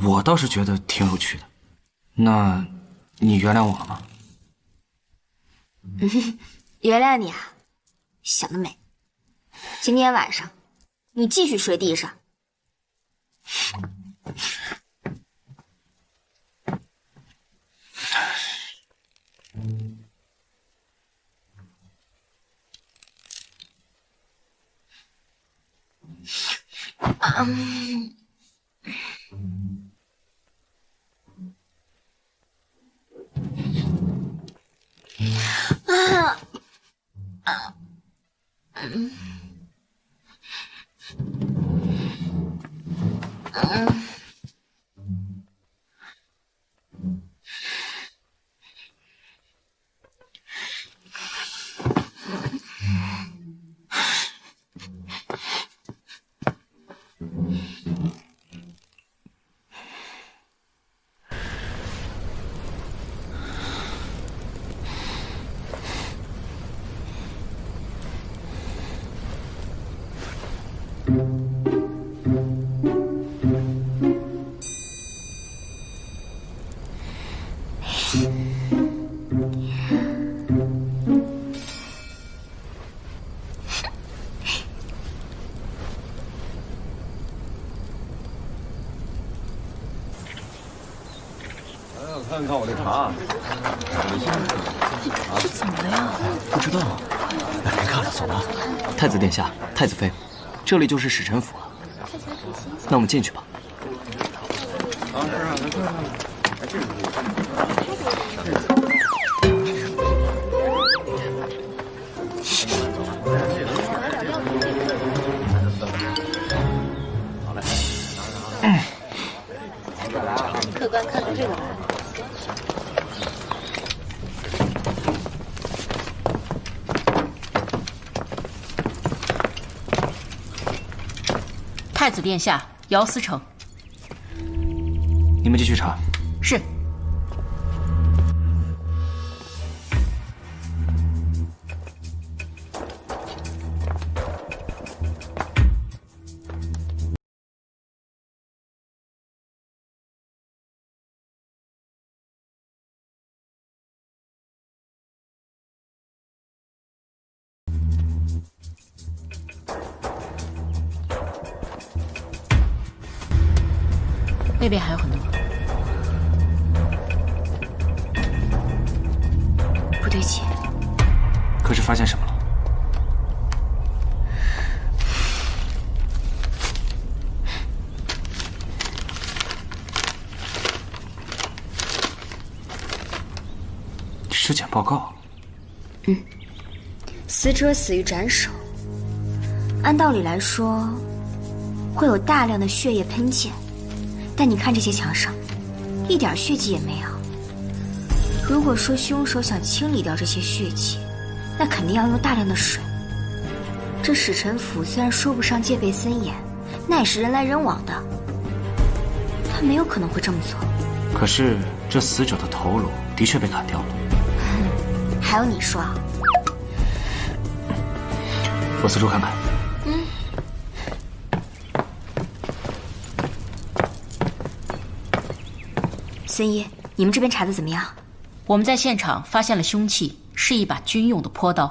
我倒是觉得挺有趣的。那，你原谅我了吗？原谅你啊，想得美。今天晚上，你继续睡地上。看看我的茶，这怎么了呀？不知道，让人看了，走吧。太子殿下，太子妃，这里就是使臣府了。那我们进去吧。客官看看这个。太子殿下，姚思成。你们继续查。是。那边还有很多。不对劲。可是发现什么了？尸检报告。死者死于斩首。按道理来说，会有大量的血液喷溅。但你看这些墙上，一点血迹也没有。如果说凶手想清理掉这些血迹，那肯定要用大量的水。这使臣府虽然说不上戒备森严，那也是人来人往的，他没有可能会这么做。可是这死者的头颅的确被砍掉了。还有你说？我四处看看。孙一，你们这边查的怎么样？我们在现场发现了凶器，是一把军用的坡刀。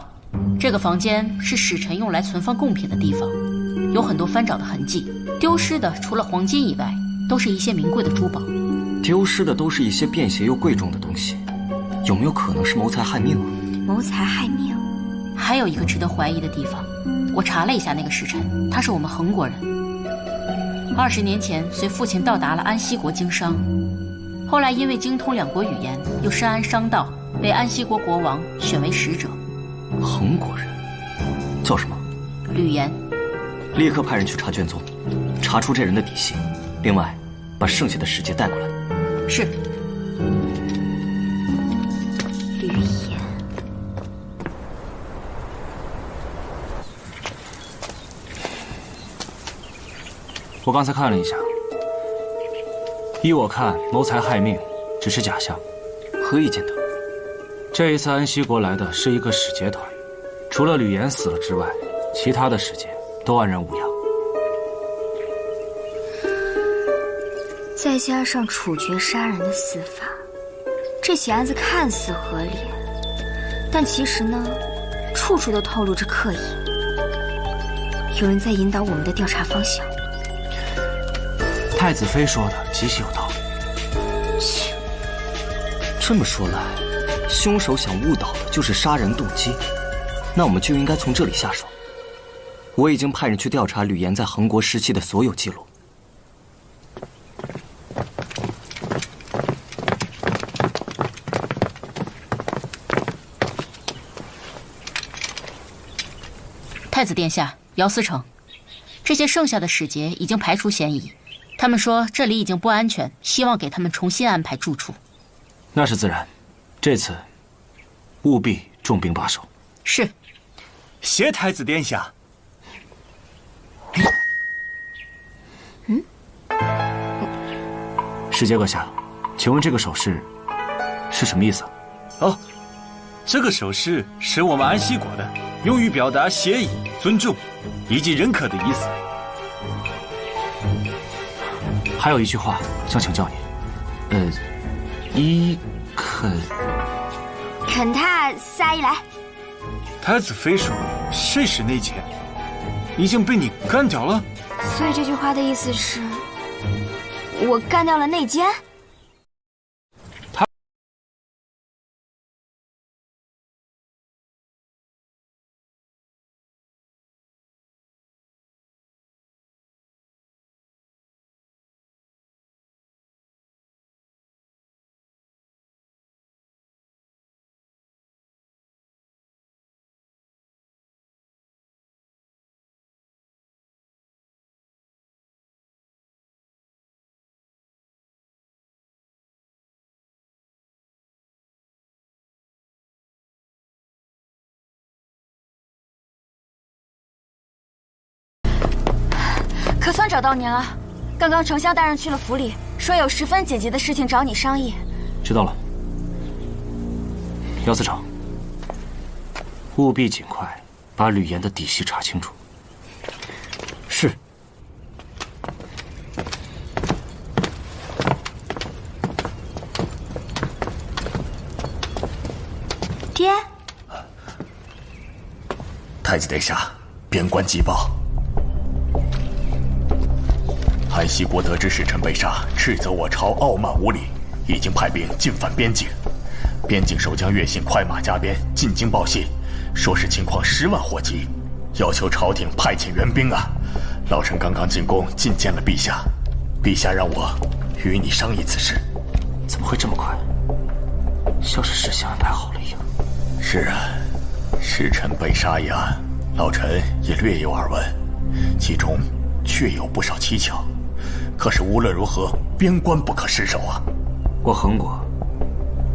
这个房间是使臣用来存放贡品的地方，有很多翻找的痕迹。丢失的除了黄金以外，都是一些名贵的珠宝。丢失的都是一些便携又贵重的东西，有没有可能是谋财害命啊？谋财害命？还有一个值得怀疑的地方，我查了一下那个使臣，他是我们恒国人。20年前随父亲到达了安息国经商。后来因为精通2国语言，又深谙商道，被安息国国王选为使者。恒国人叫什么？吕岩。立刻派人去查卷宗，查出这人的底细。另外，把剩下的使节带过来。是。吕岩。我刚才看了一下。依我看，谋财害命只是假象。何以见得？这一次安息国来的是一个使节团，除了吕岩死了之外，其他的使节都安然无恙。再加上处决杀人的死法，这起案子看似合理，但其实呢，处处都透露着刻意。有人在引导我们的调查方向。太子妃说的极其有道理。这么说来，凶手想误导的就是杀人动机，那我们就应该从这里下手。我已经派人去调查吕岩在恒国时期的所有记录。太子殿下，姚思成，这些剩下的使节已经排除嫌疑。他们说这里已经不安全，希望给他们重新安排住处。那是自然，这次务必重兵把守。是。谢太子殿下。使节阁下，请问这个手势是什么意思？哦，这个手势是我们安息国的，用于表达谢意、尊重以及认可的意思。还有一句话想请教你，肯他撒一来。太子妃说谁是内奸，已经被你干掉了。所以这句话的意思是，我干掉了内奸。可算找到您了。刚刚丞相大人去了府里，说有十分紧急的事情找你商议。知道了。姚司长，务必尽快把吕岩的底细查清楚。是。爹，太子殿下，边关急报。安西国得知使臣被杀，斥责我朝傲慢无礼，已经派兵进犯边境。边境守将岳信快马加鞭进京报信，说是情况10万火急，要求朝廷派遣援兵啊！老臣刚刚进宫觐见了陛下，陛下让我与你商议此事。怎么会这么快？像是事先安排好了一样。是啊，使臣被杀一案，老臣也略有耳闻，其中确有不少蹊跷。可是无论如何，边关不可失守啊！我衡国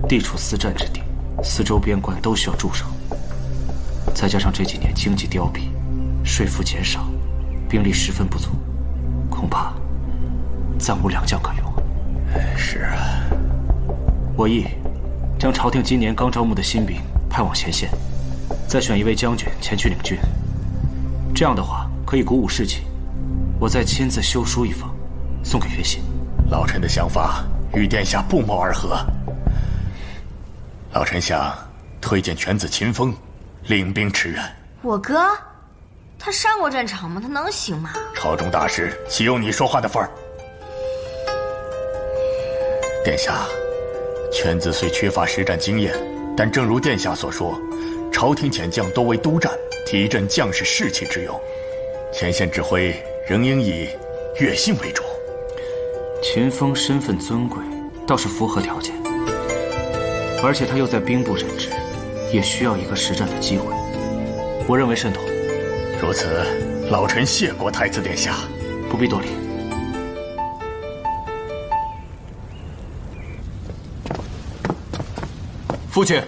地处4战之地，四周边关都需要驻守，再加上这几年经济凋敝，税赋减少，兵力十分不足，恐怕暂无良将可用。是啊，我意将朝廷今年刚招募的新兵派往前线，再选一位将军前去领军。这样的话可以鼓舞士气。我再亲自修书一封，送给岳信。老臣的想法与殿下不谋而合。老臣想推荐犬子秦风领兵驰援。我哥，他上过战场吗？他能行吗？朝中大事岂有你说话的份儿？殿下，犬子虽缺乏实战经验，但正如殿下所说，朝廷遣将多为督战，提振将士士气之用。前线指挥仍应以岳信为主。秦风身份尊贵，倒是符合条件，而且他又在兵部任职，也需要一个实战的机会。我认为甚妥。如此，老臣谢过太子殿下。不必多礼。父亲，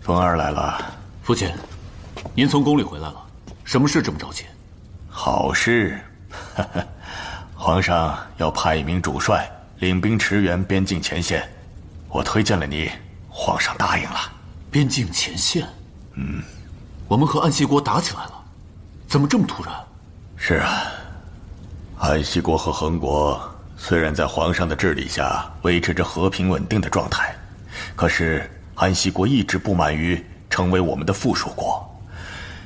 风儿来了。父亲，您从宫里回来了，什么事这么着急？好事，皇上要派一名主帅领兵驰援边境前线，我推荐了你，皇上答应了。边境前线？我们和安西国打起来了，怎么这么突然？是啊，安西国和衡国虽然在皇上的治理下维持着和平稳定的状态，可是安西国一直不满于成为我们的附属国。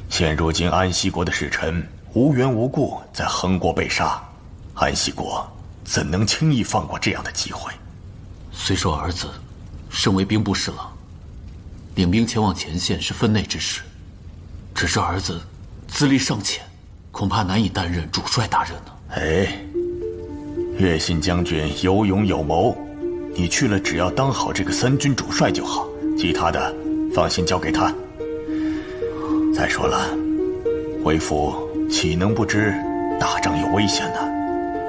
现如今安西国的使臣无缘无故在衡国被杀，安西国怎能轻易放过这样的机会？虽说儿子身为兵部侍郎，领兵前往前线是分内之事，只是儿子资历尚浅，恐怕难以担任主帅大任呢。哎，岳信将军有勇有谋，你去了只要当好这个3军主帅就好，其他的放心交给他。再说了，为父岂能不知打仗有危险呢？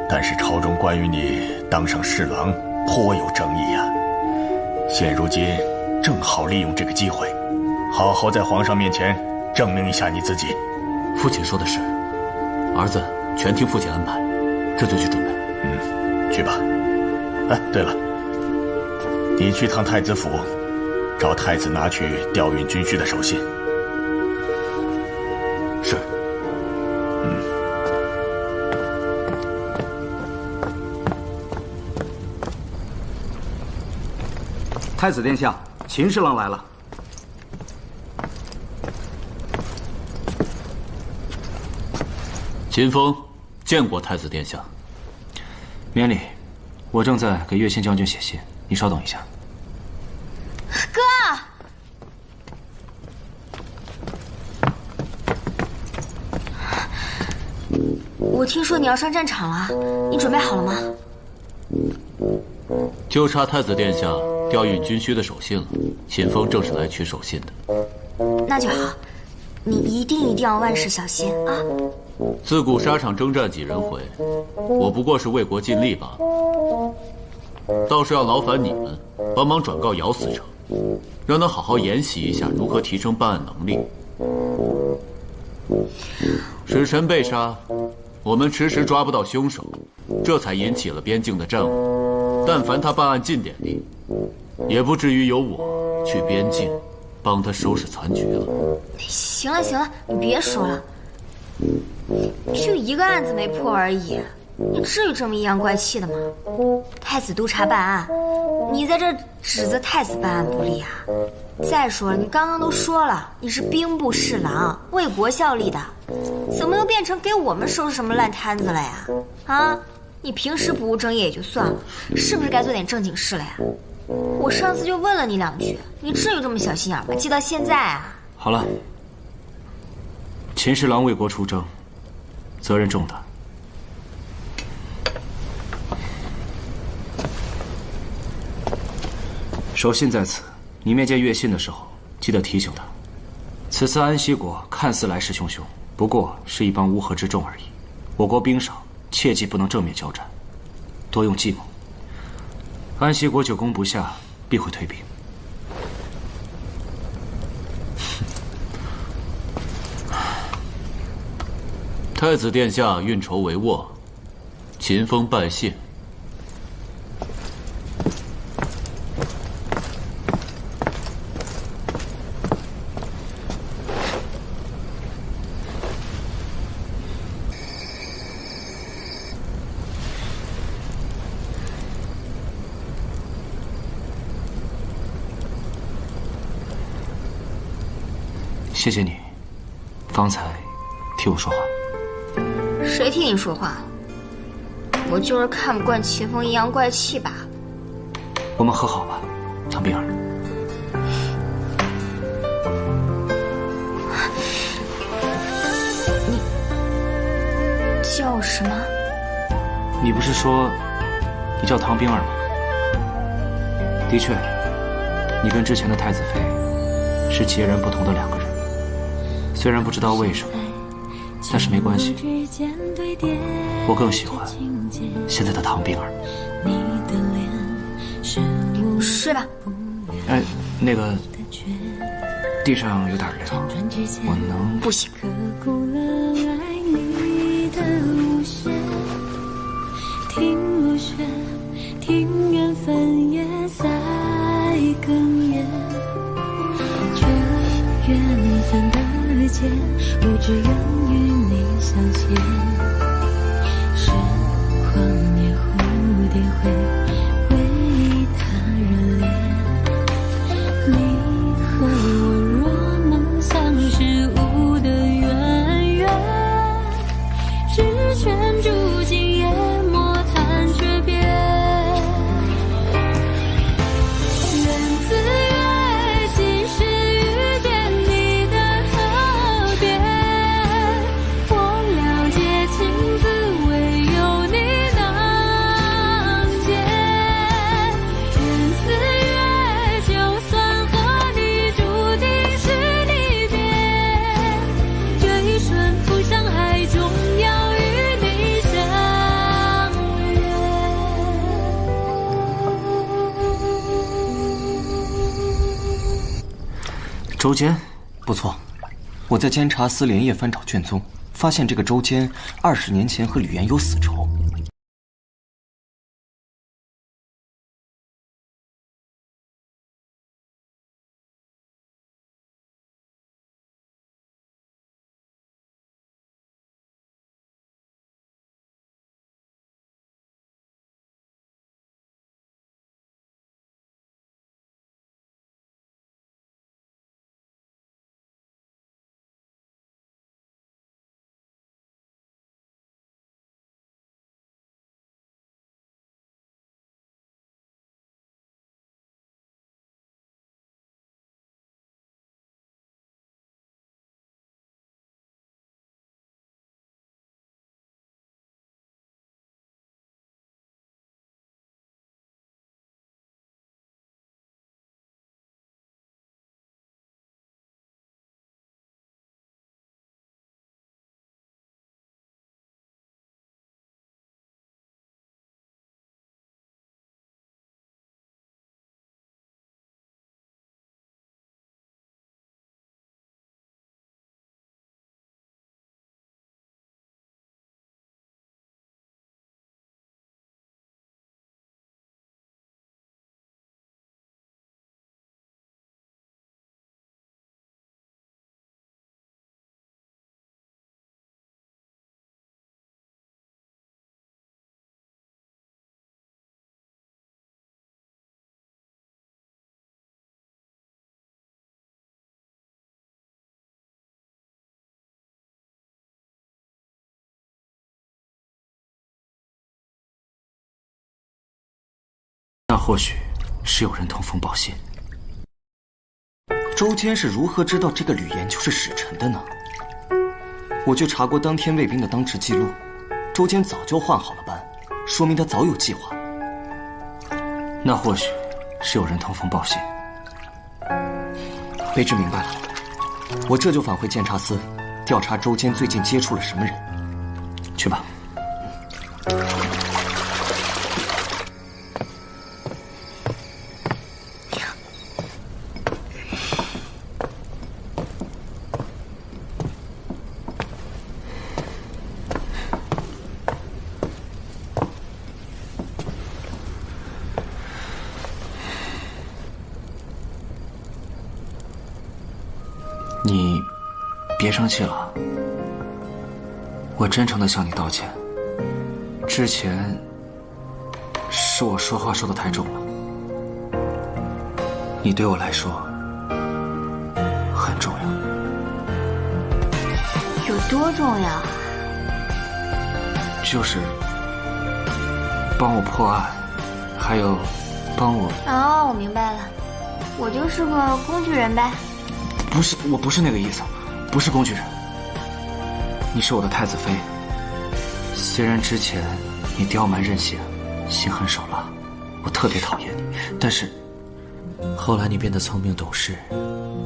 但是朝中关于你当上侍郎颇有争议啊。现如今正好利用这个机会，好好在皇上面前证明一下你自己。父亲说的是，儿子全听父亲安排，这就去准备。去吧。哎，对了，你去趟太子府，找太子拿去调运军需的手信。是。太子殿下，秦侍郎来了。秦风见过太子殿下。免礼，我正在给岳信将军写信，你稍等一下。哥，我听说你要上战场了，你准备好了吗？就差太子殿下调运军需的手信了。秦风正是来取手信的。那就好，你一定要万事小心啊！自古沙场征战几人回，我不过是为国尽力罢了。倒是要劳烦你们帮忙转告姚司城，让他好好研习一下如何提升办案能力。使臣被杀，我们迟迟抓不到凶手，这才引起了边境的战火。但凡他办案尽点力，也不至于由我去边境帮他收拾残局了。行了行了，你别说了，就一个案子没破而已，你至于这么阴阳怪气的吗？太子督察办案，你在这指责太子办案不力啊？再说了，你刚刚都说了，你是兵部侍郎，为国效力的，怎么又变成给我们收拾什么烂摊子了呀？啊，你平时不务正业也就算了，是不是该做点正经事了呀？我上次就问了你2句，你至于这么小心眼吗？记到现在啊！好了，秦侍郎为国出征，责任重大。手信在此，你面见岳信的时候，记得提醒他，此次安西国看似来势汹汹，不过是一帮乌合之众而已。我国兵少，切记不能正面交战，多用计谋。安西国久攻不下，必会退兵。太子殿下运筹帷幄，秦风拜谢。谢谢你，方才替我说话。谁替你说话？我就是看不惯秦风阴阳怪气吧。我们和好吧，唐冰儿。你叫什么？你不是说你叫唐冰儿吗？的确，你跟之前的太子妃是截然不同的2个人。虽然不知道为什么，但是没关系，我更喜欢现在的唐冰儿。睡吧。哎，那个地上有点凉，我能……不行。听落雪，听缘分也在哽咽，这缘分的结，不只愿与你相携。是狂野蝴蝶会为他人恋，你和我若能相识无的渊源，只圈住今夜莫谈诀别。缘自约，即是遇见你的特别。我了解情字，唯有你能解。缘自约，就算和你注定是离别，这一瞬浮上海中，要与你相约。周坚，不错，我在监察司连夜翻找卷宗，发现这个周坚20年前和吕岩有死仇。或许是有人通风报信。周坚是如何知道这个吕岩就是使臣的呢？我去查过当天卫兵的当值记录，周坚早就换好了班，说明他早有计划。那或许是有人通风报信。卑职明白了，我这就返回监察司，调查周坚最近接触了什么人。去吧。你别生气了，我真诚地向你道歉。之前是我说话说得太重了，你对我来说很重要。有多重要？就是帮我破案，还有帮我……哦，我明白了，我就是个工具人呗。不是，我不是那个意思，不是工具人。你是我的太子妃，虽然之前你刁蛮任性、心狠手辣，我特别讨厌你，但是后来你变得聪明懂事、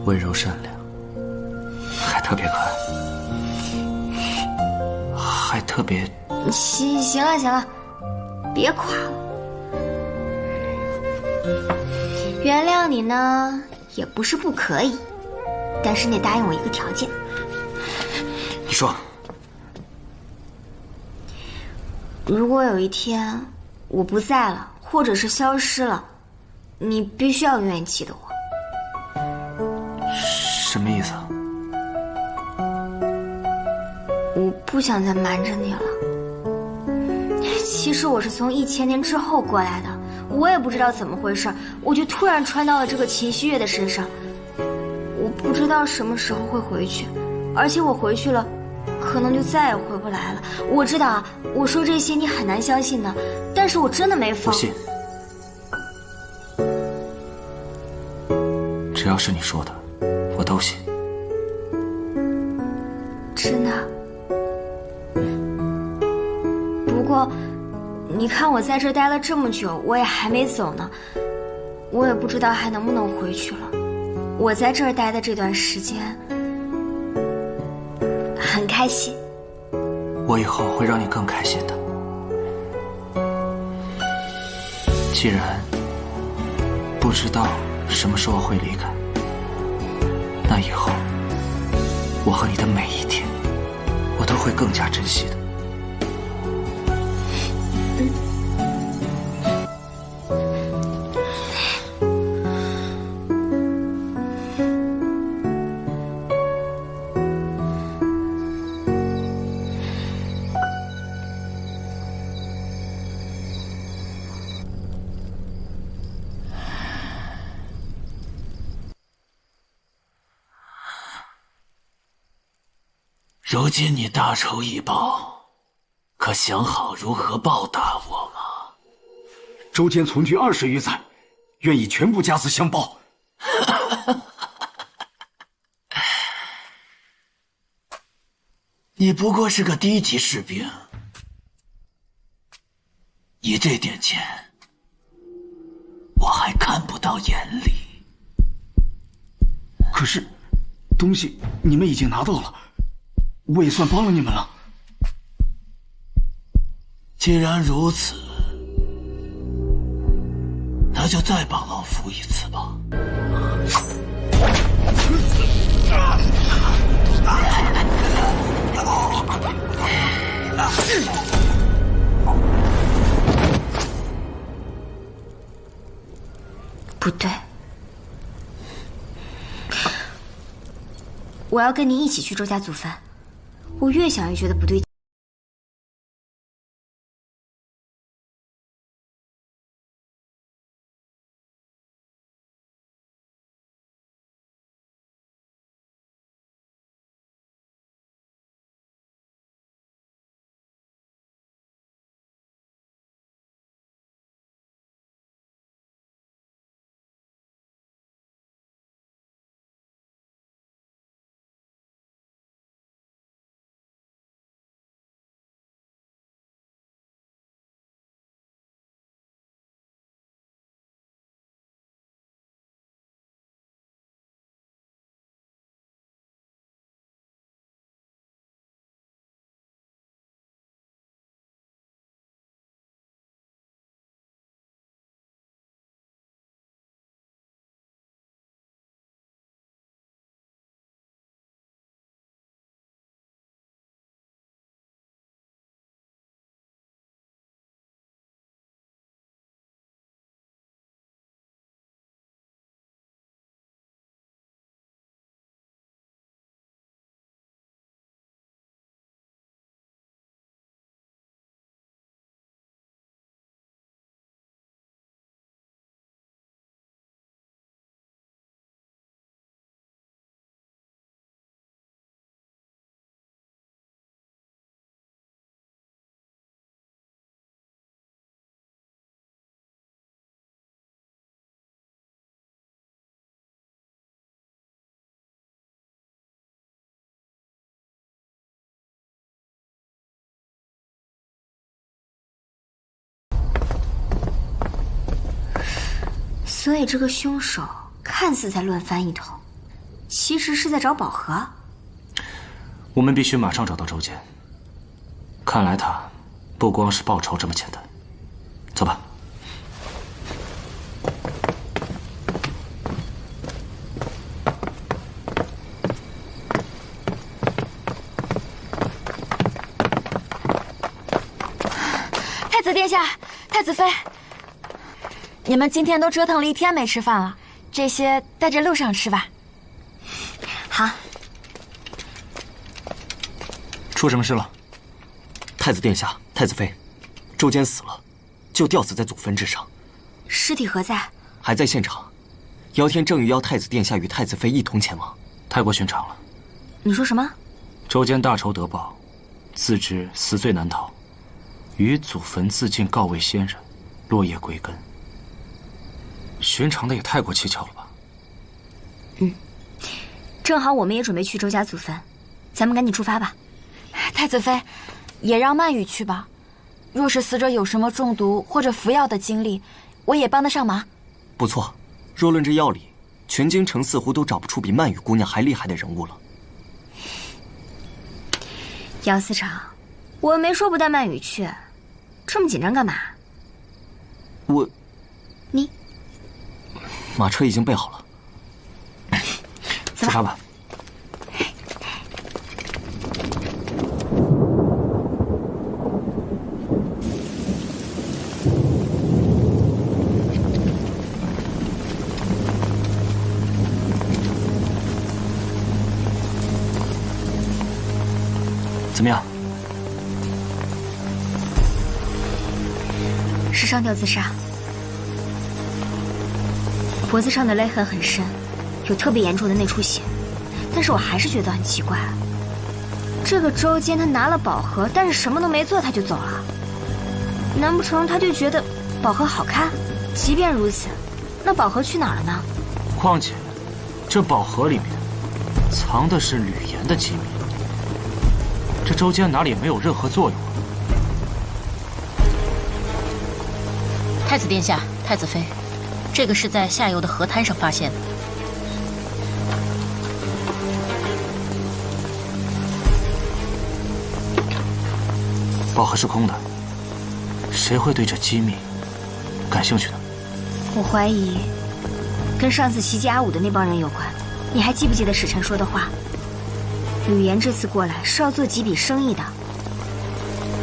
温柔善良，还特别可爱，还特别……行了行了，别夸了。原谅你呢，也不是不可以。但是你得答应我一个条件。你说。如果有一天我不在了，或者是消失了，你必须要永远记得我。什么意思啊？我不想再瞒着你了。其实我是从1000年之后过来的，我也不知道怎么回事，我就突然穿到了这个秦希月的身上。我不知道什么时候会回去，而且我回去了，可能就再也回不来了。我知道啊，我说这些你很难相信的，但是我真的没法。不信，只要是你说的，我都信。真的？不过，你看我在这待了这么久，我也还没走呢，我也不知道还能不能回去了。我在这儿待的这段时间很开心，我以后会让你更开心的。既然不知道什么时候会离开，那以后我和你的每一天，我都会更加珍惜的。如今你大仇已报，可想好如何报答我吗？周坚从军20余载，愿以全部家资相报。你不过是个低级士兵，你这点钱，我还看不到眼里。可是，东西你们已经拿到了。我也算帮了你们了。既然如此，那就再帮老夫一次吧。不对，我要跟你一起去周家祖坟。我越想越觉得不对劲。所以这个凶手看似在乱翻一通，其实是在找宝盒。我们必须马上找到周坚。看来他不光是报仇这么简单。走吧。太子殿下，太子妃，你们今天都折腾了一天没吃饭了，这些带着路上吃吧。好。出什么事了？太子殿下，太子妃，周坚死了，就吊死在祖坟之上。尸体何在？还在现场。姚天正欲邀太子殿下与太子妃一同前往。太过寻常了。你说什么？周坚大仇得报，自知死罪难逃，于祖坟自尽告慰先人，落叶归根。寻常的也太过蹊跷了吧？正好我们也准备去周家祖坟，咱们赶紧出发吧。太子妃，也让曼雨去吧。若是死者有什么中毒或者服药的经历，我也帮得上忙。不错，若论这药理，全京城似乎都找不出比曼雨姑娘还厉害的人物了。姚司长，我没说不带曼雨去，这么紧张干嘛？你马车已经备好了，出发吧。怎么样？是上吊自杀，脖子上的勒痕很深，有特别严重的内出血。但是我还是觉得很奇怪，这个周坚他拿了宝盒，但是什么都没做他就走了，难不成他就觉得宝盒好看？即便如此，那宝盒去哪儿了呢？况且，这宝盒里面藏的是吕岩的机密。这周坚哪里也没有任何作用啊！太子殿下，太子妃，这个是在下游的河滩上发现的。宝盒是空的，谁会对这机密感兴趣呢？我怀疑跟上次袭击阿武的那帮人有关。你还记不记得史晨说的话？吕岩这次过来是要做几笔生意的，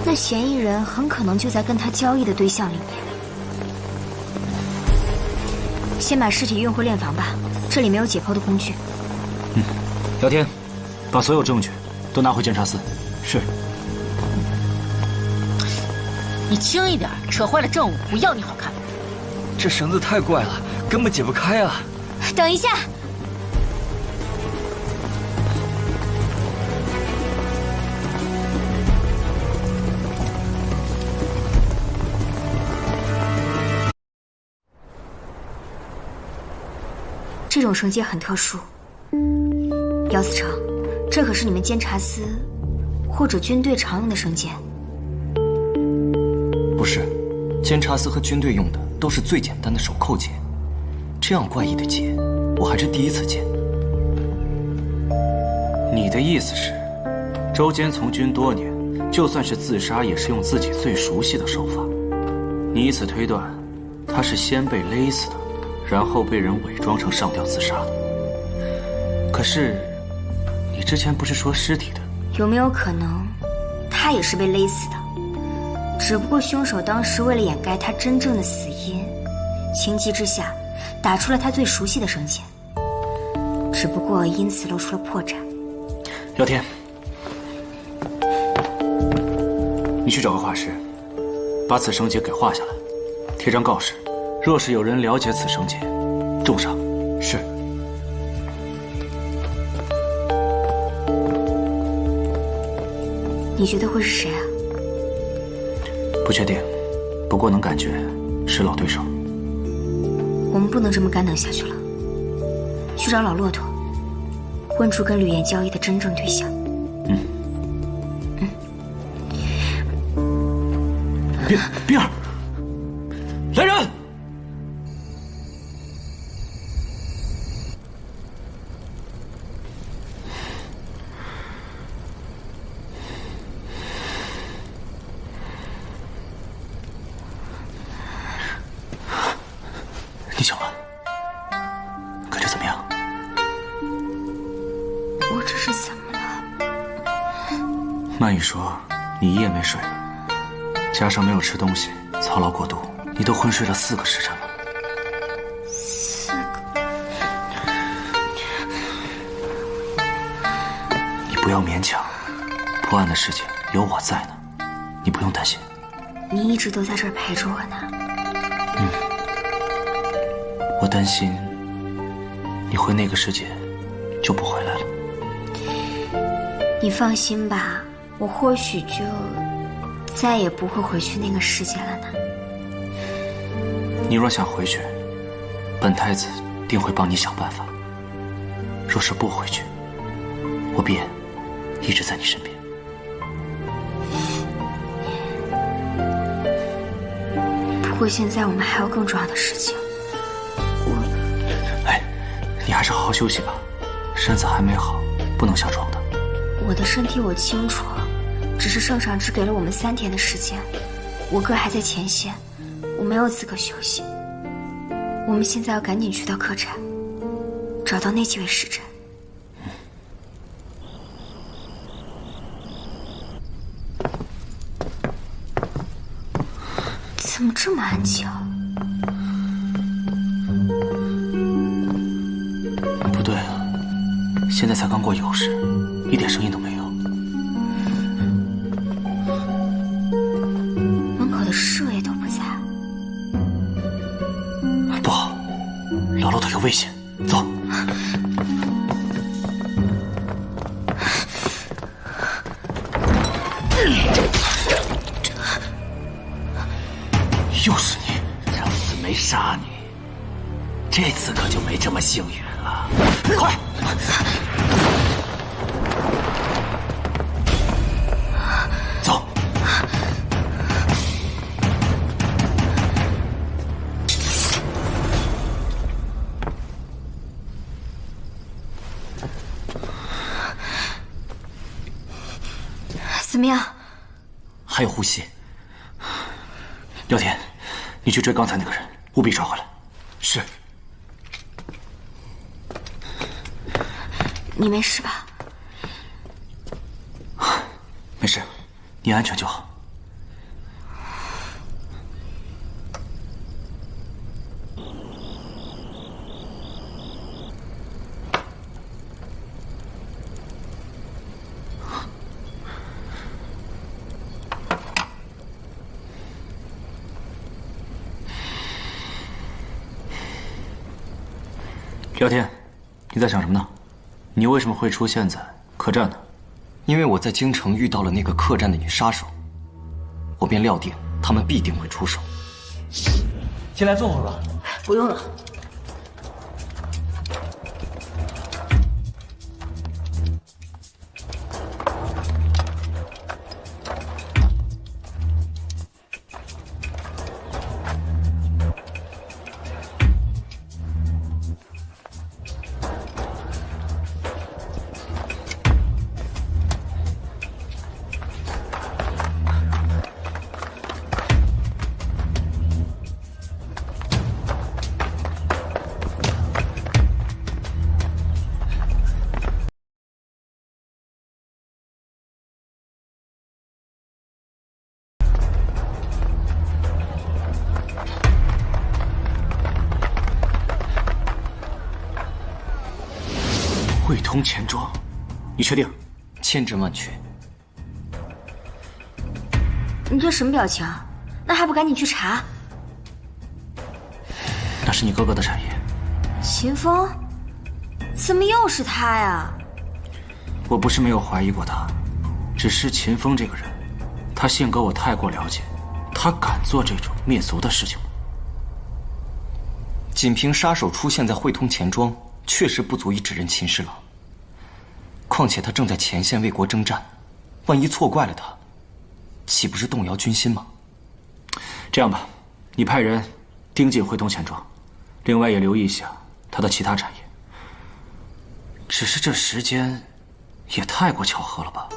那嫌疑人很可能就在跟他交易的对象里面。先把尸体运回殓房吧，这里没有解剖的工具。姚天，把所有证据都拿回监察司。是。你轻一点，扯坏了证物，不要你好看。这绳子太怪了，根本解不开啊！等一下。这种绳结很特殊，姚思成，这可是你们监察司或者军队常用的绳结。不是，监察司和军队用的都是最简单的手扣结，这样怪异的结，我还是第一次见。你的意思是，周坚从军多年，就算是自杀，也是用自己最熟悉的手法。你以此推断，他是先被勒死的，然后被人伪装成上吊自杀的。可是，你之前不是说尸体的？有没有可能，他也是被勒死的？只不过凶手当时为了掩盖他真正的死因，情急之下打出了他最熟悉的绳结，只不过因此露出了破绽。姚天，你去找个画师，把此绳结给画下来，贴张告示，若是有人了解此绳结，重赏。是。你觉得会是谁啊？不确定，不过能感觉是老对手。我们不能这么干等下去了，去找老骆驼，问出跟吕岩交易的真正对象。冰儿，来人！曼玉说你一夜没睡，加上没有吃东西，操劳过度，你都昏睡了4个时辰了。4个。你不要勉强，破案的事情有我在呢，你不用担心。你一直都在这儿陪着我呢。我担心你回那个世界就不回来了。你放心吧，我或许就再也不会回去那个世界了呢。你若想回去，本太子定会帮你想办法。若是不回去，我便一直在你身边。不过现在我们还有更重要的事情。你还是好好休息吧，身子还没好，不能下床的。我的身体我清楚，只是圣上只给了我们3天的时间，我哥还在前线，我没有资格休息。我们现在要赶紧去到客栈，找到那几位使臣。怎么这么安静？不对啊，现在才刚过酉时，一点声音都没有。门口的侍卫都不在。不好，老楼头有危险，走。又是你，上次没杀你，这次可就没这么幸运了。快！走。怎么样？还有呼吸。廖天，你去追刚才那个人，务必抓回来。是。你没事吧？没事，你安全就好。廖天，你在想什么呢？你为什么会出现在客栈呢？因为我在京城遇到了那个客栈的女杀手，我便料定他们必定会出手。进来坐会儿吧。不用了。汇通钱庄，你确定？千真万确。你这什么表情？那还不赶紧去查？那是你哥哥的产业。秦风？怎么又是他呀？我不是没有怀疑过他，只是秦风这个人，他性格我太过了解，他敢做这种灭族的事情吗？仅凭杀手出现在汇通钱庄，确实不足以指认秦侍郎。况且他正在前线为国征战，万一错怪了他，岂不是动摇军心吗？这样吧，你派人盯紧汇通钱庄，另外也留意一下他的其他产业。只是这时间也太过巧合了吧？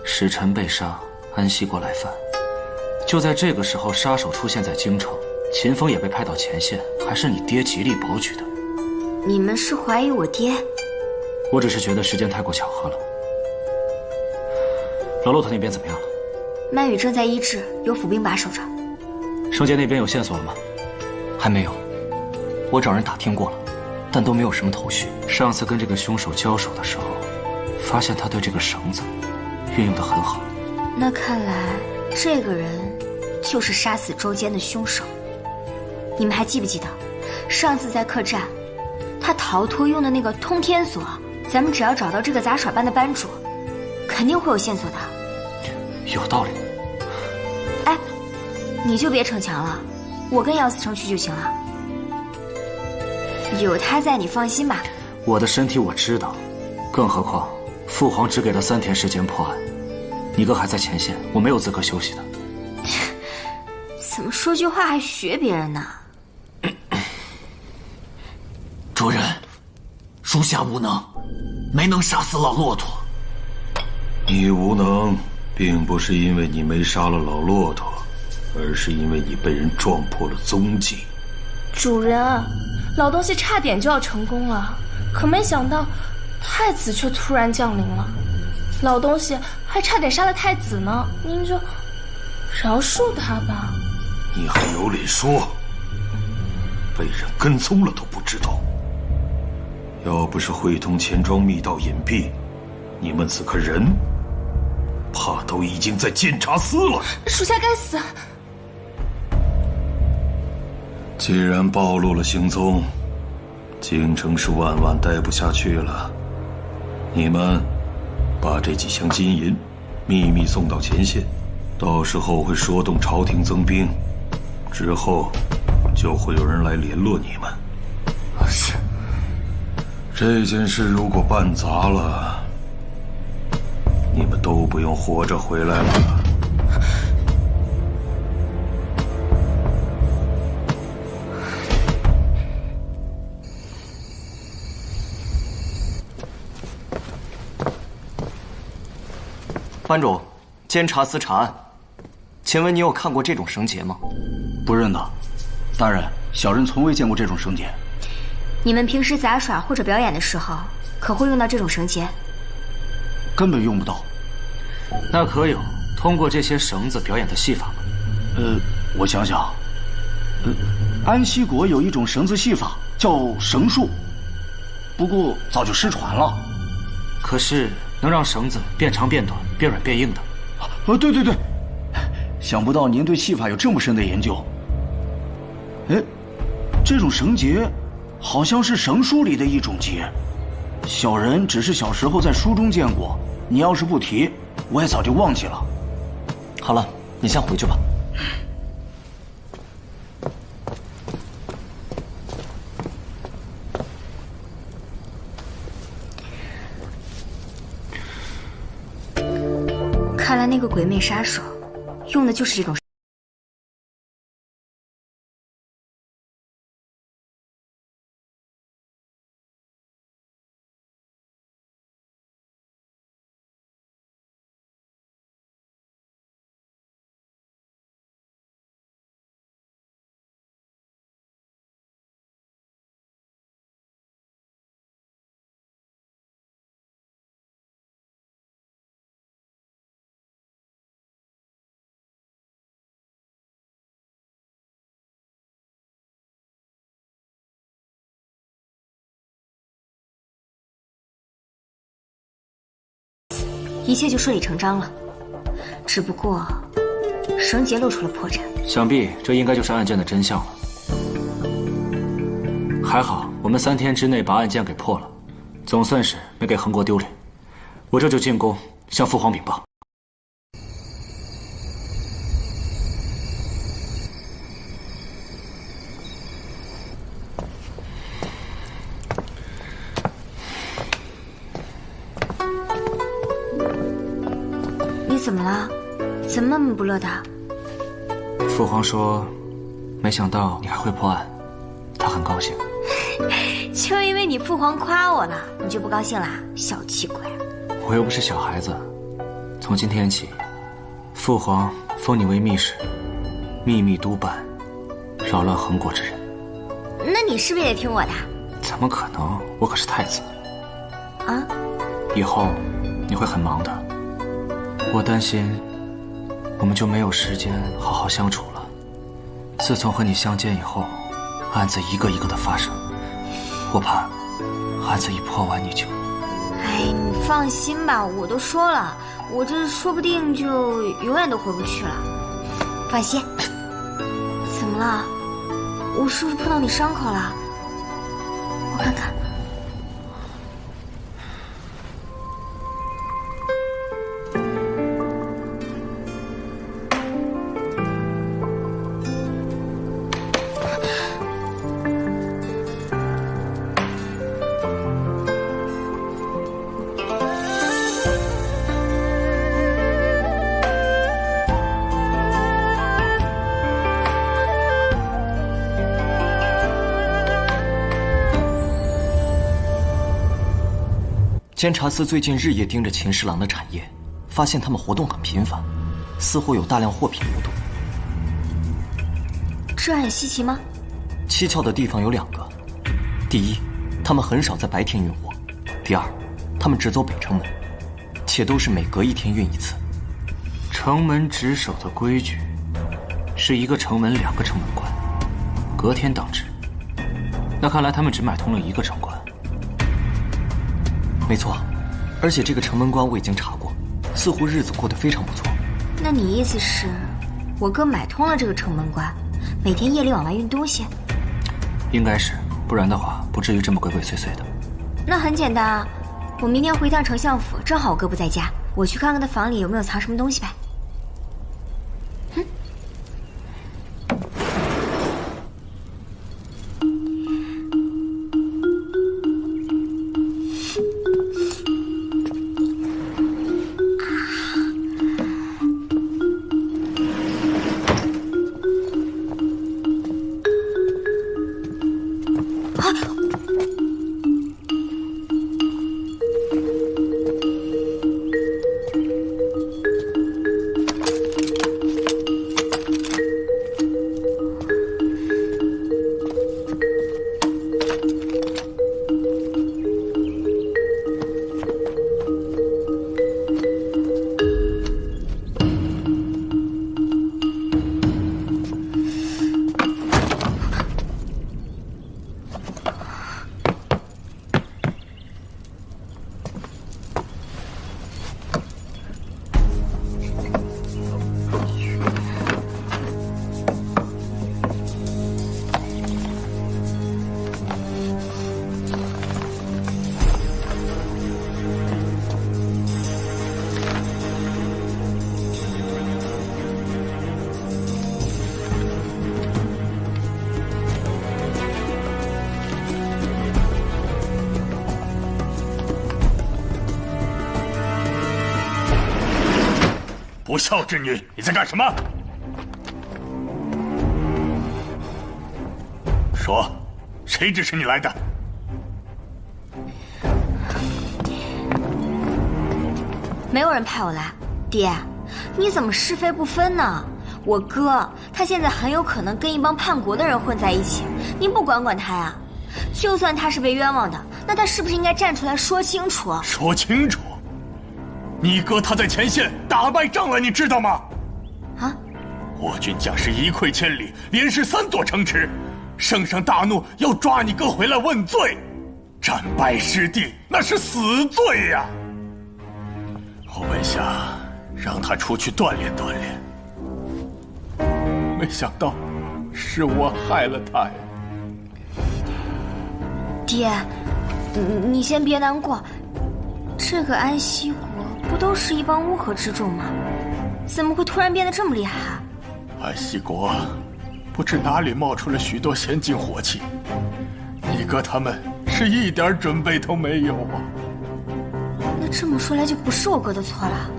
使臣被杀，安西国来犯，就在这个时候，杀手出现在京城，秦风也被派到前线，还是你爹极力保举的。你们是怀疑我爹？我只是觉得时间太过巧合了。老骆驼那边怎么样了？曼雨正在医治，有府兵把守着。圣杰那边有线索了吗？还没有，我找人打听过了，但都没有什么头绪。上次跟这个凶手交手的时候，发现他对这个绳子运用得很好。那看来这个人就是杀死周坚的凶手。你们还记不记得，上次在客栈，他逃脱用的那个通天锁？咱们只要找到这个杂耍班的班主，肯定会有线索的。有道理。哎，你就别逞强了，我跟杨思成去就行了。有他在，你放心吧。我的身体我知道，更何况父皇只给了3天时间破案，你哥还在前线，我没有资格休息的。怎么说句话还学别人呢？主人，属下无能，没能杀死老骆驼。你无能，并不是因为你没杀了老骆驼，而是因为你被人撞破了踪迹。主人，老东西差点就要成功了，可没想到太子却突然降临了，老东西还差点杀了太子呢。您就饶恕他吧。你还有脸说？被人跟踪了都不知道。要不是会通钱庄密道隐蔽，你们此刻人怕都已经在监察司了。属下该死。既然暴露了行踪，京城是万万待不下去了。你们把这几箱金银秘密送到前线，到时候会说动朝廷增兵，之后就会有人来联络你们。是。这件事如果办砸了，你们都不用活着回来了。班主，监察司查案，请问你有看过这种绳结吗？不认得，大人，小人从未见过这种绳结。你们平时杂耍或者表演的时候，可会用到这种绳结？根本用不到。那可有通过这些绳子表演的戏法吗？我想想，安西国有一种绳子戏法叫绳术，不过早就失传了。可是能让绳子变长变短、变软变硬的。对对对，想不到您对戏法有这么深的研究。哎，这种绳结好像是绳书里的一种结，小人只是小时候在书中见过，你要是不提，我也早就忘记了。好了，你先回去吧。看来那个鬼魅杀手用的就是这种。一切就顺理成章了，只不过绳结露出了破绽。想必这应该就是案件的真相了。还好我们3天之内把案件给破了，总算是没给恒国丢脸。我这就进宫向父皇禀报。你怎么了？怎么闷闷不乐的？父皇说，没想到你还会破案，他很高兴。就因为你父皇夸我了，你就不高兴啦？小气鬼！我又不是小孩子。从今天起，父皇封你为密使，秘密督办扰乱恒国之人。那你是不是也听我的？怎么可能？我可是太子。啊？以后你会很忙的。我担心，我们就没有时间好好相处了。自从和你相见以后，案子一个一个的发生，我怕案子一破完你就……哎，你放心吧，我都说了，我这说不定就永远都回不去了。放心。怎么了？我是不是碰到你伤口了？我看看。监察司最近日夜盯着秦侍郎的产业，发现他们活动很频繁，似乎有大量货品流动。这很稀奇吗？蹊跷的地方有2个：第一，他们很少在白天运货；第二，他们只走北城门，且都是每隔1天运一次。城门值守的规矩是1个城门2个城门关，隔天当值。那看来他们只买通了1个城关。没错，而且这个城门关我已经查过，似乎日子过得非常不错。那你意思是，我哥买通了这个城门关，每天夜里往外运东西？应该是，不然的话不至于这么鬼鬼祟祟的。那很简单啊，我明天回趟丞相府，正好我哥不在家，我去看看他房里有没有藏什么东西呗。不孝之女，你在干什么？说，谁指使你来的？没有人派我来。爹，你怎么是非不分呢？我哥他现在很有可能跟一帮叛国的人混在一起，您不管管他呀？就算他是被冤枉的，那他是不是应该站出来说清楚？说清楚？你哥他在前线打败仗了，你知道吗？啊！我军将士一溃千里，连失3座城池，圣上大怒，要抓你哥回来问罪。战败失地，那是死罪呀！我本想让他出去锻炼锻炼，没想到是我害了他呀！爹，你先别难过，这个安西国不都是一帮乌合之众吗？怎么会突然变得这么厉害？安西国不知哪里冒出了许多先进火器，你哥他们是一点准备都没有啊！那这么说来就不是我哥的错了。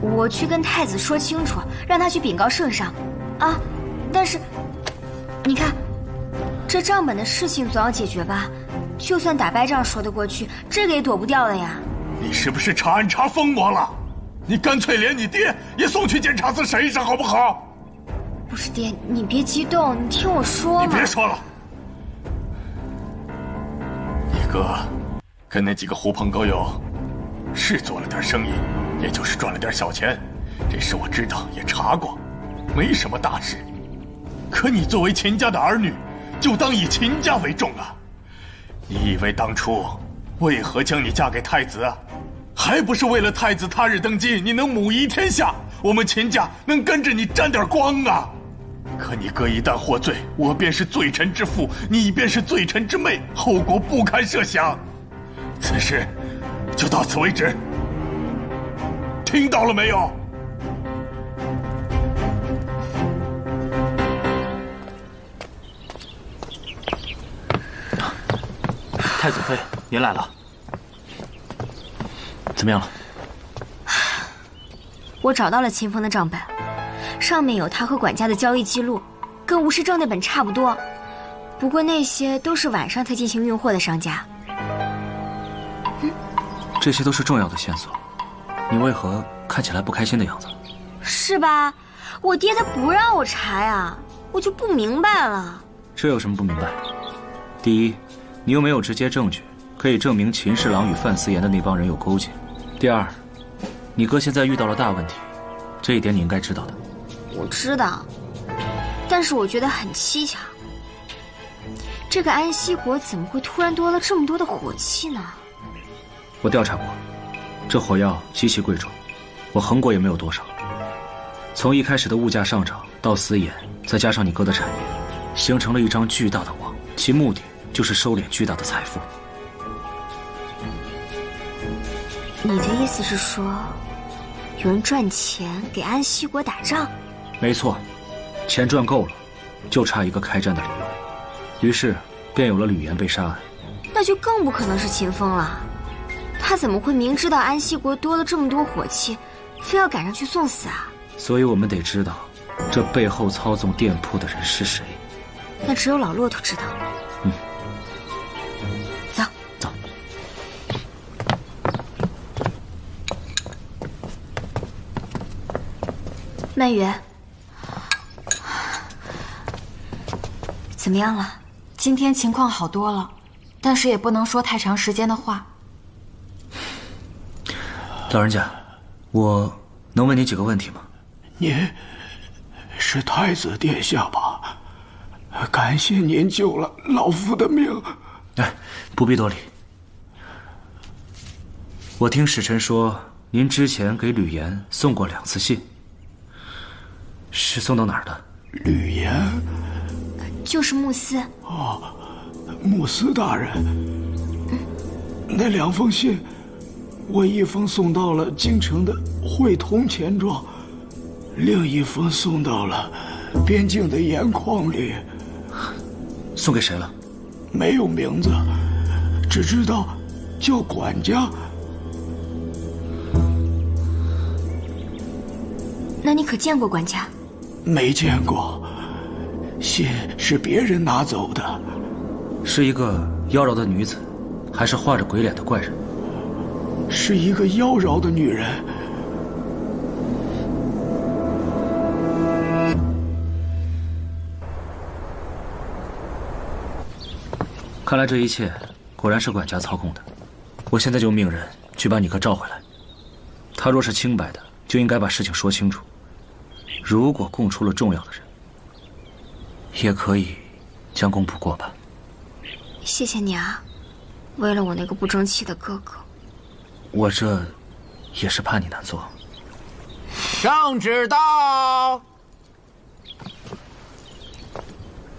我去跟太子说清楚，让他去禀告圣上，啊！但是，你看，这账本的事情总要解决吧？就算打败仗说得过去，这个也躲不掉了呀。你是不是查案查疯魔了？你干脆连你爹也送去监察司审一审，好不好？不是爹，你别激动，你听我说嘛。你别说了。你哥跟那几个狐朋狗友是做了点生意，也就是赚了点小钱，这事我知道也查过，没什么大事。可你作为秦家的儿女，就当以秦家为重啊！你以为当初为何将你嫁给太子啊？还不是为了太子他日登基，你能母仪天下，我们秦家能跟着你沾点光啊！可你哥一旦获罪，我便是罪臣之父，你便是罪臣之妹，后果不堪设想。此事就到此为止，听到了没有？太子妃，您来了。怎么样了？我找到了秦风的账本，上面有他和管家的交易记录，跟吴世正那本差不多。不过那些都是晚上才进行运货的商家。这些都是重要的线索，你为何看起来不开心的样子？是吧？我爹他不让我查呀，我就不明白了。这有什么不明白？第一，你又没有直接证据可以证明秦侍郎与范思言的那帮人有勾结。第二，你哥现在遇到了大问题，这一点你应该知道的。我知道，但是我觉得很蹊跷，这个安息国怎么会突然多了这么多的火器呢？我调查过，这火药极其贵重，我衡过也没有多少。从一开始的物价上涨到思言，再加上你哥的产业，形成了一张巨大的网，其目的就是收敛巨大的财富。你的意思是说，有人赚钱给安息国打仗？没错，钱赚够了，就差一个开战的理由，于是便有了吕岩被杀案。那就更不可能是秦风了，他怎么会明知道安息国多了这么多火器，非要赶上去送死啊？所以我们得知道，这背后操纵店铺的人是谁。那只有老骆驼知道。走。走。曼月，怎么样了？今天情况好多了，但是也不能说太长时间的话。老人家，我能问你几个问题吗？您是太子殿下吧？感谢您救了老夫的命。哎，不必多礼。我听使臣说，您之前给吕岩送过2次信，是送到哪儿的？吕岩，就是穆斯。哦，穆斯大人，那2封信，我一封送到了京城的会同钱庄，另一封送到了边境的盐矿里。送给谁了？没有名字，只知道叫管家。那你可见过管家？没见过，信是别人拿走的。是一个妖娆的女子，还是画着鬼脸的怪人？是一个妖娆的女人。看来这一切果然是管家操控的。我现在就命人去把你哥召回来。他若是清白的，就应该把事情说清楚。如果供出了重要的人，也可以将功补过吧。谢谢你啊，为了我那个不争气的哥哥。我这也是怕你难做。圣旨到。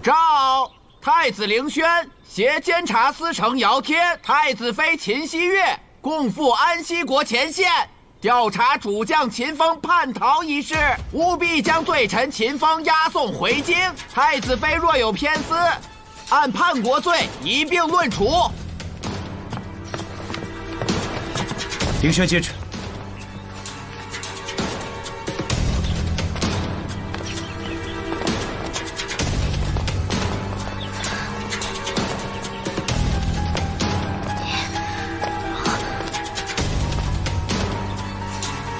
诏太子凌轩携监察司丞姚天、太子妃秦希月共赴安息国前线，调查主将秦风叛逃一事，务必将罪臣秦风押送回京。太子妃若有偏私，按叛国罪一并论处。凌轩接旨。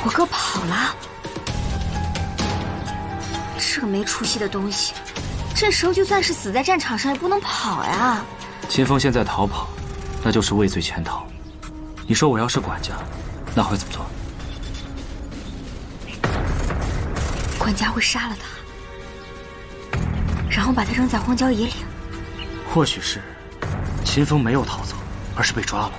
我哥跑了，这个没出息的东西，这时候就算是死在战场上也不能跑呀。秦风现在逃跑，那就是畏罪潜逃。你说我要是管家，那会怎么做？管家会杀了他，然后把他扔在荒郊野岭。或许是秦风没有逃走，而是被抓了。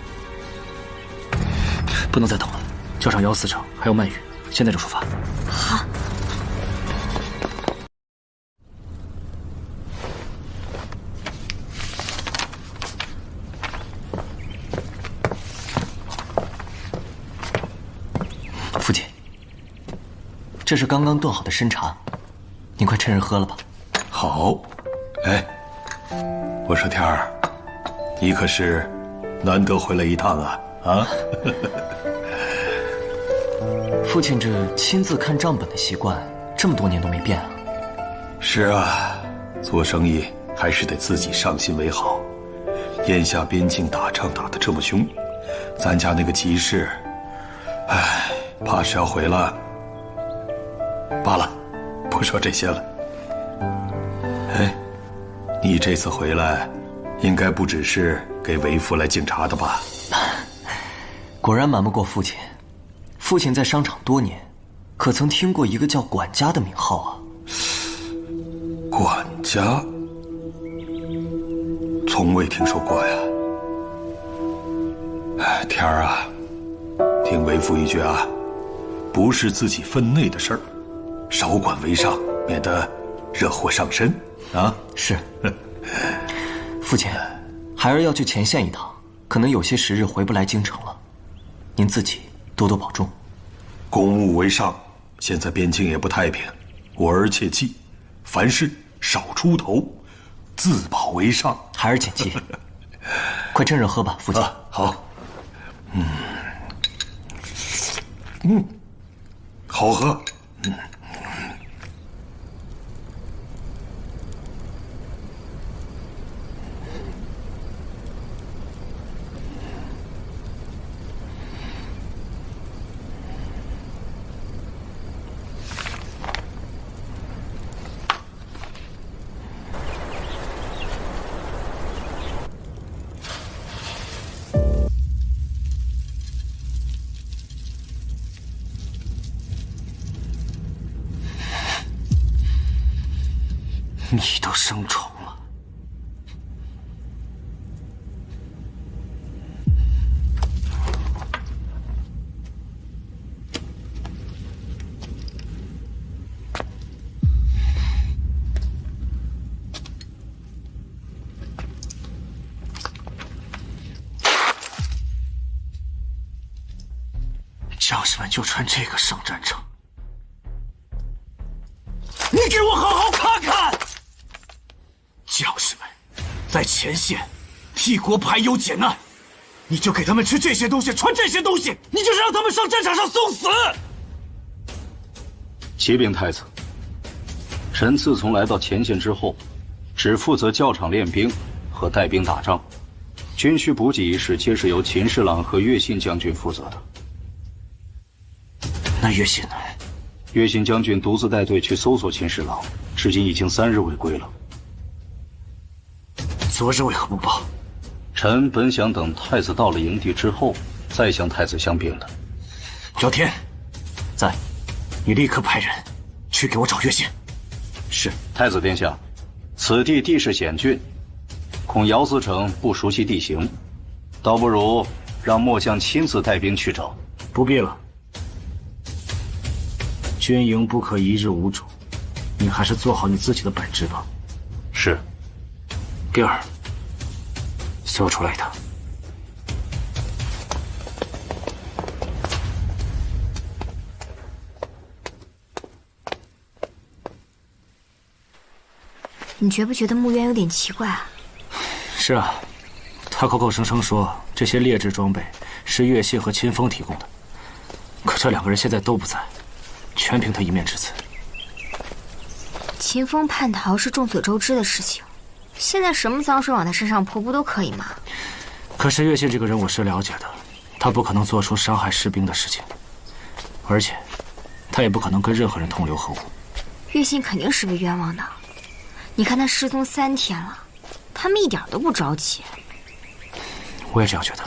不能再等了，叫上146城还有曼玉，现在就出发。好。父亲，这是刚刚炖好的参茶，您快趁热喝了吧。好，哎，我说天儿，你可是难得回来一趟啊！啊，父亲这亲自看账本的习惯，这么多年都没变啊。是啊，做生意还是得自己上心为好。眼下边境打仗打得这么凶，咱家那个集市，唉，怕是要毁了。罢了，不说这些了。哎，你这次回来，应该不只是给为父来敬茶的吧？果然瞒不过父亲。父亲在商场多年，可曾听过一个叫管家的名号啊？管家，从未听说过呀。哎，天儿啊，听为父一句啊，不是自己分内的事儿，少管为上，免得惹祸上身啊。是。父亲，孩儿要去前线一趟，可能有些时日回不来京城了，您自己多多保重。公务为上，现在边境也不太平，我儿切记，凡事少出头，自保为上。孩儿谨记。快趁热喝吧，父亲。啊，好。好喝。你都生虫了。将士们就穿这个上战场，你给我好好看看！将士们在前线替国排忧解难，你就给他们吃这些东西，穿这些东西，你就是让他们上战场上送死！启禀太子，臣自从来到前线之后，只负责教场练兵和带兵打仗，军需补给一事皆是由秦侍郎和乐信将军负责的。那乐信呢？乐信将军独自带队去搜索秦侍郎，至今已经3日未归了。昨日为何不报？臣本想等太子到了营地之后，再向太子相禀的。姚天，在，你立刻派人去给我找乐信。是，太子殿下，此地地势险峻，恐姚思成不熟悉地形，倒不如让末将亲自带兵去找。不必了，军营不可一日无主，你还是做好你自己的本职吧。是。第二，随我出来一趟。你觉不觉得穆渊有点奇怪啊？是啊，他口口声声说这些劣质装备是乐信和秦风提供的，可这2个人现在都不在，全凭他一面之词。秦风叛逃是众所周知的事情，现在什么脏水往他身上泼不都可以吗？可是乐信这个人我是了解的，他不可能做出伤害士兵的事情，而且他也不可能跟任何人同流合污。乐信肯定是被冤枉的，你看他失踪3天了，他们一点都不着急。我也这样觉得。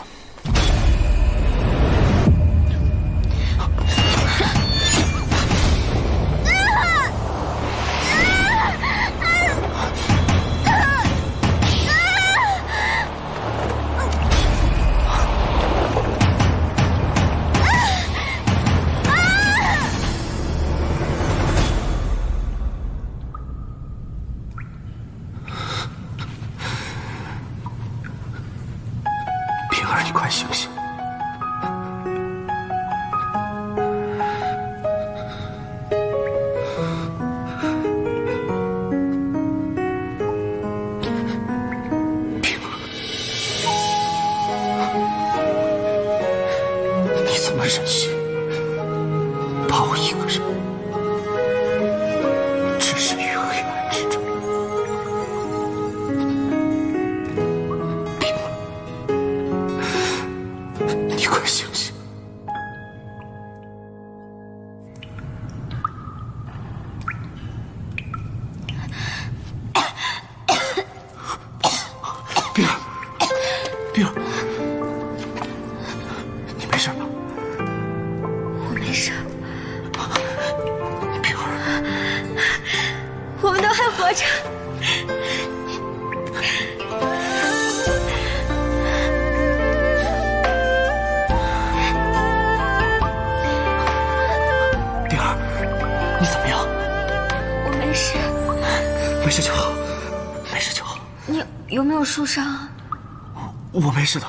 茶。丁儿，你怎么样？我没事。没事就好，没事就好。你有没有受伤啊？我没事的。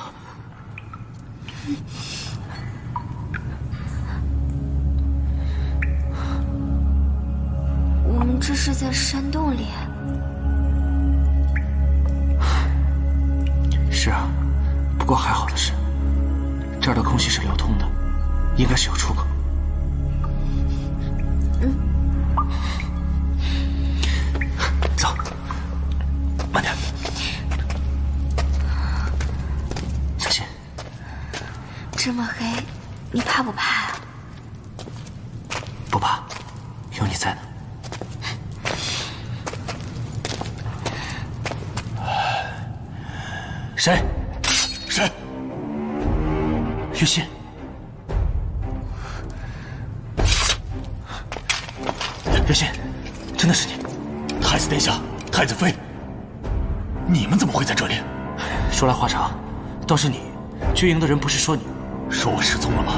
我们这是在山洞里。是啊，不过还好的是，这儿的空气是流通的，应该是有出口。走，慢点，小心。这么黑，你怕不怕啊？不怕，有你在呢。谁？谁？于心。于心，真的是你！太子殿下，太子妃，你们怎么会在这里？说来话长，倒是你，军营的人不是说你我失踪了吗？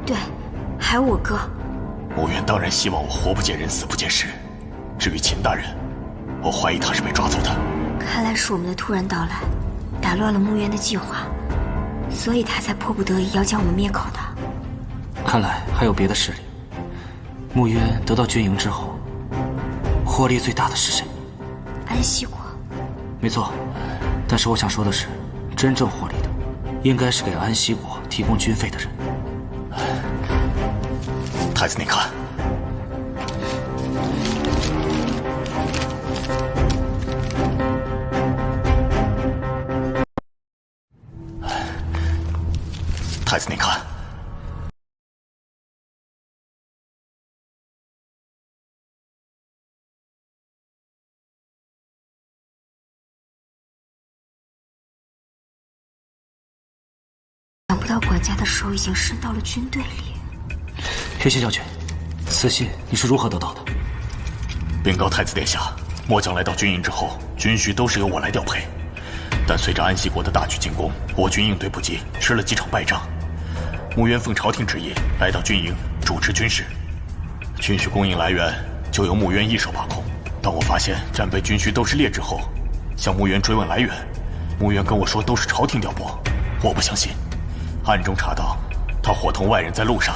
对，还有我哥。穆渊当然希望我活不见人，死不见尸。至于秦大人，我怀疑他是被抓走的。看来是我们的突然到来，打乱了穆渊的计划，所以他才迫不得已要将我们灭口的。看来还有别的势力。穆渊得到军营之后，获利最大的是谁？安息国。没错，但是我想说的是，真正获利的，应该是给安息国提供军费的人。太子，你看。太子，你看。想不到管家的手已经伸到了军队里。学习将军，此信你是如何得到的？禀告太子殿下，末将来到军营之后，军需都是由我来调配。但随着安息国的大举进攻，我军应对不及，吃了几场败仗。穆渊奉朝廷旨意来到军营主持军事，军需供应来源就由穆渊一手把控。当我发现战备军需都是劣质后，向穆渊追问来源，穆渊跟我说都是朝廷调拨，我不相信。暗中查到，他伙同外人在路上，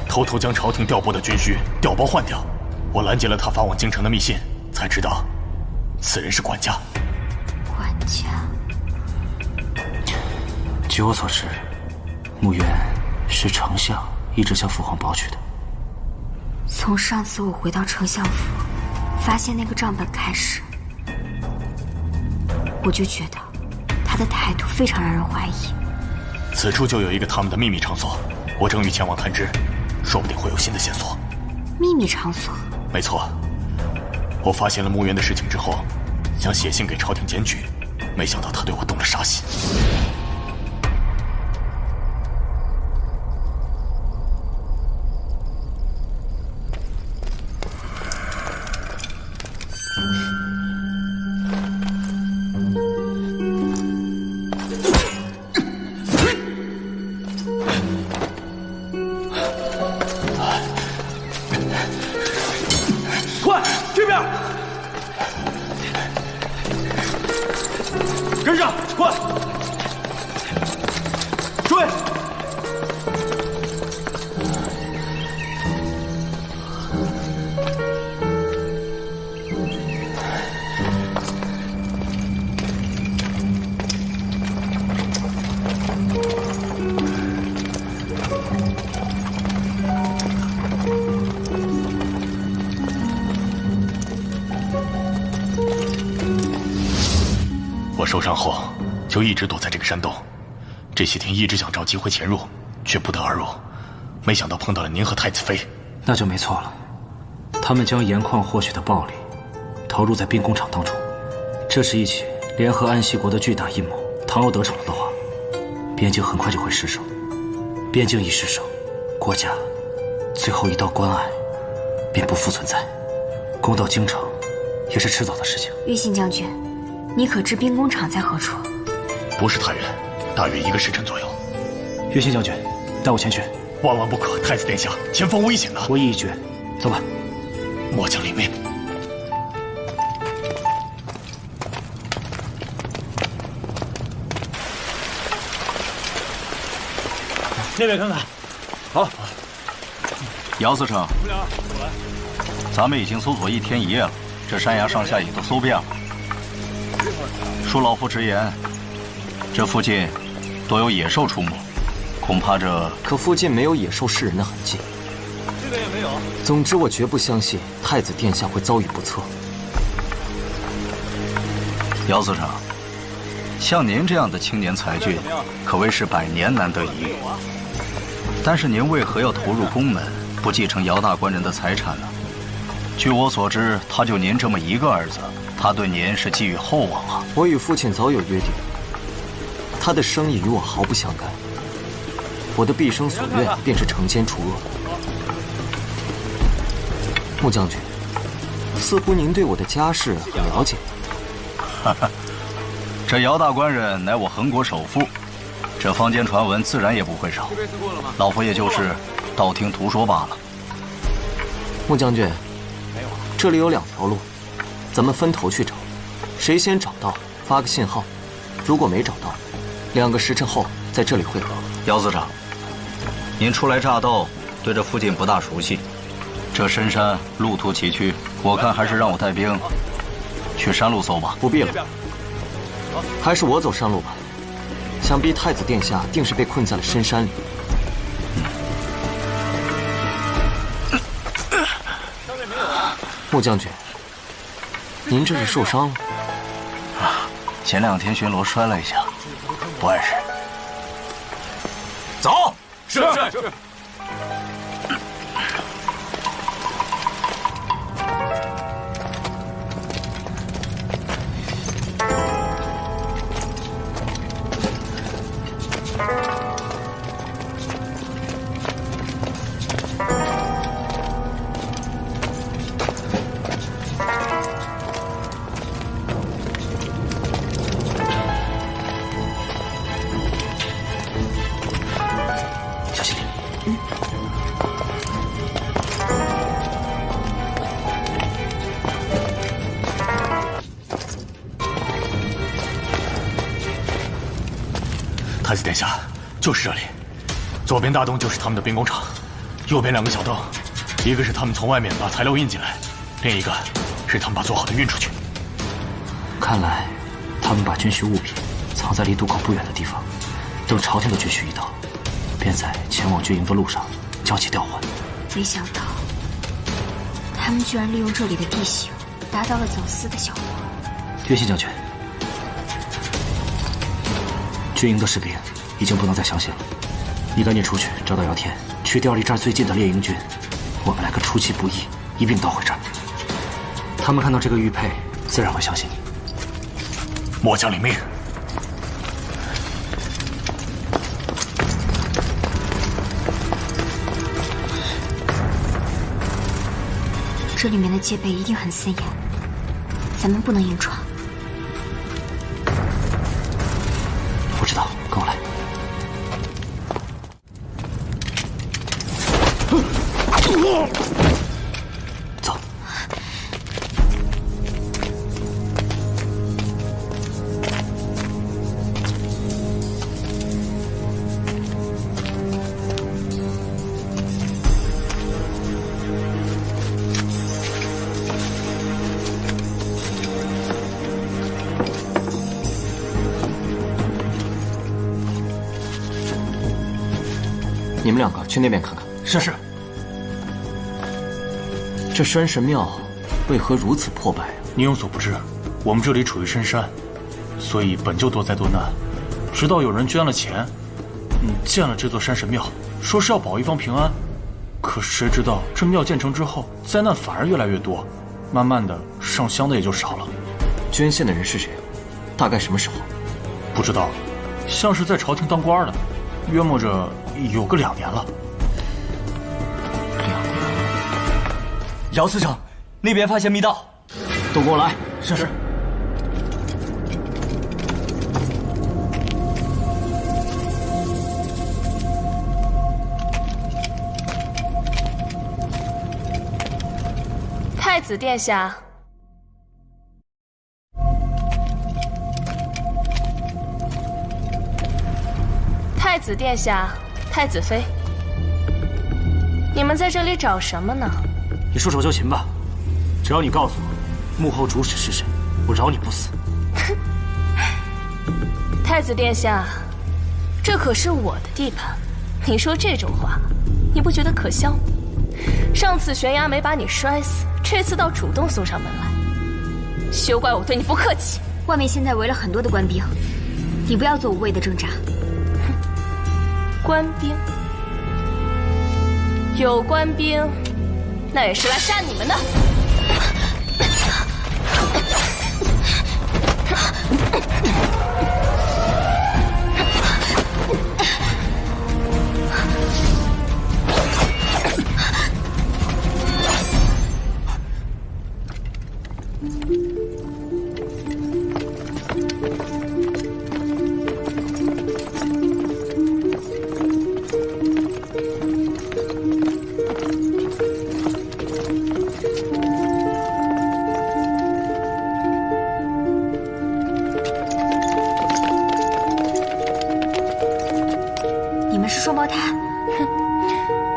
偷偷将朝廷调拨的军需调包换掉。我拦截了他发往京城的密信，才知道，此人是管家。管家。据我所知，穆渊是丞相一直向父皇保举的。从上次我回到丞相府，发现那个账本开始，我就觉得他的态度非常让人怀疑。此处就有一个他们的秘密场所，我正欲前往探知，说不定会有新的线索。秘密场所？没错，我发现了穆渊的事情之后，想写信给朝廷检举，没想到他对我动了杀心。快，这边！跟上，快！追！我受伤后就一直躲在这个山洞，这些天一直想找机会潜入，却不得而入。没想到碰到了您和太子妃，那就没错了。他们将盐矿获取的暴利投入在兵工厂当中，这是一起联合安息国的巨大阴谋。倘若得逞了的话，边境很快就会失守。边境一失守，国家最后一道关隘便不复存在。攻到京城，也是迟早的事情。岳信将军，你可知兵工厂在何处？不是太远，大约1个时辰左右。岳信将军，带我前去。万万不可，太子殿下，前方危险呐！我意已决，走吧。末将领命。那边看看。好。姚司城，咱们已经搜索1天1夜了，这山崖上下也都搜遍了。恕老夫直言，这附近多有野兽出没，恐怕这……可附近没有野兽噬人的痕迹。这边也没有。总之，我绝不相信太子殿下会遭遇不测。姚司城，像您这样的青年才俊，可谓是100年难得一遇。但是您为何要投入宫门，不继承姚大官人的财产呢？据我所知，他就您这么一个儿子，他对您是寄予厚望啊。我与父亲早有约定，他的生意与我毫不相干。我的毕生所愿便是惩奸除恶。穆将军，似乎您对我的家世很了解。哈哈，这姚大官人乃我横国首富，这坊间传闻自然也不会少。老夫也就是道听途说罢了。穆将军，这里有2条路，咱们分头去找，谁先找到发个信号，如果没找到，2个时辰后在这里会合。姚司长，您初来乍到，对这附近不大熟悉，这深山路途崎岖，我看还是让我带兵去山路搜吧。不必了，还是我走山路吧。想必太子殿下定是被困在了深山里。穆将军，您这是受伤了？前2天巡逻摔了一下，不碍事。走。是。太子殿下，就是这里，左边大洞就是他们的兵工厂，右边2个小洞，一个是他们从外面把材料运进来，另一个是他们把做好的运出去。看来，他们把军需物品藏在离渡口不远的地方，等朝廷的军需一到，便在前往军营的路上交起调换。没想到，他们居然利用这里的地形，达到了走私的效果。岳信将军，军营的士兵已经不能再相信了，你赶紧出去找到姚天，去调离这儿最近的猎鹰军，我们来个出其不意，一并捣毁这儿。他们看到这个玉佩，自然会相信你。末将领命。这里面的戒备一定很森严，咱们不能硬闯。不知道，跟我来。走。你们2个去那边看看。是。这山神庙为何如此破败啊？你有所不知，我们这里处于深山，所以本就多灾多难。直到有人捐了钱，建了这座山神庙，说是要保一方平安。可谁知道这庙建成之后，灾难反而越来越多，慢慢的上香的也就少了。捐献的人是谁？大概什么时候？不知道，像是在朝廷当官的，约摸着有个2年了。姚司城，那边发现密道。都给我来！是。太子殿下，太子殿下，太子妃，你们在这里找什么呢？你束手就擒吧，只要你告诉我幕后主使是谁，我饶你不死。太子殿下，这可是我的地盘，你说这种话，你不觉得可笑吗？上次悬崖没把你摔死，这次倒主动送上门来，休怪我对你不客气。外面现在围了很多的官兵，你不要做无谓的挣扎。官兵，有官兵，那也是来杀你们的。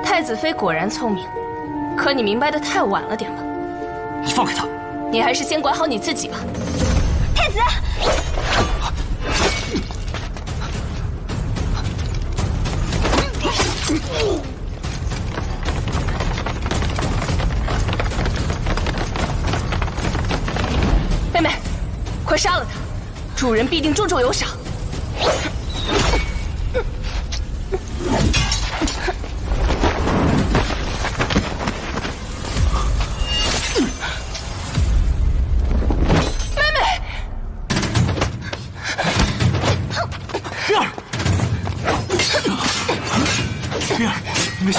太子妃果然聪明，可你明白的太晚了点吧？你放开他！你还是先管好你自己吧。太子，妹妹，快杀了他，主人必定重重有赏。没事。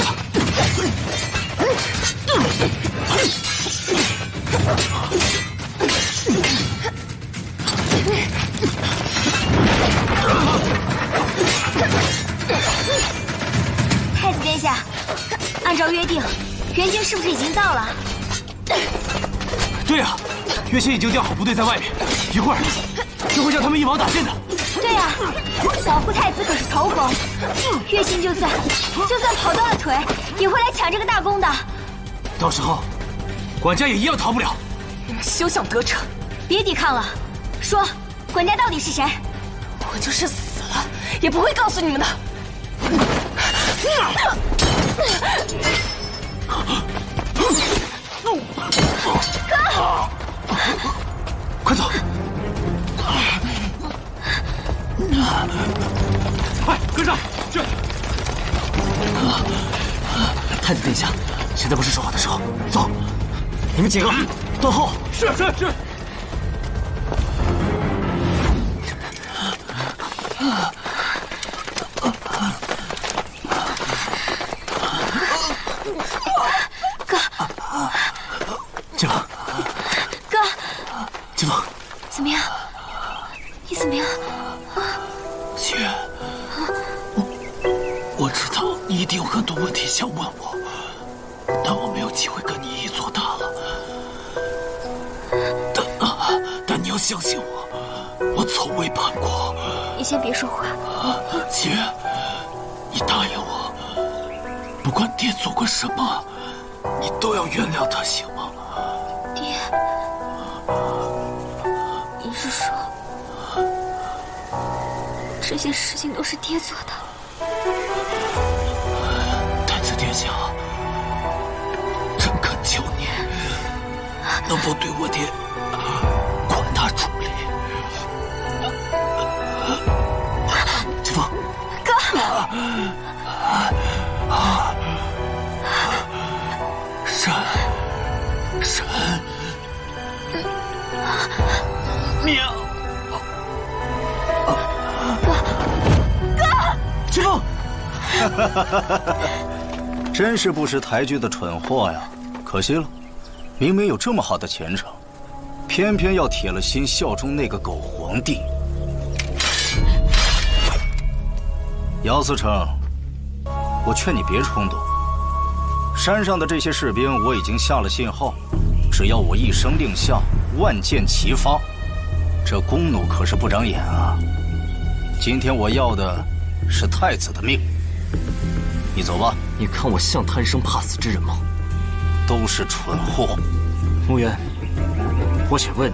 太子殿下，按照约定，援军是不是已经到了？对呀，岳仙已经调好部队在外面，一会儿就会让他们一网打尽的。对呀，保护太子可是头功，岳信就算跑断了腿，也会来抢这个大功的。到时候，管家也一样逃不了。你们休想得逞！别抵抗了，说，管家到底是谁？我就是死了，也不会告诉你们的。哥，快走！快跟上去！太子殿下，现在不是说话的时候，走！你们几个断后。是。哥，金凤。哥，金凤，怎么样？你怎么样？姐，我知道你一定有很多问题想问我，但我没有机会跟你一一作答了。但你要相信我，我从未叛过。你先别说话。姐，你答应我，不管爹做过什么，你都要原谅他，行吗？爹，你是说这些事情都是爹做的？太子殿下，朕恳求你，能否对我爹宽大处理？金凤，哥，神，命。金凤，真是不识抬举的蠢货呀！可惜了，明明有这么好的前程，偏偏要铁了心效忠那个狗皇帝。姚思成，我劝你别冲动。山上的这些士兵，我已经下了信号，只要我一声令下，万箭齐发。这弓弩可是不长眼啊！今天我要的是太子的命。你走吧。你看我像贪生怕死之人吗？都是蠢货。穆渊，我请问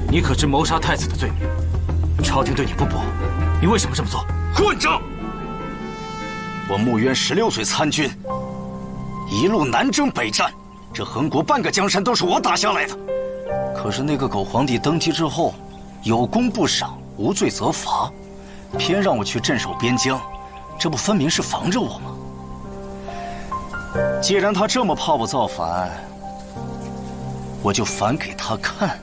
你，你可知谋杀太子的罪名？朝廷对你不薄，你为什么这么做？混账！我穆渊16岁参军，一路南征北战，这横国半个江山都是我打下来的。可是那个狗皇帝登基之后，有功不赏，无罪则罚，偏让我去镇守边疆，这不分明是防着我吗？既然他这么怕我造反，我就反给他看。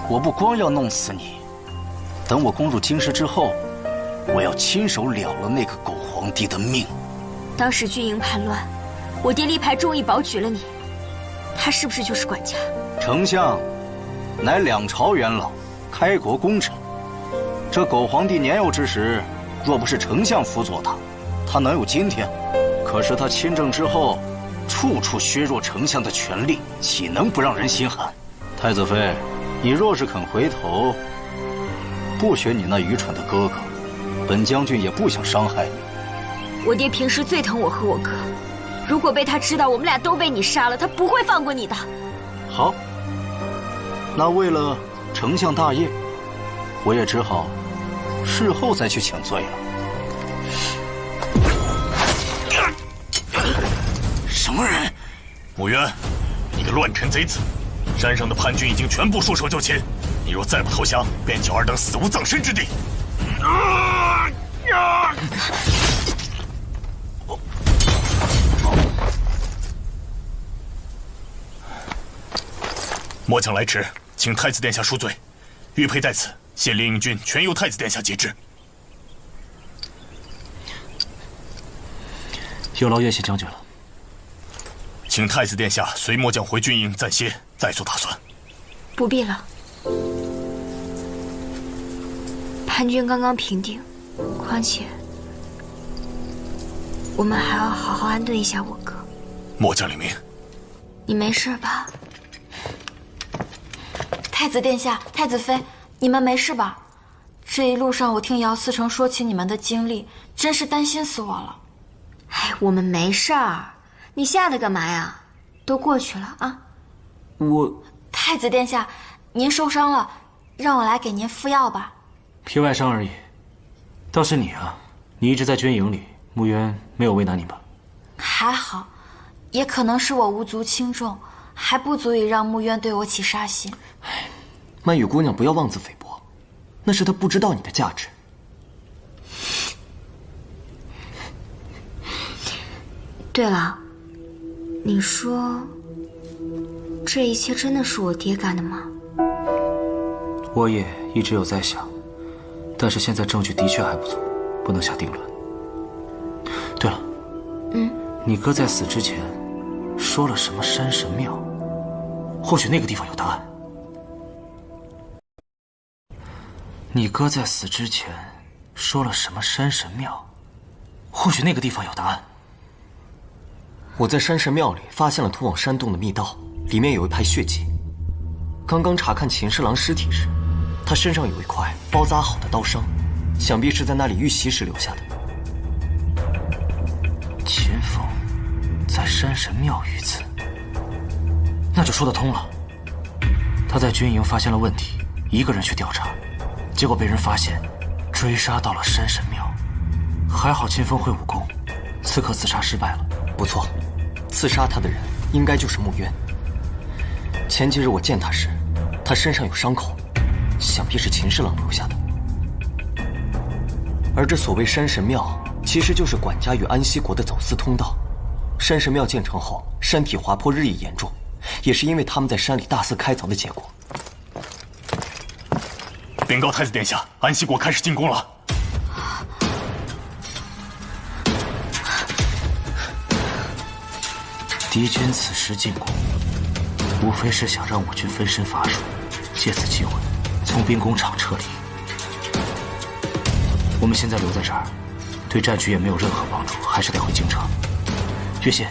我不光要弄死你，等我攻入京师之后，我要亲手了了那个狗皇帝的命。当时军营叛乱，我爹力排众议保举了你，他是不是就是管家？丞相乃2朝元老，开国功臣。这狗皇帝年幼之时，若不是丞相辅佐他，他能有今天？可是他亲政之后，处处削弱丞相的权力，岂能不让人心寒？太子妃，你若是肯回头，不学你那愚蠢的哥哥，本将军也不想伤害你。我爹平时最疼我和我哥，如果被他知道我们俩都被你杀了，他不会放过你的。好，那为了丞相大业，我也只好事后再去请罪了。什么人？穆渊，你个乱臣贼子！山上的叛军已经全部束手就擒，你若再不投降，便叫尔等死无葬身之地！末将来迟，请太子殿下恕罪。玉佩在此，现灵应军全由太子殿下节制。有劳岳信将军了。请太子殿下随末将回军营暂歇，再做打算。不必了，叛军刚刚平定，况且我们还要好好安顿一下我哥。末将领命。你没事吧？太子殿下，太子妃，你们没事吧？这一路上我听姚思成说起你们的经历，真是担心死我了。哎，我们没事儿，你吓得干嘛呀？都过去了啊。太子殿下，您受伤了，让我来给您敷药吧。皮外伤而已。倒是你啊，你一直在军营里，穆渊没有为难你吧？还好，也可能是我无足轻重，还不足以让穆渊对我起杀心。曼玉姑娘，不要妄自菲薄，那是她不知道你的价值。对了，你说这一切真的是我爹干的吗？我也一直有在想，但是现在证据的确还不足，不能下定论。对了，你哥在死之前说了什么山神庙？或许那个地方有答案。你哥在死之前说了什么山神庙？或许那个地方有答案。我在山神庙里发现了通往山洞的密道，里面有一排血迹。刚刚查看秦侍郎尸体时，他身上有一块包扎好的刀伤，想必是在那里遇袭时留下的。秦风在山神庙遇刺，那就说得通了。他在军营发现了问题，一个人去调查，结果被人发现，追杀到了山神庙。还好秦风会武功，刺客刺杀失败了。不错，刺杀他的人应该就是穆渊。前几日我见他时，他身上有伤口，想必是秦侍郎留下的。而这所谓山神庙，其实就是管家与安西国的走私通道。山神庙建成后，山体滑坡日益严重，也是因为他们在山里大肆开凿的结果。禀告太子殿下，安西国开始进攻了。敌军此时进攻，无非是想让我军分身乏术，借此机会从兵工厂撤离。我们现在留在这儿，对战局也没有任何帮助，还是得回京城。岳信，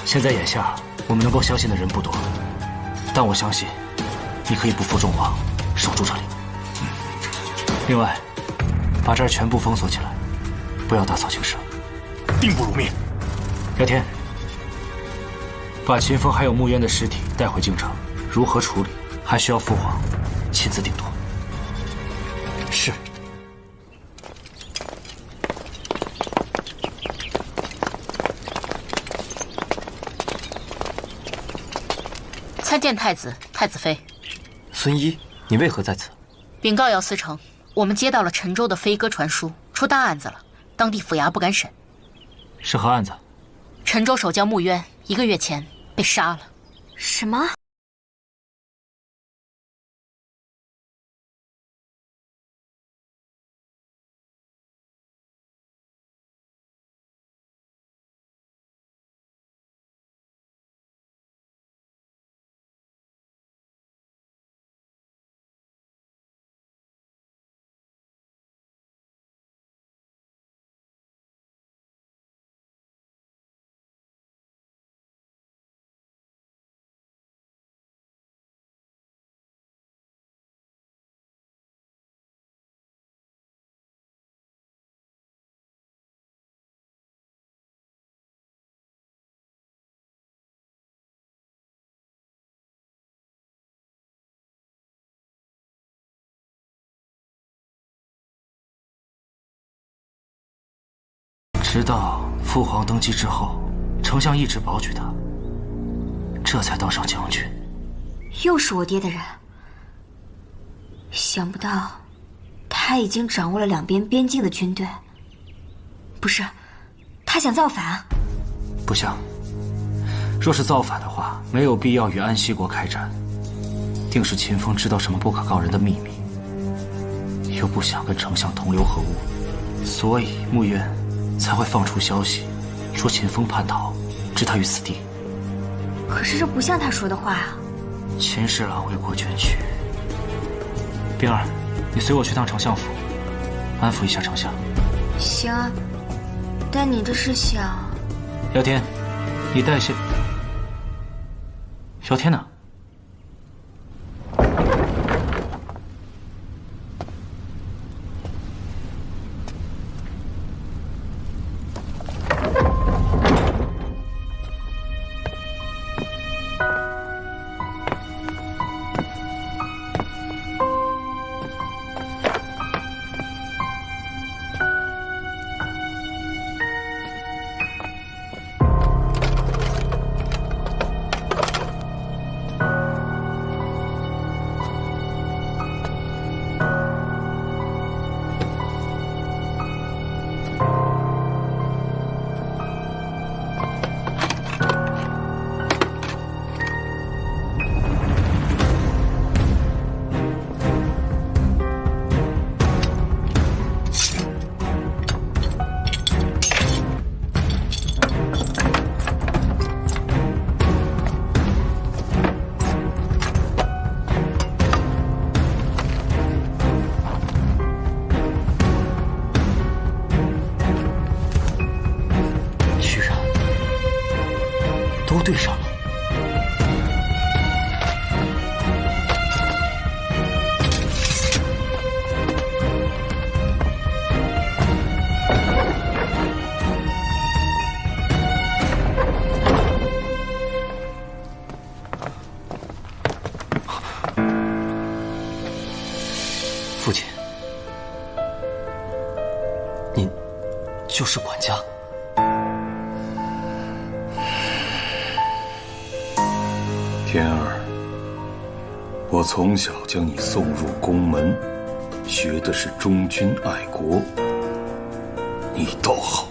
现在眼下我们能够相信的人不多，但我相信你可以不负众望，守住这里。另外，把这儿全部封锁起来，不要打草惊蛇。定不如命。姚天，把秦风还有穆渊的尸体带回京城，如何处理，还需要父皇亲自定夺。是。参见太子、太子妃。孙一，你为何在此？禀告姚思成，我们接到了陈州的飞鸽传书，出大案子了，当地府衙不敢审。是何案子？陈州守将穆渊1个月前被杀了。什么？直到父皇登基之后，丞相一直保举他，这才当上将军。又是我爹的人，想不到他已经掌握了两边边境的军队。不是，他想造反？不想。若是造反的话，没有必要与安西国开战，定是秦风知道什么不可告人的秘密，又不想跟丞相同流合污，所以穆渊才会放出消息，说秦风叛逃，置他于死地。可是这不像他说的话啊！秦侍郎为国捐躯，冰儿，你随我去趟丞相府，安抚一下丞相。行啊，但你这是想……姚天，你带些……姚天呢？对上了。父亲，您就是管家。天儿，我从小将你送入宫门，学的是忠君爱国。你倒好，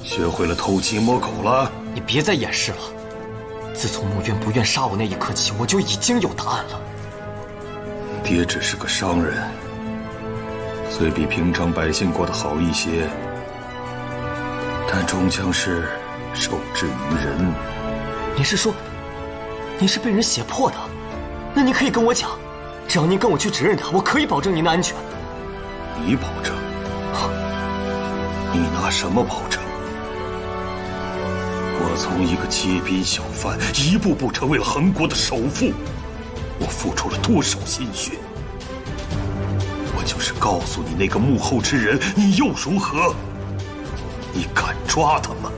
学会了偷鸡摸狗了。你别再掩饰了。自从穆渊不愿杀我那一刻起，我就已经有答案了。爹只是个商人，虽比平常百姓过得好一些，但终将是受制于人。你是说，您是被人胁迫的，那您可以跟我讲，只要您跟我去指认他，我可以保证您的安全。你保证？你拿什么保证？我从一个街边小贩一步步成为了横国的首富，我付出了多少心血？我就是告诉你那个幕后之人，你又如何？你敢抓他吗？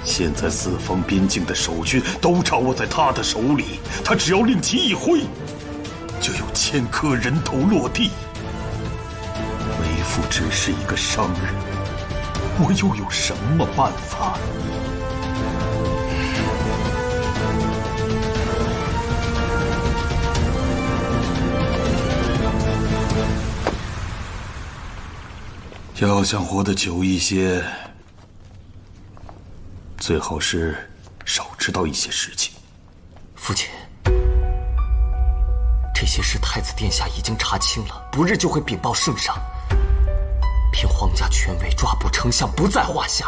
现在四方边境的守军都掌握在他的手里，他只要令其一挥，就有1000颗人头落地。为父只是一个商人，我又有什么办法？要想活得久一些，最好是少知道一些事情。父亲，这些事太子殿下已经查清了，不日就会禀报圣上。凭皇家权威抓捕丞相不在话下。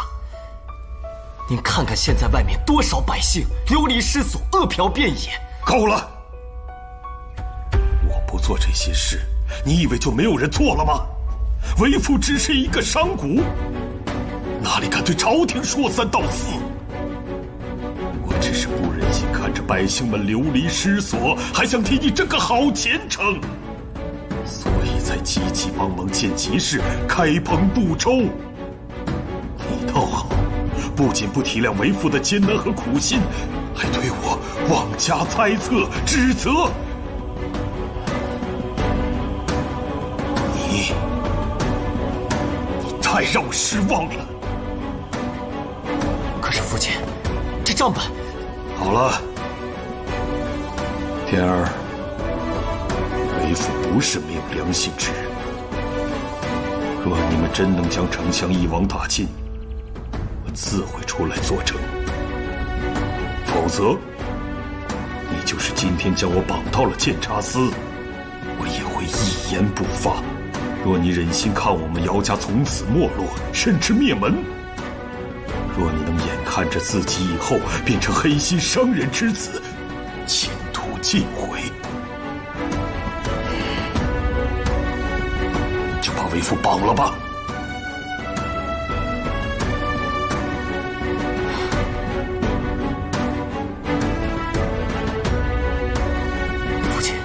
您看看现在外面多少百姓流离失所，饿殍遍野。够了！我不做这些事，你以为就没有人做了吗？为父只是一个商贾，哪里敢对朝廷说三道四？我只是不忍心看着百姓们流离失所，还想替你挣个好前程，所以才急急忙忙见吉事，开棚布粥。你倒好，不仅不体谅为父的艰难和苦心，还对我妄加猜测、指责。你太让我失望了。可是父亲，这账本……好了，天儿，为父不是没有良心之人。若你们真能将丞相一网打尽，我自会出来作证。否则，你就是今天将我绑到了监察司，我也会一言不发。若你忍心看我们姚家从此没落，甚至灭门，若你能眼看着自己以后变成黑心商人之子，前途尽毁，就把为父绑了吧。父亲，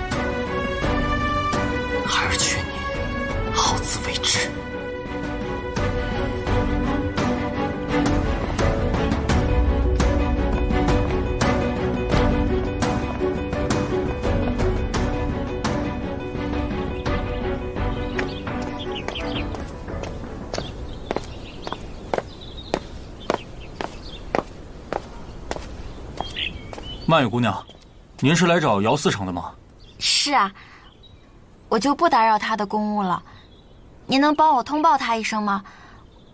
孩儿劝你好自为之。曼玉姑娘，您是来找姚司城的吗？是啊，我就不打扰他的公务了。您能帮我通报他一声吗？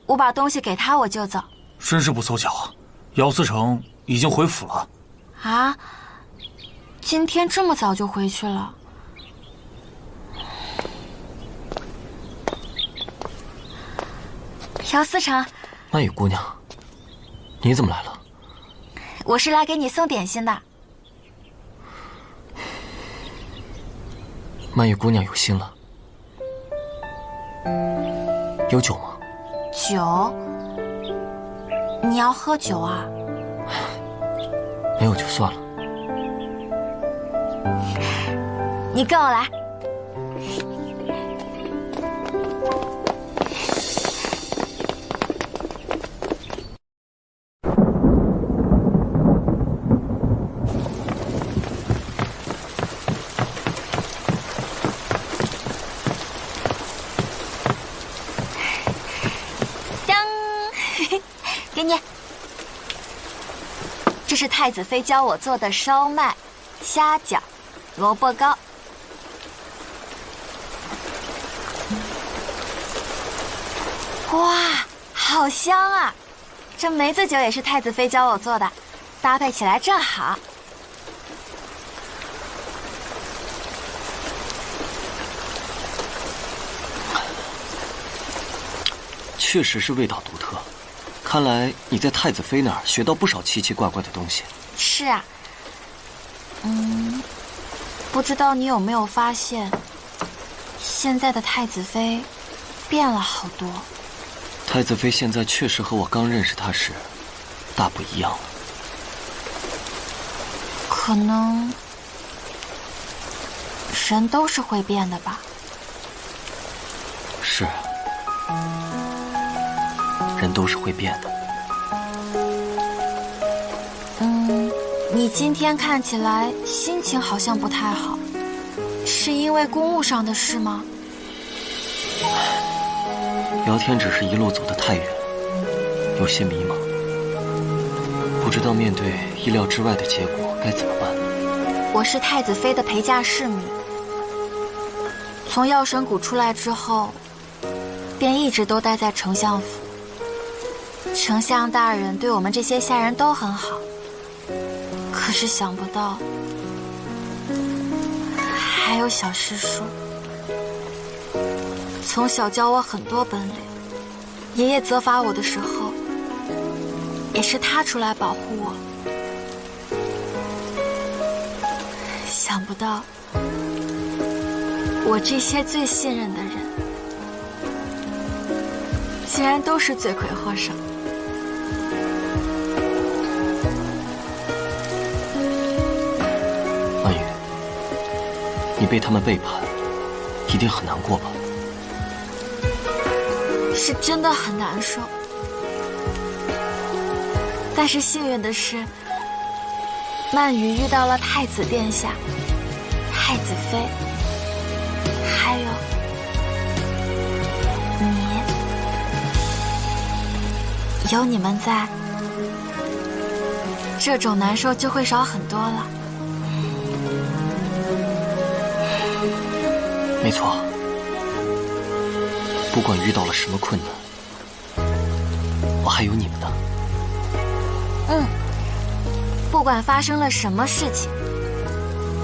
我把东西给他，我就走。真是不凑巧啊，姚司城已经回府了。啊？今天这么早就回去了？姚司城，曼玉姑娘，你怎么来了？我是来给你送点心的。曼玉姑娘有心了。有酒吗？酒？你要喝酒啊？没有就算了。你跟我来。给你，这是太子妃教我做的烧麦、虾饺、萝卜糕。哇，好香啊！这梅子酒也是太子妃教我做的，搭配起来正好。确实是味道独特。看来你在太子妃那儿学到不少奇奇怪怪的东西。是啊，不知道你有没有发现，现在的太子妃变了好多。太子妃现在确实和我刚认识她时大不一样了。可能人都是会变的吧。是，人都是会变的。你今天看起来心情好像不太好，是因为公务上的事吗？姚天只是一路走得太远，有些迷茫，不知道面对意料之外的结果该怎么办。我是太子妃的陪嫁侍女，从药神谷出来之后，便一直都待在丞相府。丞相大人对我们这些下人都很好，可是想不到还有小师叔，从小教我很多本领，爷爷责罚我的时候，也是他出来保护我。想不到我这些最信任的人，竟然都是罪魁祸首。曼玉，你被他们背叛，一定很难过吧？是真的很难受，但是幸运的是，曼羽遇到了太子殿下、太子妃，还有你。有你们在，这种难受就会少很多了。没错，不管遇到了什么困难，我还有你们呢。不管发生了什么事情，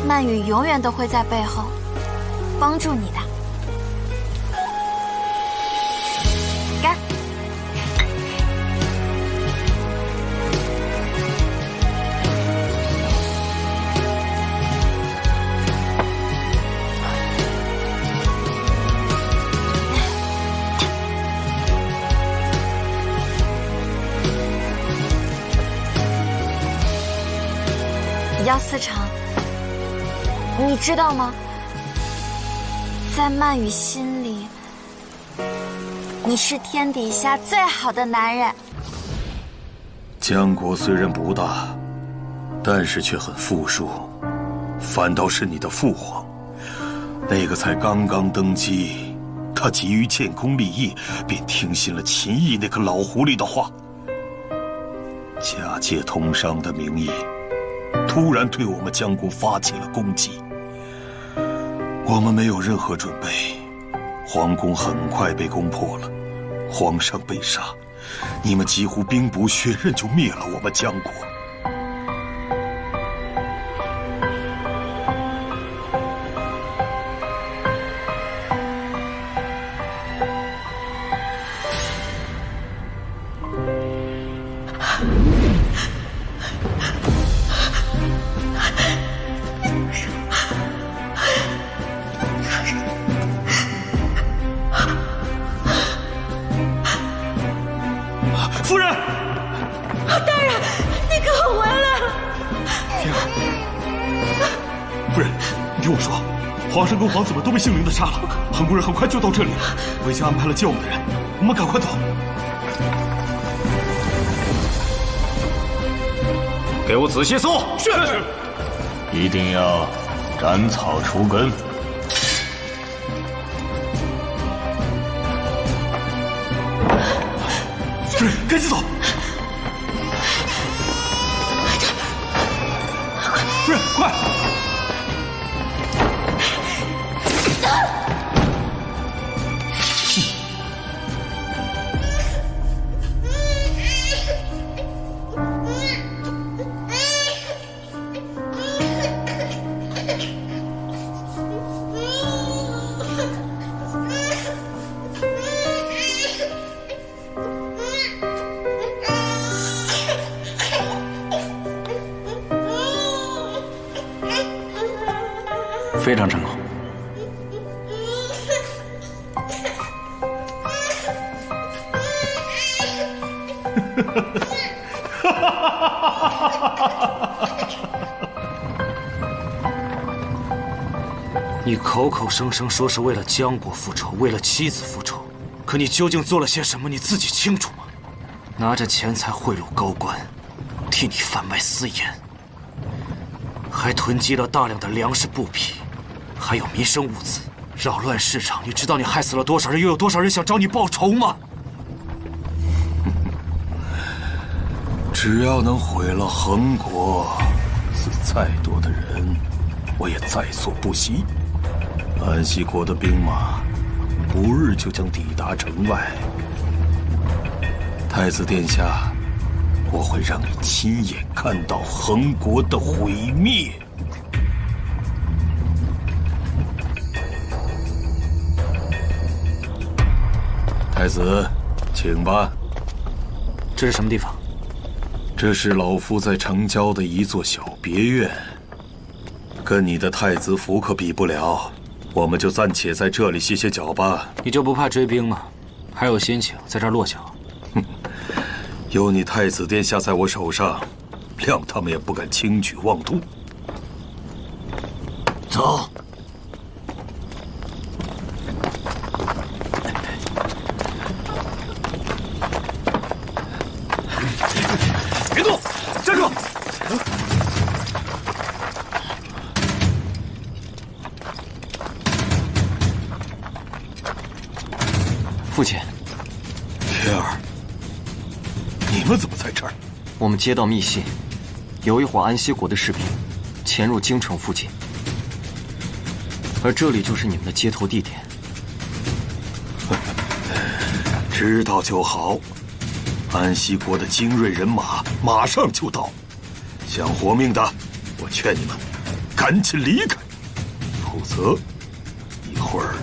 曼羽永远都会在背后帮助你的。干！姚思成，你知道吗？在曼羽心里，你是天底下最好的男人。江国虽然不大，但是却很富庶，反倒是你的父皇，那个才刚刚登基，他急于建功立业，便听信了秦毅那个老狐狸的话，假借通商的名义，突然对我们江国发起了攻击。我们没有任何准备，皇宫很快被攻破了，皇上被杀，你们几乎兵不血刃就灭了我们江国。夫人，大人，你可回来了！天儿，夫人，你听我说，皇上跟皇子们都被杏林的杀了，韩国人很快就到这里了。我已经安排了接我们的人，我们赶快走。给我仔细搜，是。一定要斩草除根。夫人，赶紧走！夫人，快！非常成功。你口口声声说是为了江国复仇，为了妻子复仇，可你究竟做了些什么？你自己清楚吗？拿着钱财贿赂高官，替你贩卖私盐，还囤积了大量的粮食布匹，还有民生物资，扰乱市场。你知道你害死了多少人，又有多少人想找你报仇吗？只要能毁了恒国，死再多的人，我也在所不惜。安西国的兵马不日就将抵达城外。太子殿下，我会让你亲眼看到恒国的毁灭。太子，请吧。这是什么地方？这是老夫在城郊的一座小别院，跟你的太子府可比不了。我们就暂且在这里歇歇脚吧。你就不怕追兵吗？还有心情在这儿落脚？哼，有你太子殿下在我手上，谅他们也不敢轻举妄动。走。别动，站住！父亲，天儿，你们怎么在这儿？我们接到密信，有一伙安西国的士兵潜入京城附近，而这里就是你们的接头地点。知道就好。安西国的精锐人马马上就到，想活命的，我劝你们赶紧离开，否则一会儿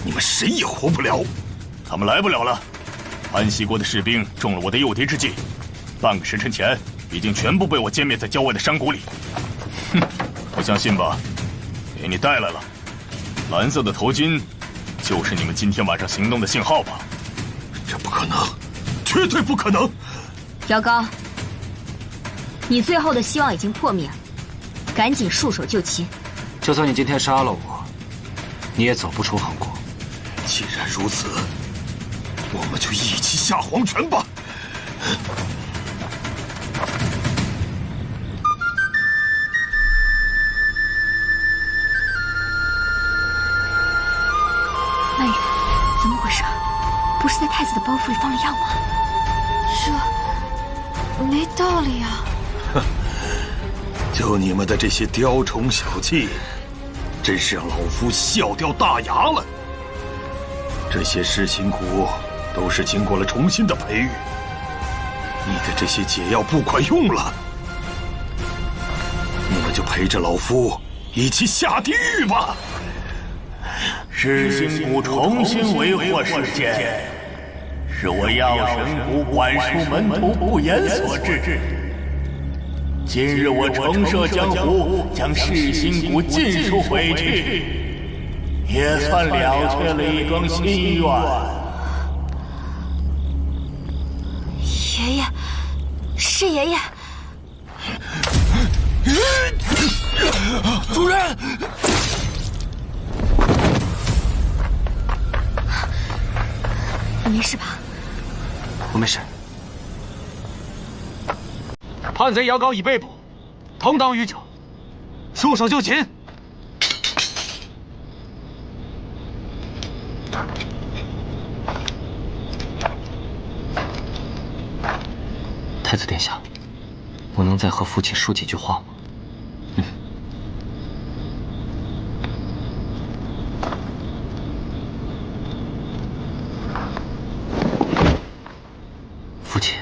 你们谁也活不了。他们来不了了，安西国的士兵中了我的诱敌之计，半个时辰前已经全部被我歼灭在郊外的山谷里。哼，不相信吧？给你带来了，蓝色的头巾，就是你们今天晚上行动的信号吧？这不可能，绝对不可能！姚高，你最后的希望已经破灭了，赶紧束手就擒。就算你今天杀了我，你也走不出恒国。既然如此，我们就一起下黄泉吧。曼远，怎么回事？不是在太子的包袱里放了药吗？这没道理啊！就你们的这些雕虫小技，真是让老夫笑掉大牙了。这些噬心蛊都是经过了重新的培育，你的这些解药不管用了，你们就陪着老夫一起下地狱吧。噬心蛊重新为祸事件，是我药神谷管束门徒不言所致。今日我重设江湖，将噬心蛊尽数毁去，也算了却了一桩心愿。爷爷，是爷爷。主人，你没事吧？我没事。叛贼姚高已被捕，同党与者，束手就擒。太子殿下，我能再和父亲说几句话吗？父亲，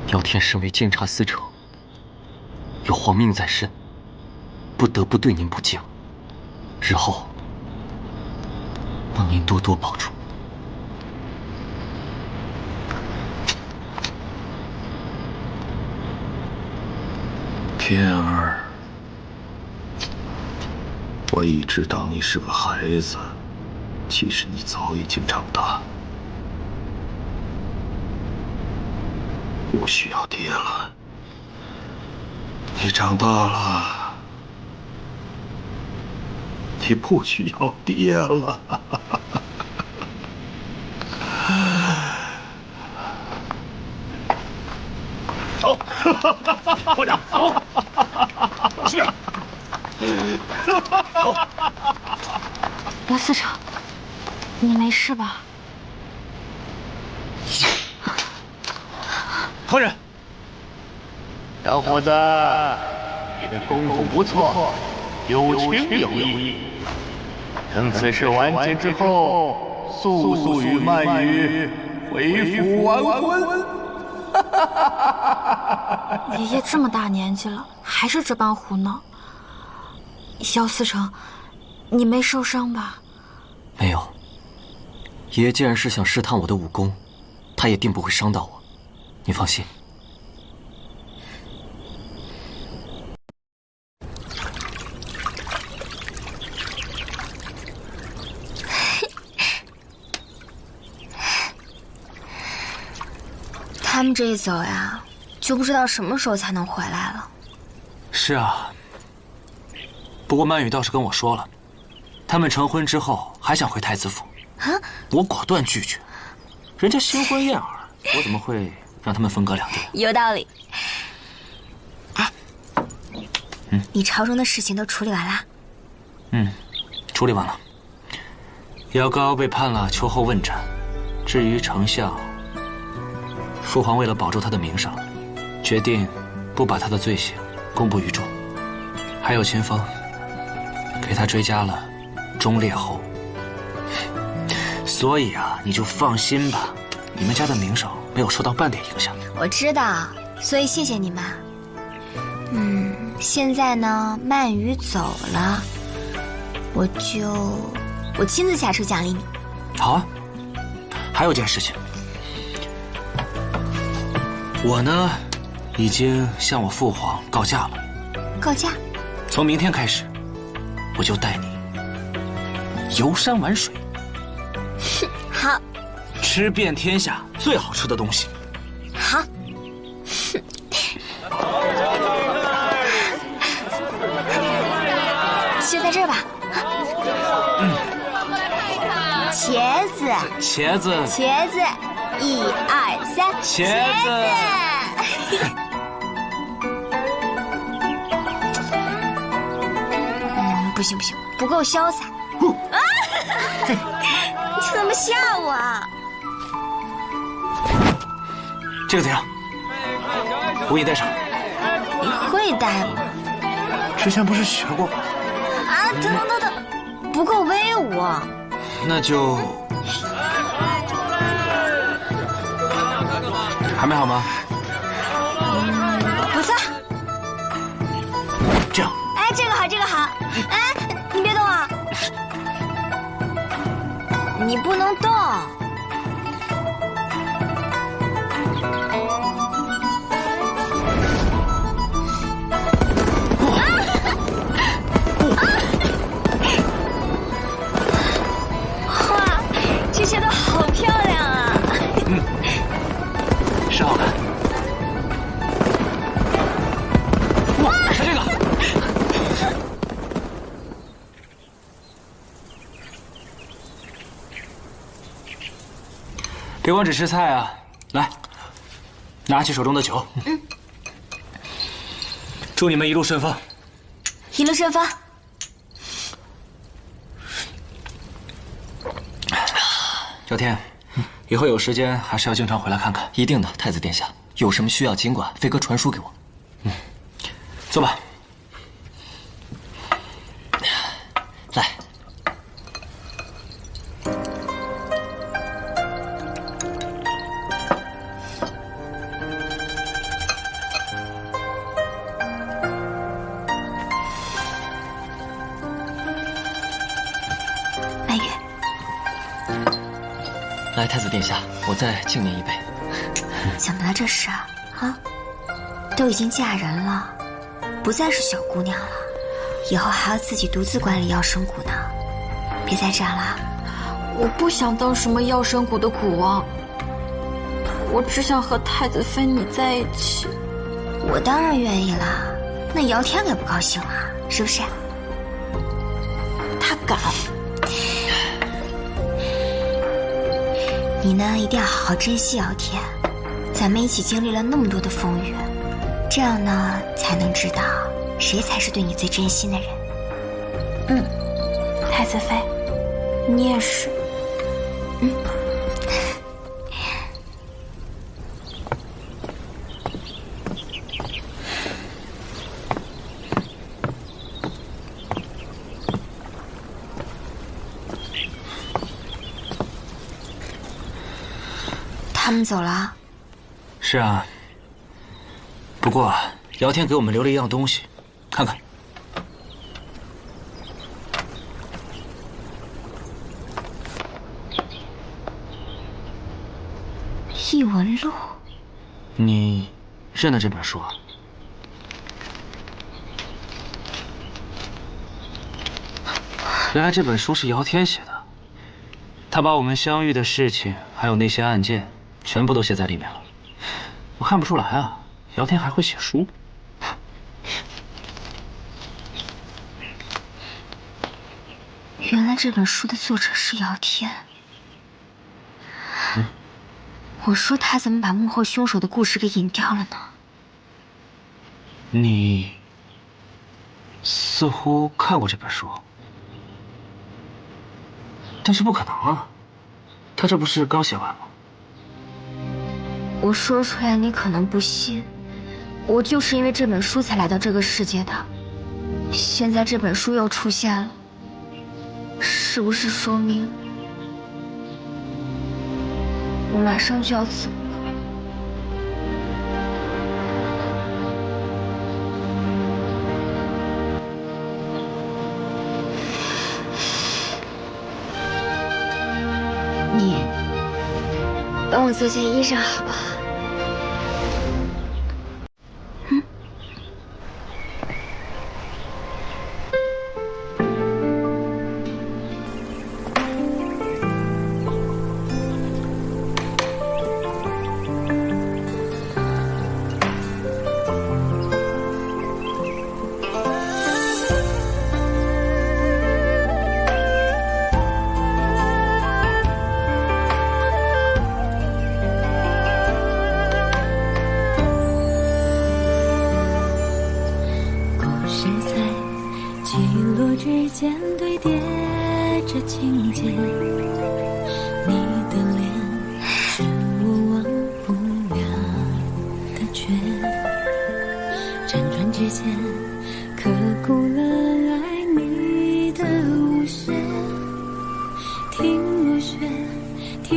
姚天身为监察司城，有皇命在身，不得不对您不敬。日后，望您多多保重。天儿，我一直当你是个孩子，其实你早已经长大，不需要爹了。你长大了，你不需要爹了。走，部长，走，是。走。罗思成，你没事吧？头人，小伙子，你的功夫不错，有情有义。等此事完结之后，速速与曼玉回府完婚。爷爷这么大年纪了，还是这般胡闹。姚思成，你没受伤吧？没有。爷爷既然是想试探我的武功，他也定不会伤到我。你放心。他们这一走呀，就不知道什么时候才能回来了。是啊，不过曼雨倒是跟我说了，他们成婚之后还想回太子府。啊！我果断拒绝，人家新婚燕尔，我怎么会让他们分隔两地？有道理。哎，你朝中的事情都处理完了？处理完了。姚高被判了秋后问斩，至于丞相，父皇为了保住他的名声，决定不把他的罪行公布于众。还有秦风，给他追加了忠烈侯。所以啊，你就放心吧，你们家的名声没有受到半点影响。我知道，所以谢谢你们。现在呢，曼雨走了，我亲自下车奖励你。好啊。还有件事情，我呢，已经向我父皇告假了。告假？从明天开始，我就带你游山玩水。好。吃遍天下最好吃的东西。好。就在这儿吧。茄子。茄子。茄子。1、2、3。茄子。不行不行，不够潇洒。你怎么吓我啊？这个怎样？我给你戴上。你会戴吗？之前不是学过吗？啊，等，不够威武。那就还没好吗？不错。这样。哎，这个好，这个好。哎，你别动啊！你不能动。哇，这些都好漂亮啊！是好看。哇，看这个。别光只吃菜啊！来，拿起手中的酒。祝你们一路顺风。一路顺风。姚天，以后有时间还是要经常回来看看。一定的，太子殿下，有什么需要尽管飞哥传书给我。坐吧。来。曼玉。来，太子殿下，我再敬您一杯。怎么了这是？啊，都已经嫁人了，不再是小姑娘了。以后还要自己独自管理药神谷呢。别再这样了。我不想当什么药神谷的谷王，我只想和太子妃你在一起。我当然愿意啦，那姚天可不高兴了，是不是？他敢。你呢，一定要好好珍惜姚天，咱们一起经历了那么多的风雨，这样呢，才能知道谁才是对你最真心的人。太子妃，你也是。他们走了。是啊。不过姚天给我们留了一样东西，看看。异闻录。你认得这本书啊？原来这本书是姚天写的，他把我们相遇的事情，还有那些案件，全部都写在里面了。我看不出来啊，姚天还会写书。原来这本书的作者是姚天。我说他怎么把幕后凶手的故事给隐掉了呢？你似乎看过这本书，但是不可能啊，他这不是刚写完吗？我说出来你可能不信，我就是因为这本书才来到这个世界的。现在这本书又出现了，是不是说明我马上就要走了？你帮我做件衣裳好不好？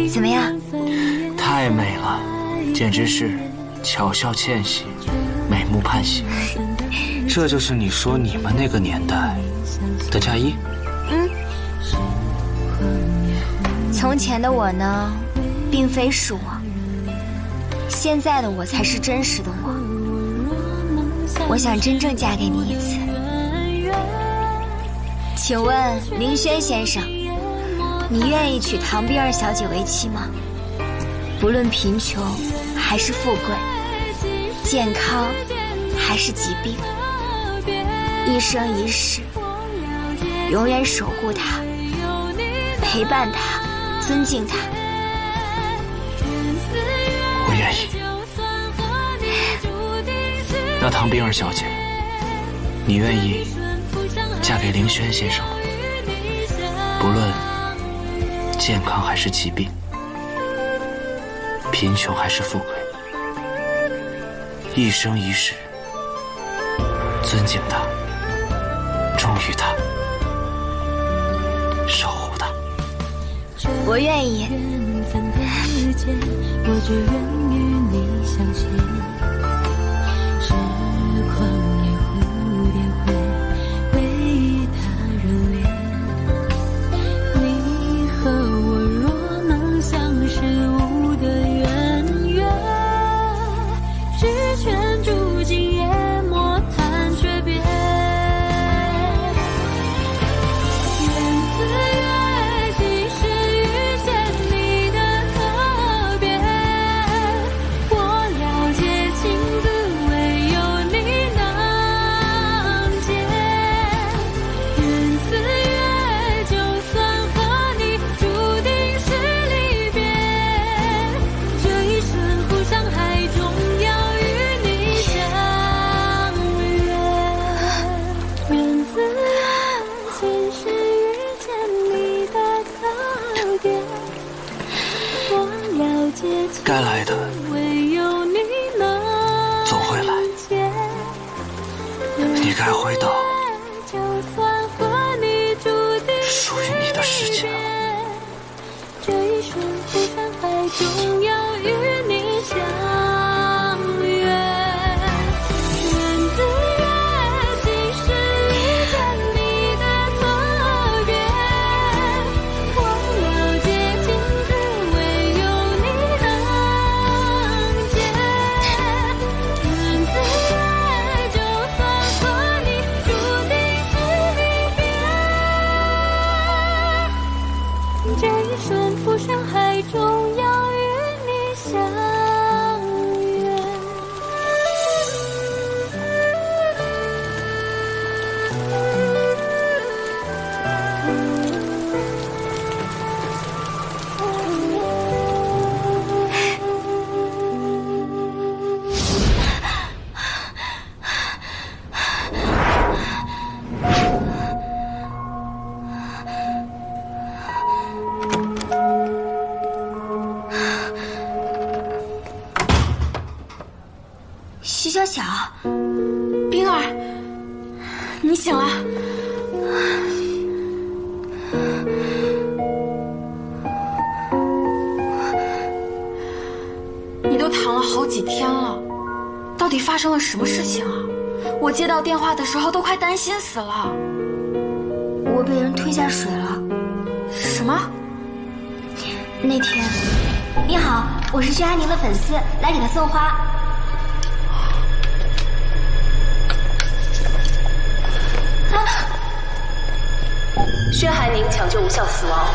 怎么样？太美了，简直是巧笑倩兮，美目盼兮。这就是你说你们那个年代的嫁衣？从前的我呢，并非是我，现在的我才是真实的我。我想真正嫁给你一次。请问凌轩先生，你愿意娶唐碧儿小姐为妻吗？不论贫穷还是富贵，健康还是疾病，一生一世，永远守护她，陪伴她，尊敬她。我愿意。那唐碧儿小姐，你愿意嫁给凌轩先生吗？不论健康还是疾病，贫穷还是富贵，一生一世尊敬他，忠于他，守护他。我愿意。我只愿与你相携，时光也蝴蝶会为他热烈。你和我若能相识无的渊源，只圈住今夜莫谈诀别。回到属于你的世界。这一瞬浮山海中要与你相约，缘字月，今生遇见你的特别，忘了结情字，唯有你能解。缘字月，就算和你注定是离别，这一瞬浮山海中要与你相约。徐小小，冰儿，你醒了。你都躺了好几天了，到底发生了什么事情啊？我接到电话的时候都快担心死了。我被人推下水了。什么？那天，你好，我是薛安宁的粉丝，来给她送花。薛寒宁抢救无效死亡。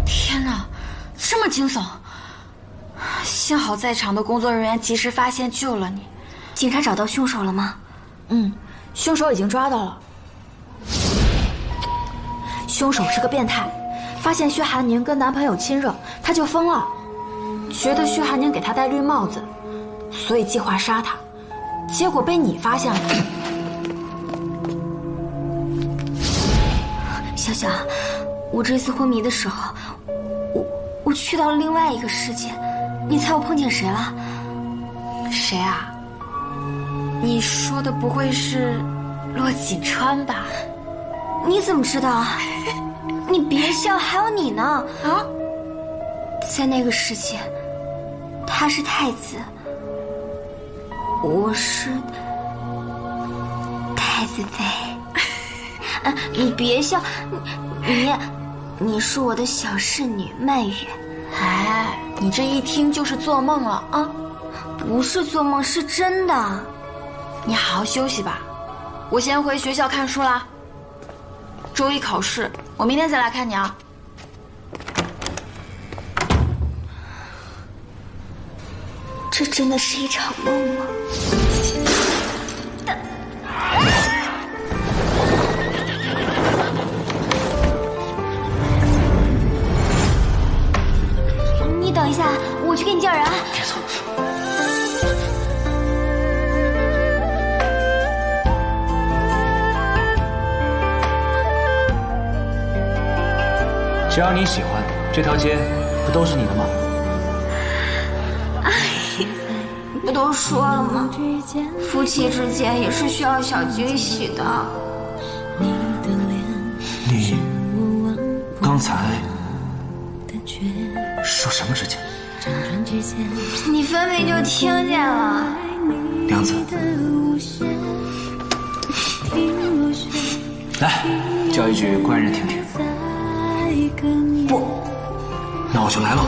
天哪，这么惊悚！幸好在场的工作人员及时发现救了你。警察找到凶手了吗？凶手已经抓到了。凶手是个变态，发现薛寒宁跟男朋友亲热，他就疯了，觉得薛寒宁给他戴绿帽子，所以计划杀他，结果被你发现了。小小，我这次昏迷的时候，我去到了另外一个世界。你猜我碰见谁了？谁啊？你说的不会是骆锦川吧？你怎么知道？你别笑，还有你呢。啊，在那个世界，他是太子，我是太子妃。你别笑，你是我的小侍女曼月。哎，你这一听就是做梦了啊！不是做梦，是真的。你好好休息吧，我先回学校看书啦。周一考试，我明天再来看你啊。这真的是一场梦吗？你等一下，我去给你叫人。别走。只要你喜欢，这条街不都是你的吗？哎，不都说了吗？夫妻之间也是需要小惊喜的。你刚才说什么之间？你分明就听见了。梁子，来，叫一句官人听听。不，那我就来了。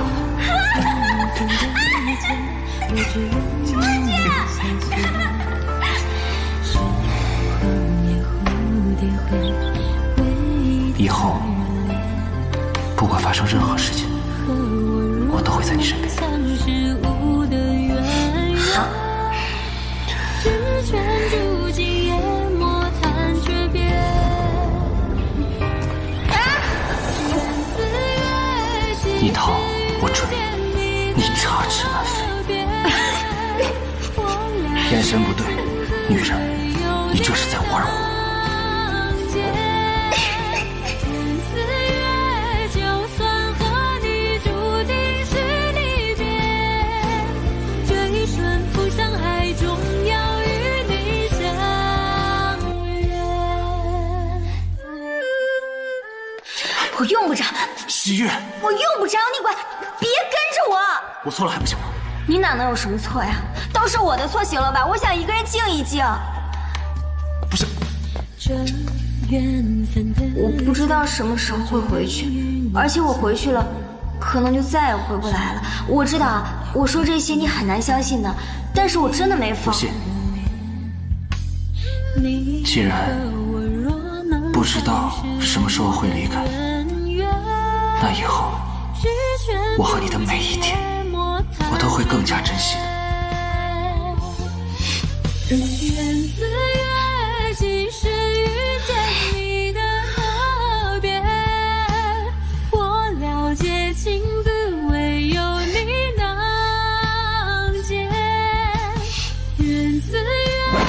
以后不管发生任何事情，我都会在你身边。好。一逃我追。你插翅难飞，眼神不对，女人，你这是在玩火。我用不着，喜悦，我用不着你管，别跟着我。我错了还不行吗？你哪能有什么错呀？都是我的错，行了吧？我想一个人静一静。不是，我不知道什么时候会回去，而且我回去了，可能就再也回不来了。我知道我说这些你很难相信的，但是我真的没法。不信。既然不知道什么时候会离开，那以后我和你的每一天，我都会更加珍惜的。缘字缘，今世遇见你的特别，我了解情字，唯有你能解。缘字缘，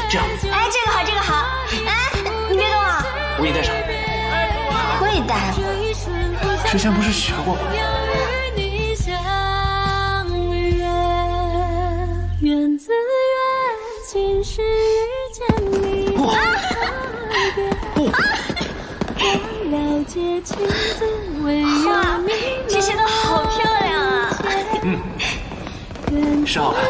这样，哎，这个好，这个好，哎，你别动啊，我给你戴上。会戴。之前不是学过吗？缘字缘，今世遇见你的特别，我了解情字，唯有你。这些都好漂亮啊！是好看。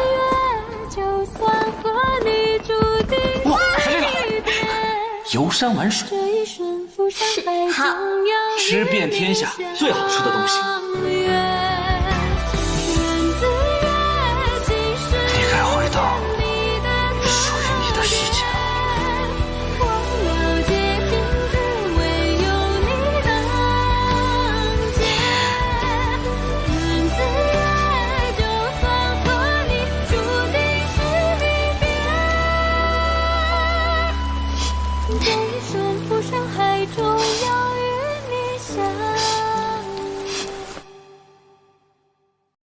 就算和你注定哇，是这个！游山玩水，好，吃遍天下最好吃的东西。你该回到属于你的世界。